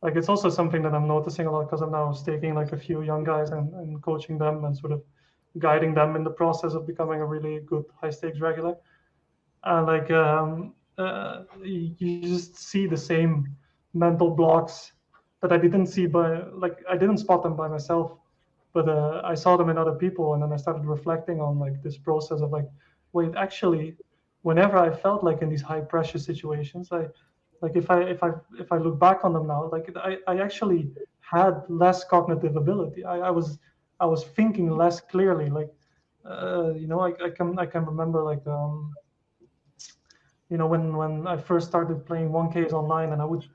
like it's also something that I'm noticing a lot because I'm now taking like a few young guys and coaching them and sort of guiding them in the process of becoming a really good high stakes regular. And like you just see the same mental blocks that I didn't see by, like, I didn't spot them by myself, but I saw them in other people, and then I started reflecting on like this process of like, wait, actually, whenever I felt like in these high pressure situations, I like if I look back on them now, like I actually had less cognitive ability. I was thinking less clearly. Like I can remember like when I first started playing 1Ks online, and I would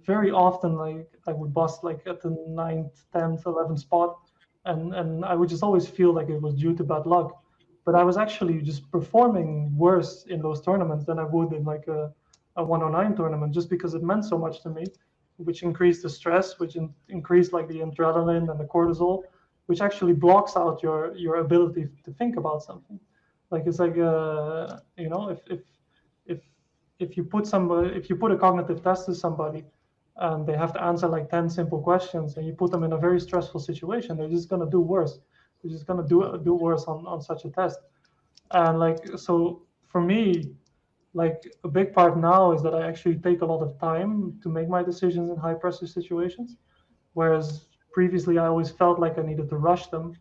very often, like, I would bust like at the 9th, 10th, 11th spot, and I would just always feel like it was due to bad luck. But I was actually just performing worse in those tournaments than I would in like a 109 tournament, just because it meant so much to me, which increased the stress, which increased like the adrenaline and the cortisol, which actually blocks out your ability to think about something. Like it's like if if you put a cognitive test to somebody and they have to answer like 10 simple questions, and you put them in a very stressful situation, they're just going to do worse. They're just going to do worse on such a test. And like, so for me, like a big part now is that I actually take a lot of time to make my decisions in high pressure situations, whereas previously I always felt like I needed to rush them,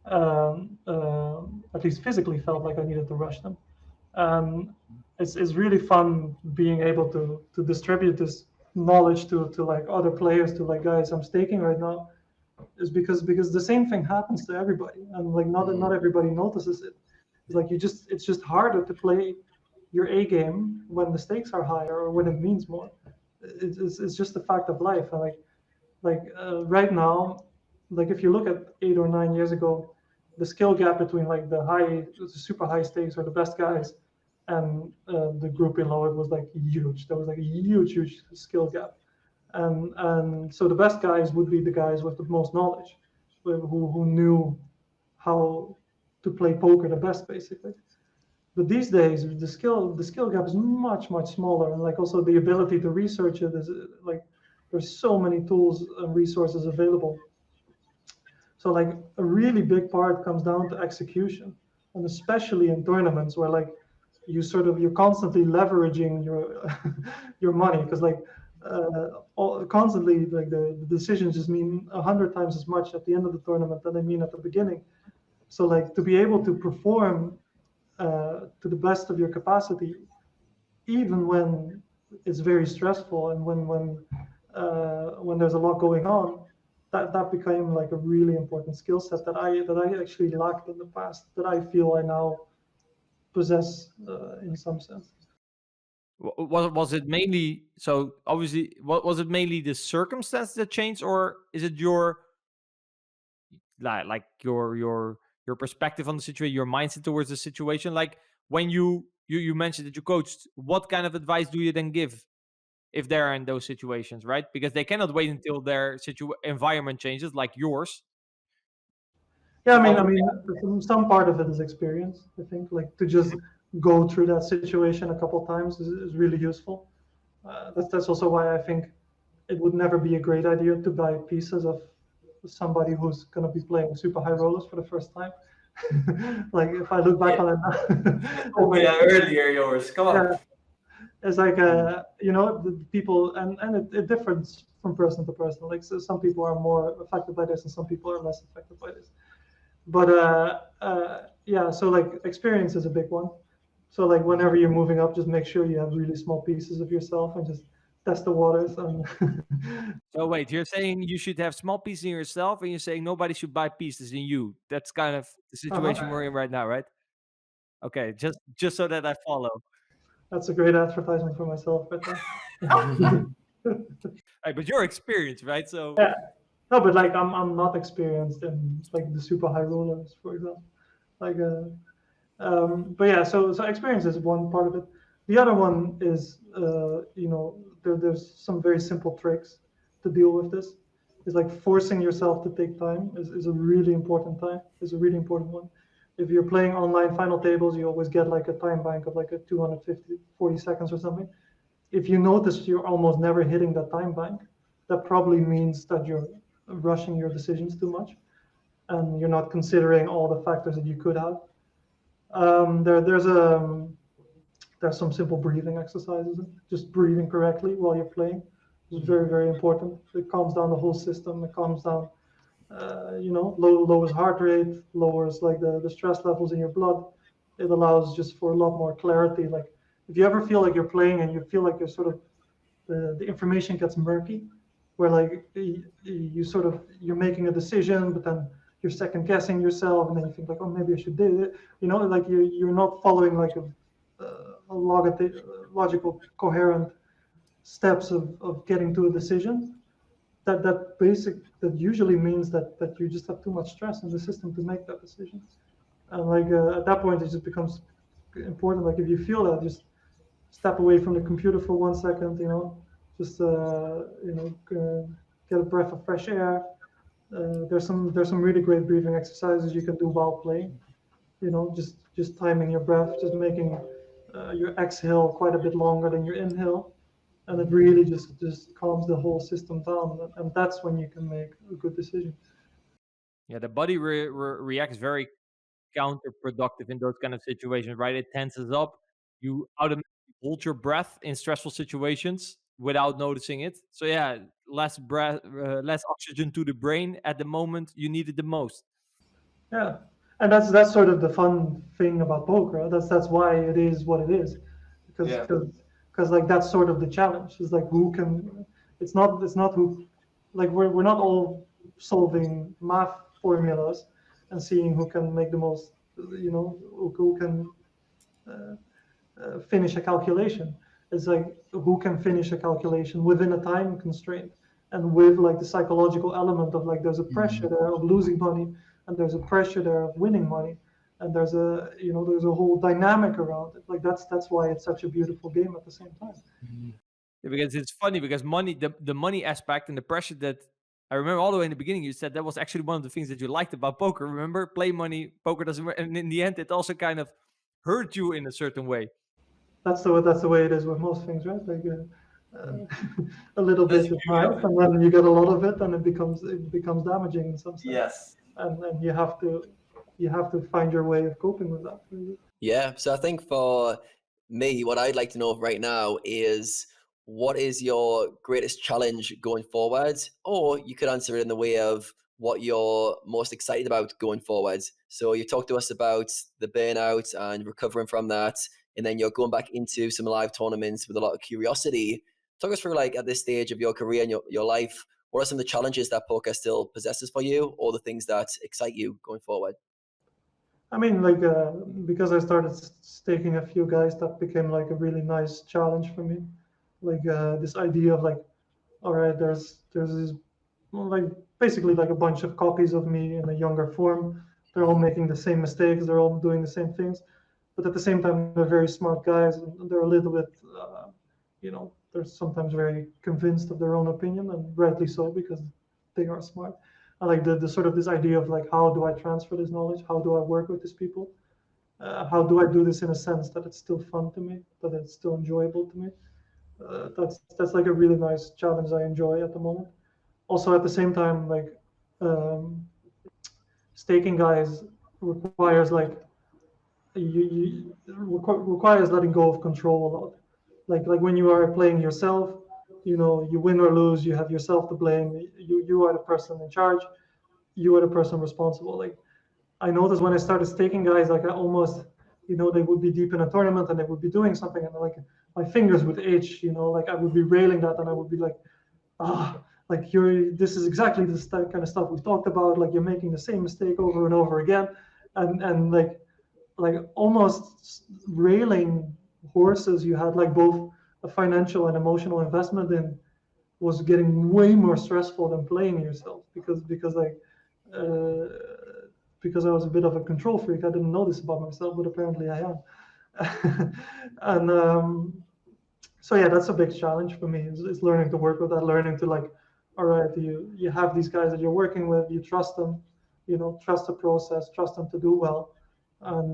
at least physically felt like I needed to rush them. It's really fun being able to distribute this knowledge to like other players, to like guys I'm staking right now, is because the same thing happens to everybody, and like not everybody notices it. It's like it's just harder to play your A game when the stakes are higher or when it means more. It's just a fact of life. And right now, like if you look at 8 or 9 years ago, the skill gap between like the super high stakes or the best guys and the group below it was like huge. There was like a huge skill gap, and so the best guys would be the guys with the most knowledge, who knew how to play poker the best, basically. But these days, the skill gap is much smaller, and like also the ability to research it is like there's so many tools and resources available. So like a really big part comes down to execution, and especially in tournaments where like you're constantly leveraging your your money, because like constantly like the decisions just mean 100 times as much at the end of the tournament than they mean at the beginning. So like to be able to perform to the best of your capacity, even when it's very stressful and when there's a lot going on, that became like a really important skill set that I actually lacked in the past, that I feel I now possess in some sense. Was it mainly, so obviously, was it mainly the circumstance that changed, or is it your like your perspective on the situation, your mindset towards the situation? Like when you mentioned that you coached, what kind of advice do you then give if they're in those situations, right? Because they cannot wait until their environment changes, like yours. Yeah, So some part of it is experience. I think like to just go through that situation a couple times is really useful. That's also why I think it would never be a great idea to buy pieces of somebody who's going to be playing super high rollers for the first time. Like if I look back Yeah. on it Oh, now, yeah, earlier, Joris. Come on. yeah, it's like the people, and it differs from person to person. Like so some people are more affected by this, and some people are less affected by this. But yeah, so like experience is a big one. So like whenever you're moving up, just make sure you have really small pieces of yourself and just test the waters. And So wait, you're saying you should have small pieces in yourself, and you're saying nobody should buy pieces in you. That's kind of the situation uh-huh. we're in right now, right? Okay, just so that I follow. That's a great advertisement for myself right there. Right, but you're experienced, right? So Yeah. No, but like I'm not experienced in like the super high rollers, for example. Like but yeah, so experience is one part of it. The other one is there's some very simple tricks to deal with this. It's like forcing yourself to take time is a really important time. Is a really important one. If you're playing online final tables, you always get like a time bank of like a 40 seconds or something. If you notice you're almost never hitting that time bank, that probably means that you're rushing your decisions too much and you're not considering all the factors that you could have. There's some simple breathing exercises. Just breathing correctly while you're playing is very, very important. It calms down the whole system. It calms down, lowers heart rate, lowers like the stress levels in your blood. It allows just for a lot more clarity. Like if you ever feel like you're playing and you feel like you're sort of the information gets murky, where like you sort of you're making a decision, but then you're second guessing yourself, and then you think like, oh, maybe I should do it. Like you're not following like logical, coherent steps of getting to a decision. That usually means that you just have too much stress in the system to make that decision. And like at that point, it just becomes important. Like if you feel that, just step away from the computer for 1 second. Just get a breath of fresh air. There's some really great breathing exercises you can do while playing. Just timing your breath, just making your exhale quite a bit longer than your inhale, and it really just calms the whole system down, and that's when you can make a good decision. yeah, the body reacts very counterproductive in those kind of situations, right? It tenses up. You automatically hold your breath in stressful situations without noticing it. So yeah, less breath, less oxygen to the brain at the moment you need it the most. Yeah, and that's sort of the fun thing about poker. That's why it is what it is, because Yeah. because like that's sort of the challenge. Is like who can. It's not who, like we're not all solving math formulas and seeing who can make the most. Who can uh, finish a calculation. It's like who can finish a calculation within a time constraint and with like the psychological element of like there's a pressure there of losing money and there's a pressure there of winning money and there's a whole dynamic around it. Like that's why it's such a beautiful game at the same time. Yeah, because it's funny because money, the money aspect and the pressure that I remember all the way in the beginning, you said that was actually one of the things that you liked about poker. Remember, play money, poker doesn't work, and in the end, it also kind of hurt you in a certain way. That's the way it is with most things, right? Like a little That's bit the is beauty of nice, it. and then you get a lot of it, and it becomes damaging in some sense. Yes. And you have to find your way of coping with that. Really. Yeah. So I think for me, what I'd like to know right now is what is your greatest challenge going forward? Or you could answer it in the way of what you're most excited about going forward. So you talked to us about the burnout and recovering from that, and then you're going back into some live tournaments with a lot of curiosity. Talk us through, like, at this stage of your career and your life, what are some of the challenges that poker still possesses for you, or the things that excite you going forward? I mean, like because I started staking a few guys, that became like a really nice challenge for me. Like this idea of like, all right, there's this, well, like basically like a bunch of copies of me in a younger form. They're all making the same mistakes. They're all doing the same things, but at the same time, they're very smart guys, and they're a little bit, they're sometimes very convinced of their own opinion, and rightly so because they are smart. I like the sort of this idea of like, how do I transfer this knowledge? How do I work with these people? How do I do this in a sense that it's still fun to me, that it's still enjoyable to me? That's like a really nice challenge I enjoy at the moment. Also, at the same time, like um, staking guys requires like requires letting go of control a lot. Like when you are playing yourself, you win or lose, you have yourself to blame. You are the person in charge. You are the person responsible. Like I noticed when I started staking guys, like I almost, they would be deep in a tournament and they would be doing something, and like my fingers would itch, like I would be railing that, and I would be like, like this is exactly this kind of stuff we've talked about. Like you're making the same mistake over and over again, and like almost railing horses you had like both a financial and emotional investment in was getting way more stressful than playing yourself uh, because I was a bit of a control freak. I didn't know this about myself, but apparently I am. And so yeah, that's a big challenge for me is learning to work with that, learning to like, all right, you have these guys that you're working with, you trust them, trust the process, trust them to do well, and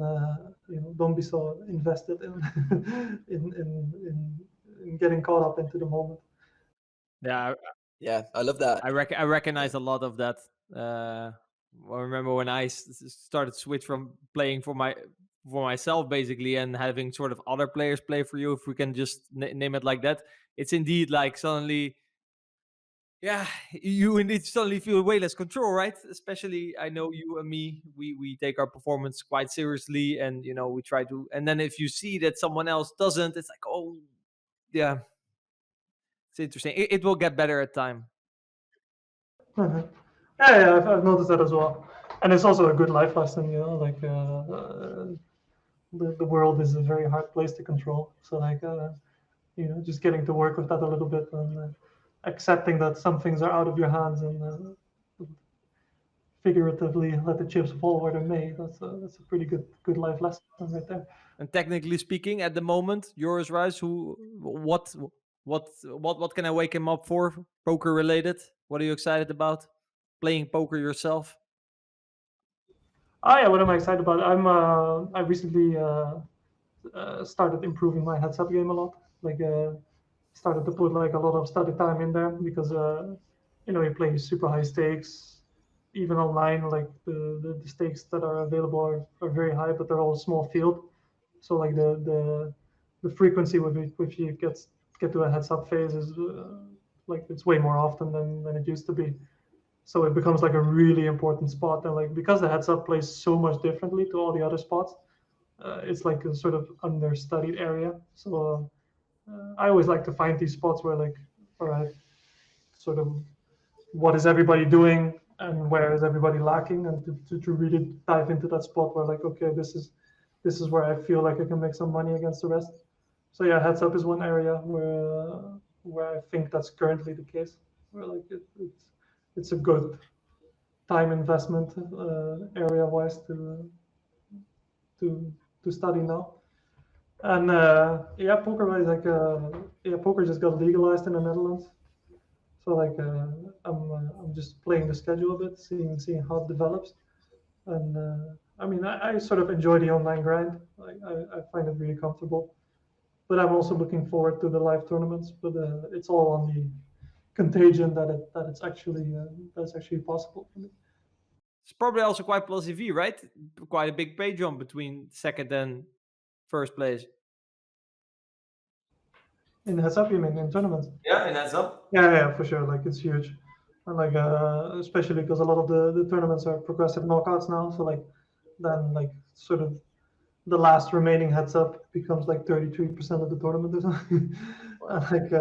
don't be so invested in in getting caught up into the moment. Yeah, Yeah, I love that. I recognize a lot of that. I remember when I started switch from playing for myself basically, and having sort of other players play for you, if we can just name it like that. It's indeed like suddenly, yeah, you indeed suddenly feel way less control, right? Especially, I know you and me, we take our performance quite seriously, and we try to. And then if you see that someone else doesn't, it's like, oh, yeah, it's interesting. It will get better at time. Mhm. Yeah, I've noticed that as well, and it's also a good life lesson. Like the world is a very hard place to control. So like just getting to work with that a little bit, and accepting that some things are out of your hands, and figuratively let the chips fall where they may. That's a pretty good life lesson right there. And technically speaking, at the moment, Joris Ruijs, what can I wake him up for? Poker related? What are you excited about? Playing poker yourself? Oh yeah, what am I excited about? I recently started improving my heads up game a lot. Like started to put like a lot of study time in there because you play super high stakes, even online. Like the stakes that are available are very high, but they're all small field. So like the frequency with which you get to a heads up phase is like it's way more often than it used to be. So it becomes like a really important spot, and like because the heads up plays so much differently to all the other spots, it's like a sort of understudied area. So I always like to find these spots where like, all right, sort of what is everybody doing and where is everybody lacking, and to really dive into that spot where like, okay, this is where I feel like I can make some money against the rest. So yeah, heads up is one area where I think that's currently the case, where like it's a good time investment area wise to to study now. And yeah, poker wise, like yeah, poker just got legalized in the Netherlands. So like I'm just playing the schedule a bit, seeing how it develops. And I mean, I sort of enjoy the online grind. I find it really comfortable. But I'm also looking forward to the live tournaments. But it's all on the contagion that's actually possible for me. It's probably also quite plus EV, right? Quite a big pay jump between second and first place. In heads up, you mean in tournaments? Yeah, and that's up. Yeah, for sure. Like it's huge, and like especially because a lot of the tournaments are progressive knockouts now. So like then like sort of the last remaining heads up becomes like 33% of the tournament or something. And like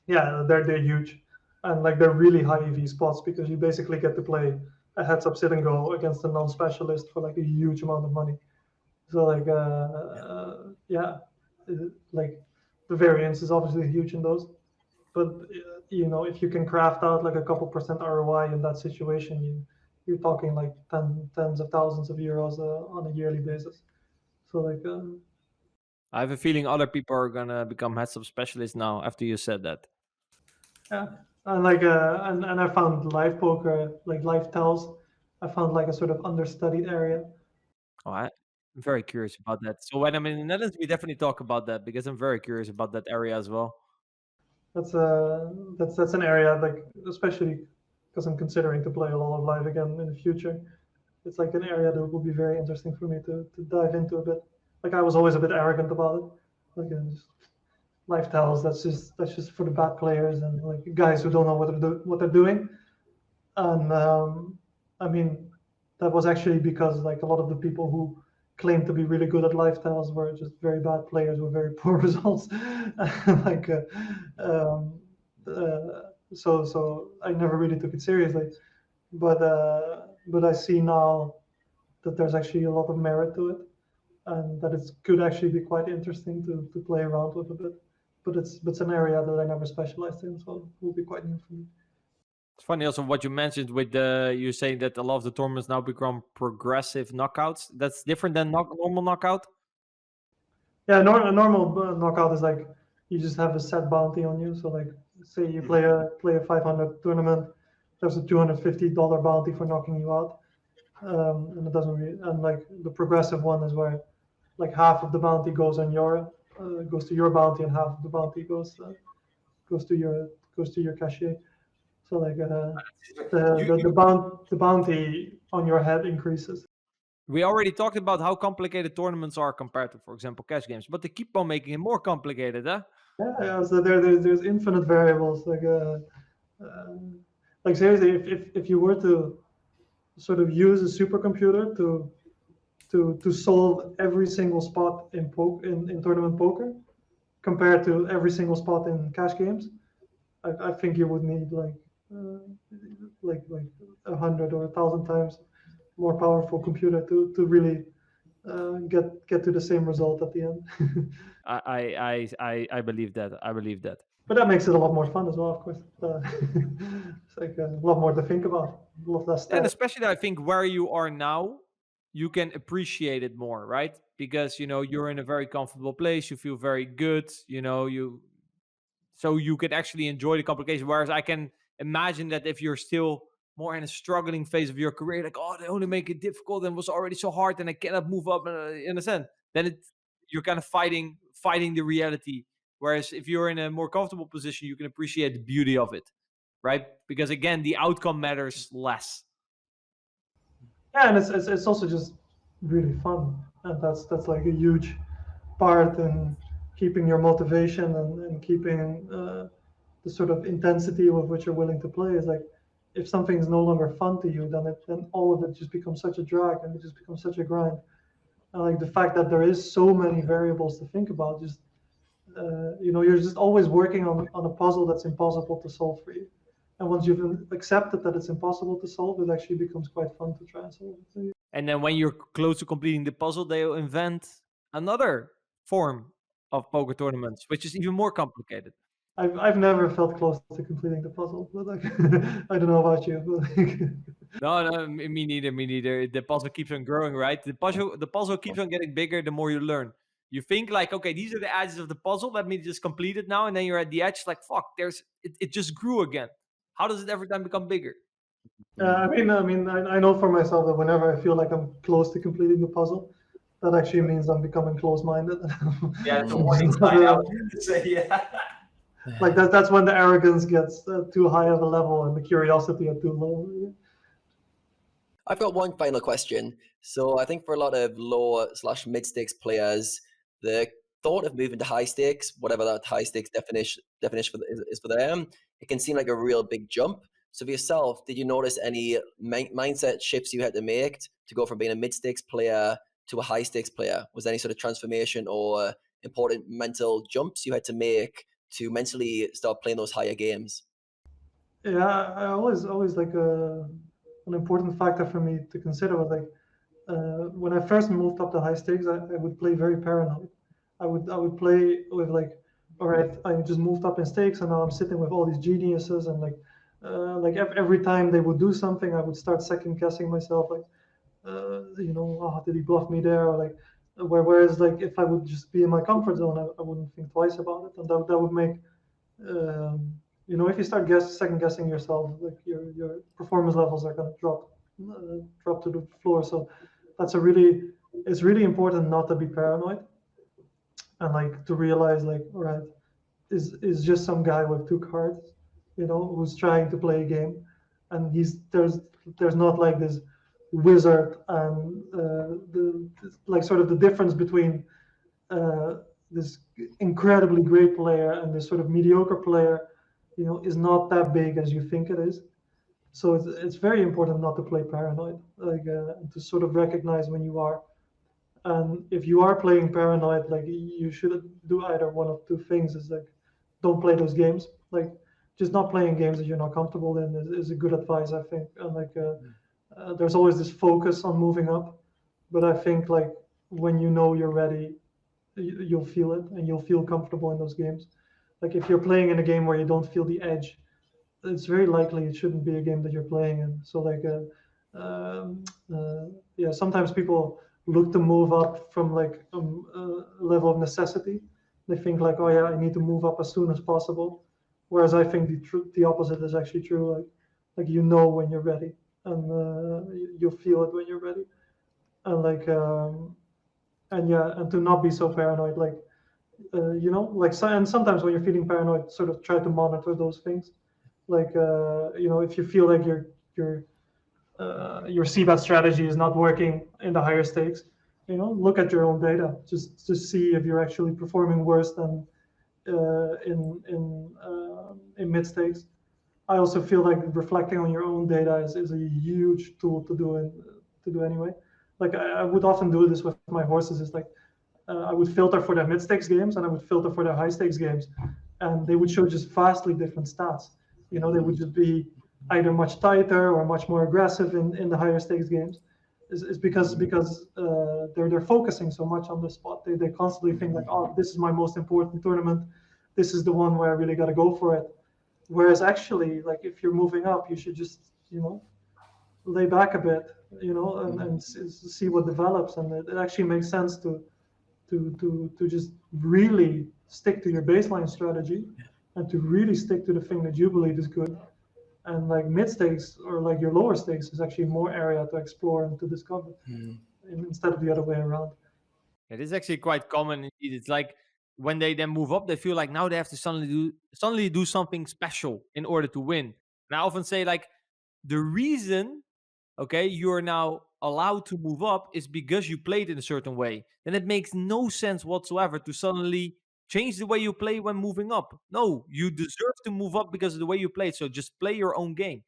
yeah, they're huge, and like they're really high EV spots because you basically get to play a heads up sit and go against a non-specialist for like a huge amount of money. So like yeah, like the variance is obviously huge in those. But if you can craft out like a couple percent ROI in that situation, you're talking like tens of thousands of euros on a yearly basis. So like I have a feeling other people are gonna become heads up specialists now after you said that. yeah, and like and I found live poker, like live tells, I found like a sort of understudied area. Oh, I'm very curious about that. So when I'm in the Netherlands, we definitely talk about that because I'm very curious about that area as well. That's an area like especially because I'm considering to play a lot of live again in the future. It's like an area that would be very interesting for me to dive into a bit. Like I was always a bit arrogant about it. Like just life tells that's just for the bad players and like guys who don't know what they're doing. And I mean, that was actually because like a lot of the people who claimed to be really good at lifestyles were just very bad players with very poor results. like um, so I never really took it seriously, but I see now that there's actually a lot of merit to it, and that it could actually be quite interesting to play around with a bit. But it's an area that I never specialized in, so it will be quite new for me. It's funny also what you mentioned with you saying that a lot of the tournaments now become progressive knockouts. That's different than normal knockout. Yeah, a normal knockout is like you just have a set bounty on you. So like, say you play a 500 tournament, there's a $250 bounty for knocking you out, and it doesn't really. And like the progressive one is where like half of the bounty goes to your bounty, and half of the bounty goes to your cashier. So like the bounty on your head increases. We already talked about how complicated tournaments are compared to, for example, cash games, but they keep on making it more complicated, huh? Yeah. So there's infinite variables. Like seriously, if you were to sort of use a supercomputer to solve every single spot in tournament poker compared to every single spot in cash games, I think you would need like 100 or 1,000 times more powerful computer to really get to the same result at the end. I believe that. I believe that. But that makes it a lot more fun as well, of course. It's like a lot more to think about, a lot less And stats. especially, I think where you are now, you can appreciate it more, right? Because you're in a very comfortable place. You feel very good. So you can actually enjoy the complication. Whereas I can imagine that if you're still more in a struggling phase of your career, like, oh, they only make it difficult and was already so hard and I cannot move up, in a sense, then you're kind of fighting the reality. Whereas if you're in a more comfortable position, you can appreciate the beauty of it, right? Because again, the outcome matters less. Yeah, and it's also just really fun, and that's like a huge part in keeping your motivation and keeping the sort of intensity with which you're willing to play. Is like if something is no longer fun to you, then all of it just becomes such a drag and it just becomes such a grind. And like the fact that there is so many variables to think about, just you're just always working on a puzzle that's impossible to solve for you. And once you've accepted that it's impossible to solve, it actually becomes quite fun to try and solve it. And then when you're close to completing the puzzle, they'll invent another form of poker tournaments, which is even more complicated. I've never felt close to completing the puzzle, but like I don't know about you, but like, No, me neither. Me neither. The puzzle keeps on growing, right? The puzzle keeps on getting bigger the more you learn. You think like, okay, these are the edges of the puzzle. Let me just complete it now, and then you're at the edge. Like, fuck, it just grew again. How does it every time become bigger? I know for myself that whenever I feel like I'm close to completing the puzzle, that actually means I'm becoming close-minded. Yeah, it's a warning sign. I was going to say, yeah. Like that's when the arrogance gets too high of a level and the curiosity at too low. I've got one final question. So I think for a lot of low/mid stakes players, the thought of moving to high stakes, whatever that high stakes definition is for them, it can seem like a real big jump. So for yourself, did you notice any mindset shifts you had to make to go from being a mid stakes player to a high stakes player? Was there any sort of transformation or important mental jumps you had to make to mentally start playing those higher games? Yeah, I always like an important factor for me to consider was like when I first moved up to high stakes, I would play very paranoid. I would play with like, all right, I just moved up in stakes and now I'm sitting with all these geniuses and like every time they would do something, I would start second guessing myself like, oh, did he bluff me there? Or like, whereas like if I would just be in my comfort zone, I wouldn't think twice about it, and that would make if you start second guessing yourself, like your performance levels are going to drop to the floor. So it's really important not to be paranoid and like to realize like, all right, is just some guy with two cards, who's trying to play a game, and there's not like this wizard and like sort of the difference between this incredibly great player and this sort of mediocre player, is not that big as you think it is. So it's very important not to play paranoid, like to sort of recognize when you are. And if you are playing paranoid, like you should do either one of two things: is like don't play those games. Like just not playing games that you're not comfortable in is a good advice, I think. And like there's always this focus on moving up, but I think like when you know you're ready, you'll feel it and you'll feel comfortable in those games. Like if you're playing in a game where you don't feel the edge, it's very likely it shouldn't be a game that you're playing in. So like um, yeah, sometimes people look to move up from like a level of necessity. They think like, oh yeah, I need to move up as soon as possible. Whereas I think the opposite is actually true. Like you know when you're ready, and you'll feel it when you're ready. And like and yeah, and to not be so paranoid. Like like and sometimes when you're feeling paranoid, sort of try to monitor those things. Like if you feel like your CBAT strategy is not working in the higher stakes, look at your own data just to see if you're actually performing worse than in mid stakes. I also feel like reflecting on your own data is a huge tool to do anyway. Like I would often do this with my horses. Is like I would filter for their mid stakes games and I would filter for their high stakes games, and they would show just vastly different stats. They would just be either much tighter or much more aggressive in the higher stakes games. Is because they're focusing so much on the spot. They constantly think like, oh, this is my most important tournament. This is the one where I really got to go for it. Whereas actually, like if you're moving up, you should just lay back a bit, and see what develops. And it actually makes sense to just really stick to your baseline strategy and to really stick to the thing that you believe is good. And like mid stakes or like your lower stakes is actually more area to explore and to discover instead of the other way around. It is actually quite common indeed. It's like when they then move up, they feel like now they have to suddenly do something special in order to win. And I often say like the reason, okay, you're now allowed to move up is because you played in a certain way. Then it makes no sense whatsoever to suddenly change the way you play when moving up. No, you deserve to move up because of the way you played. So just play your own game,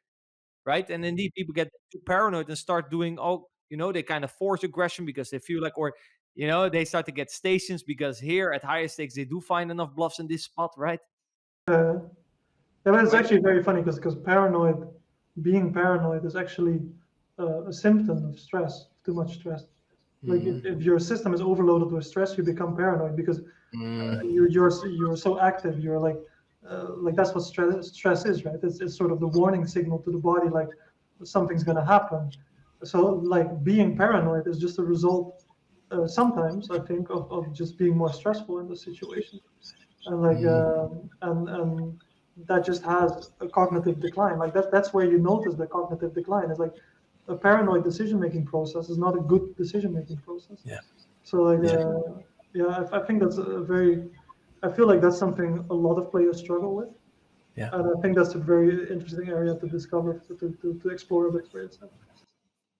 right? And indeed, people get too paranoid and start doing they kind of force aggression because they feel like, or they start to get stations because here at higher stakes they do find enough bluffs in this spot, right? Yeah, but it's actually very funny because being paranoid is actually a symptom of stress, too much stress. Like if your system is overloaded with stress, you become paranoid because you're so active. You're like that's what stress is, right? It's sort of the warning signal to the body, like something's gonna happen. So like being paranoid is just a result, sometimes I think of just being more stressful in the situation, and like and that just has a cognitive decline. Like that's where you notice the cognitive decline. Is like a paranoid decision-making process is not a good decision-making process. Yeah. So like I think that's I feel like that's something a lot of players struggle with. Yeah. And I think that's a very interesting area to discover, to explore a bit for yourself.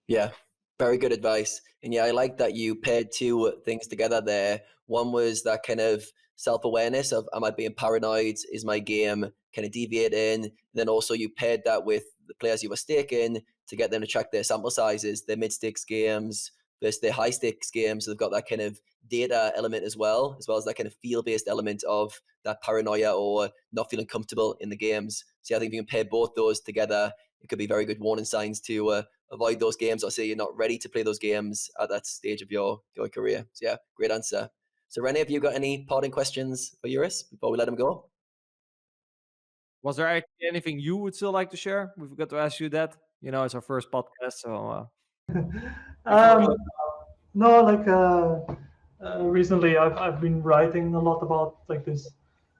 Yeah, very good advice. And yeah, I like that you paired two things together there. One was that kind of self-awareness of, am I being paranoid? Is my game kind of deviating? And then also you paired that with the players you were staking to get them to track their sample sizes, their mid-stakes games versus their high-stakes games. So they've got that kind of data element as well as that kind of feel-based element of that paranoia or not feeling comfortable in the games. So yeah, I think if you can pair both those together, it could be very good warning signs to avoid those games or say you're not ready to play those games at that stage of your career. So yeah, great answer. So Rene, have you got any parting questions for Joris before we let him go? Was there actually anything you would still like to share? We forgot to ask you that. It's our first podcast, so No, like recently I've been writing a lot about like this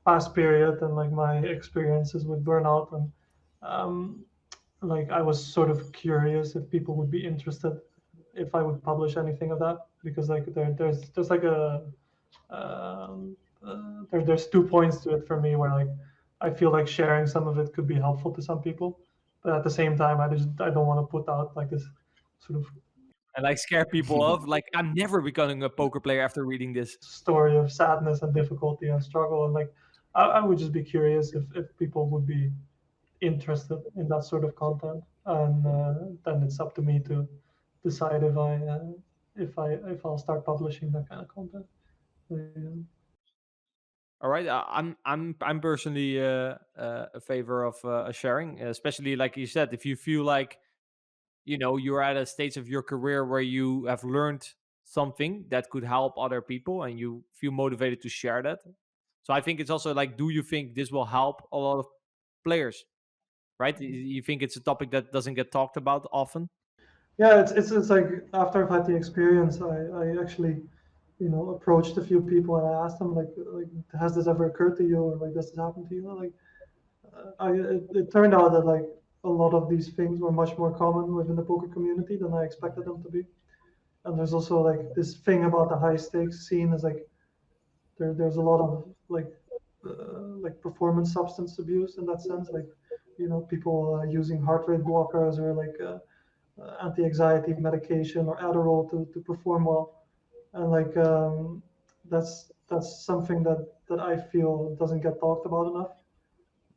past period and like my experiences with burnout, and like I was sort of curious if people would be interested if I would publish anything of that, because like there's like there's 2 points to it for me where like I feel like sharing some of it could be helpful to some people, but at the same time I don't want to put out like this sort of and like scare people off. Like I'm never becoming a poker player after reading this story of sadness and difficulty and struggle, and like I would just be curious if people would be interested in that sort of content. and then it's up to me to decide if I'll start publishing that kind of content. All right, I'm personally a favor of sharing, especially like you said, if you feel like you're at a stage of your career where you have learned something that could help other people, and you feel motivated to share that. So I think it's also like, do you think this will help a lot of players? Right? You think it's a topic that doesn't get talked about often? Yeah, it's like after I've had the experience, I actually, approached a few people and I asked them like has this ever occurred to you, or like does this happen to you? Like, it turned out that like a lot of these things were much more common within the poker community than I expected them to be. And there's also like this thing about the high stakes scene is like there's a lot of like performance substance abuse in that sense, like people using heart rate blockers or like anti-anxiety medication or Adderall to perform well, and like that's something that I feel doesn't get talked about enough,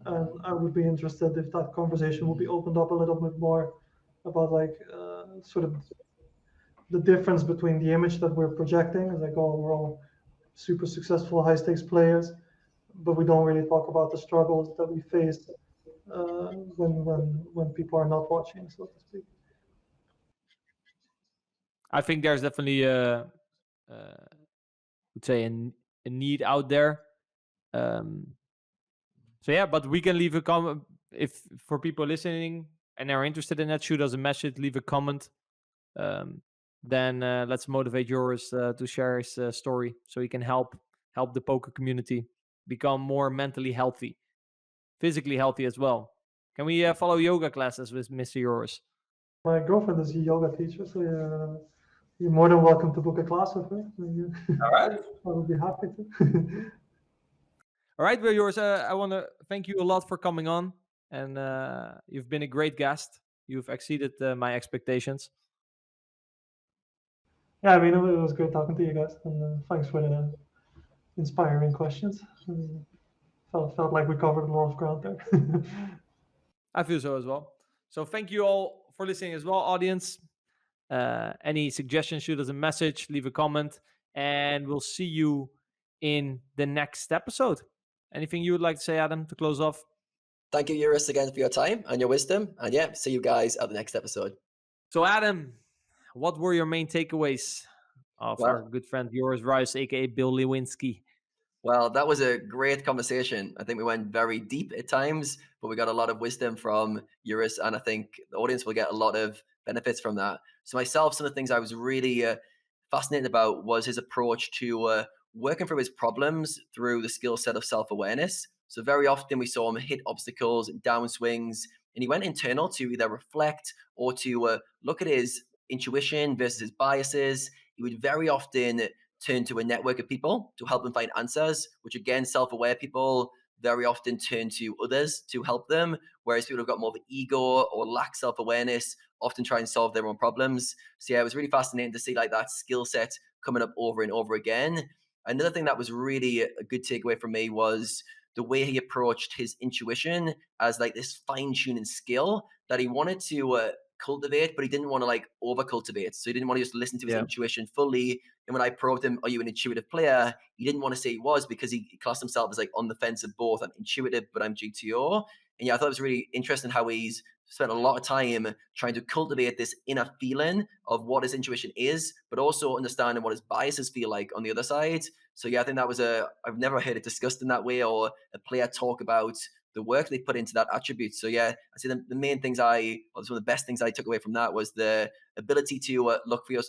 and I would be interested if that conversation would be opened up a little bit more about like sort of the difference between the image that we're projecting is like, oh, we're all super successful high stakes players, but we don't really talk about the struggles that we face when people are not watching, so to speak. I think there's definitely would say a need out there. So yeah, but we can leave a comment if for people listening and are interested in that. Shoot us a message, leave a comment. Then let's motivate Joris to share his story so he can help the poker community become more mentally healthy, physically healthy as well. Can we follow yoga classes with Mr. Joris? My girlfriend is a yoga teacher, so you're more than welcome to book a class with her. All right. I would be happy to. All right, well, Joris, I want to thank you a lot for coming on, and you've been a great guest. You've exceeded my expectations. Yeah, I mean, it was great talking to you guys, and thanks for the inspiring questions. Felt like we covered a lot of ground there. I feel so as well. So thank you all for listening as well, audience. Any suggestions, shoot us a message, leave a comment, and we'll see you in the next episode. Anything you would like to say, Adam, to close off? Thank you, Joris, again for your time and your wisdom. And yeah, see you guys at the next episode. So, Adam, what were your main takeaways of our good friend Joris Ruijs, aka BillLewinsky? Well, that was a great conversation. I think we went very deep at times, but we got a lot of wisdom from Joris, and I think the audience will get a lot of benefits from that. So myself, some of the things I was really fascinated about was his approach to working through his problems through the skill set of self-awareness. So very often we saw him hit obstacles, downswings, and he went internal to either reflect or to look at his intuition versus his biases. He would very often turn to a network of people to help them find answers, which again, self-aware people very often turn to others to help them, whereas people who've got more of an ego or lack self-awareness often try and solve their own problems. So yeah, it was really fascinating to see like that skill set coming up over and over again. Another thing that was really a good takeaway from me was the way he approached his intuition as like this fine-tuning skill that he wanted to cultivate, but he didn't want to like over cultivate. So he didn't want to just listen to his intuition fully. And when I probed him, are you an intuitive player? He didn't want to say he was, because he classed himself as like on the fence of both. I'm intuitive, but I'm GTO. And yeah, I thought it was really interesting how he's spent a lot of time trying to cultivate this inner feeling of what his intuition is, but also understanding what his biases feel like on the other side. So yeah, I think that was I've never heard it discussed in that way, or a player talk about the work they put into that attribute. So yeah, I say the main things one of the best things I took away from that was the ability to look for your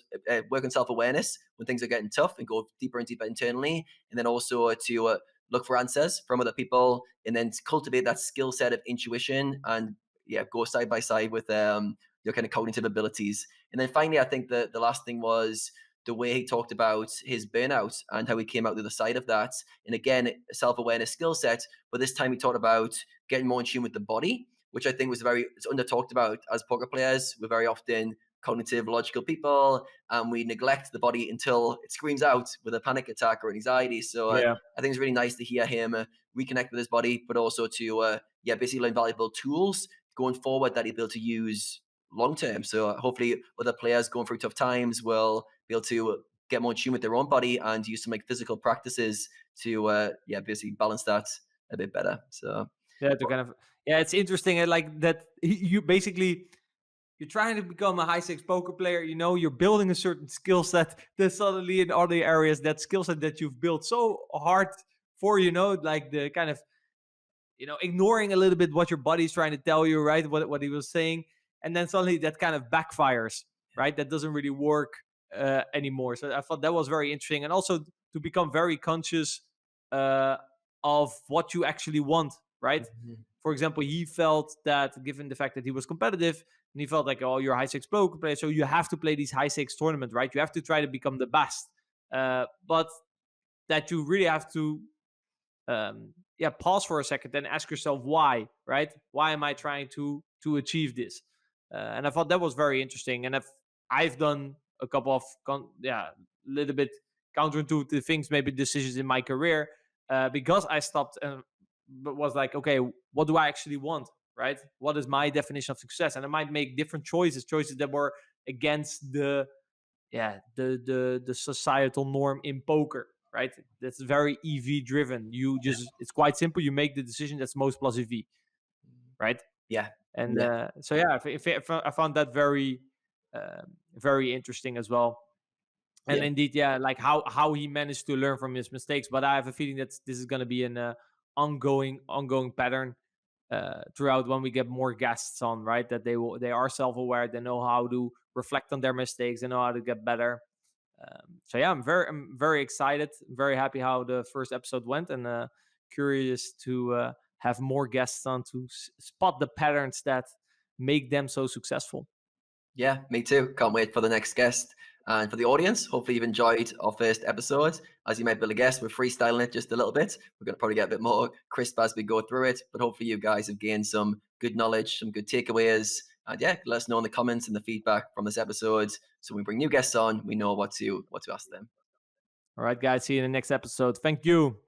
work on self-awareness when things are getting tough and go deeper and deeper internally, and then also to look for answers from other people, and then cultivate that skill set of intuition, and yeah, go side by side with your kind of cognitive abilities. And then finally, I think the last thing was the way he talked about his burnout and how he came out the other side of that. And again, a self-awareness skill set, but this time he talked about getting more in tune with the body, which I think was it's under talked about as poker players. We're very often cognitive, logical people, and we neglect the body until it screams out with a panic attack or anxiety. So I think it's really nice to hear him reconnect with his body, but also to basically learn valuable tools, going forward that he'll be able to use long term. So hopefully other players going through tough times will be able to get more in tune with their own body and use some like physical practices to basically balance that a bit better. So Yeah, to kind of, yeah, it's interesting. Like that, you basically, you're trying to become a high stakes poker player. You know, you're building a certain skill set. Then suddenly in other areas, that skill set that you've built so hard for, you know, like the kind of, you know, ignoring a little bit what your body's trying to tell you, right? What he was saying, and then suddenly that kind of backfires, right? That doesn't really work anymore. So I thought that was very interesting, and also to become very conscious of what you actually want, right? For example, he felt that given the fact that he was competitive, and he felt like, oh, you're a high stakes poker player, so you have to play these high stakes tournaments, right? You have to try to become the best, but that you really have to pause for a second and ask yourself why, right? Why am I trying to achieve this? And I thought that was very interesting. And I've done a couple of little bit counterintuitive things, maybe decisions in my career, because I stopped and was like, okay, what do I actually want, right? What is my definition of success? And I might make different choices that were against the societal norm in poker, right? That's very EV driven. You just, it's quite simple. You make the decision that's most plus EV, right? Yeah. And so yeah, I found that very, very interesting as well. And indeed, like how he managed to learn from his mistakes. But I have a feeling that this is going to be an ongoing pattern throughout when we get more guests on, right? That they are self-aware, they know how to reflect on their mistakes, they know how to get better. So yeah, I'm very excited, very happy how the first episode went, and curious to have more guests on to spot the patterns that make them so successful. Yeah, me too. Can't wait for the next guest. And for the audience, hopefully you've enjoyed our first episode. As you might be able to guess, we're freestyling it just a little bit. We're going to probably get a bit more crisp as we go through it, but hopefully you guys have gained some good knowledge, some good takeaways. And yeah, let us know in the comments and the feedback from this episode. So when we bring new guests on, we know what to ask them. All right, guys, see you in the next episode. Thank you.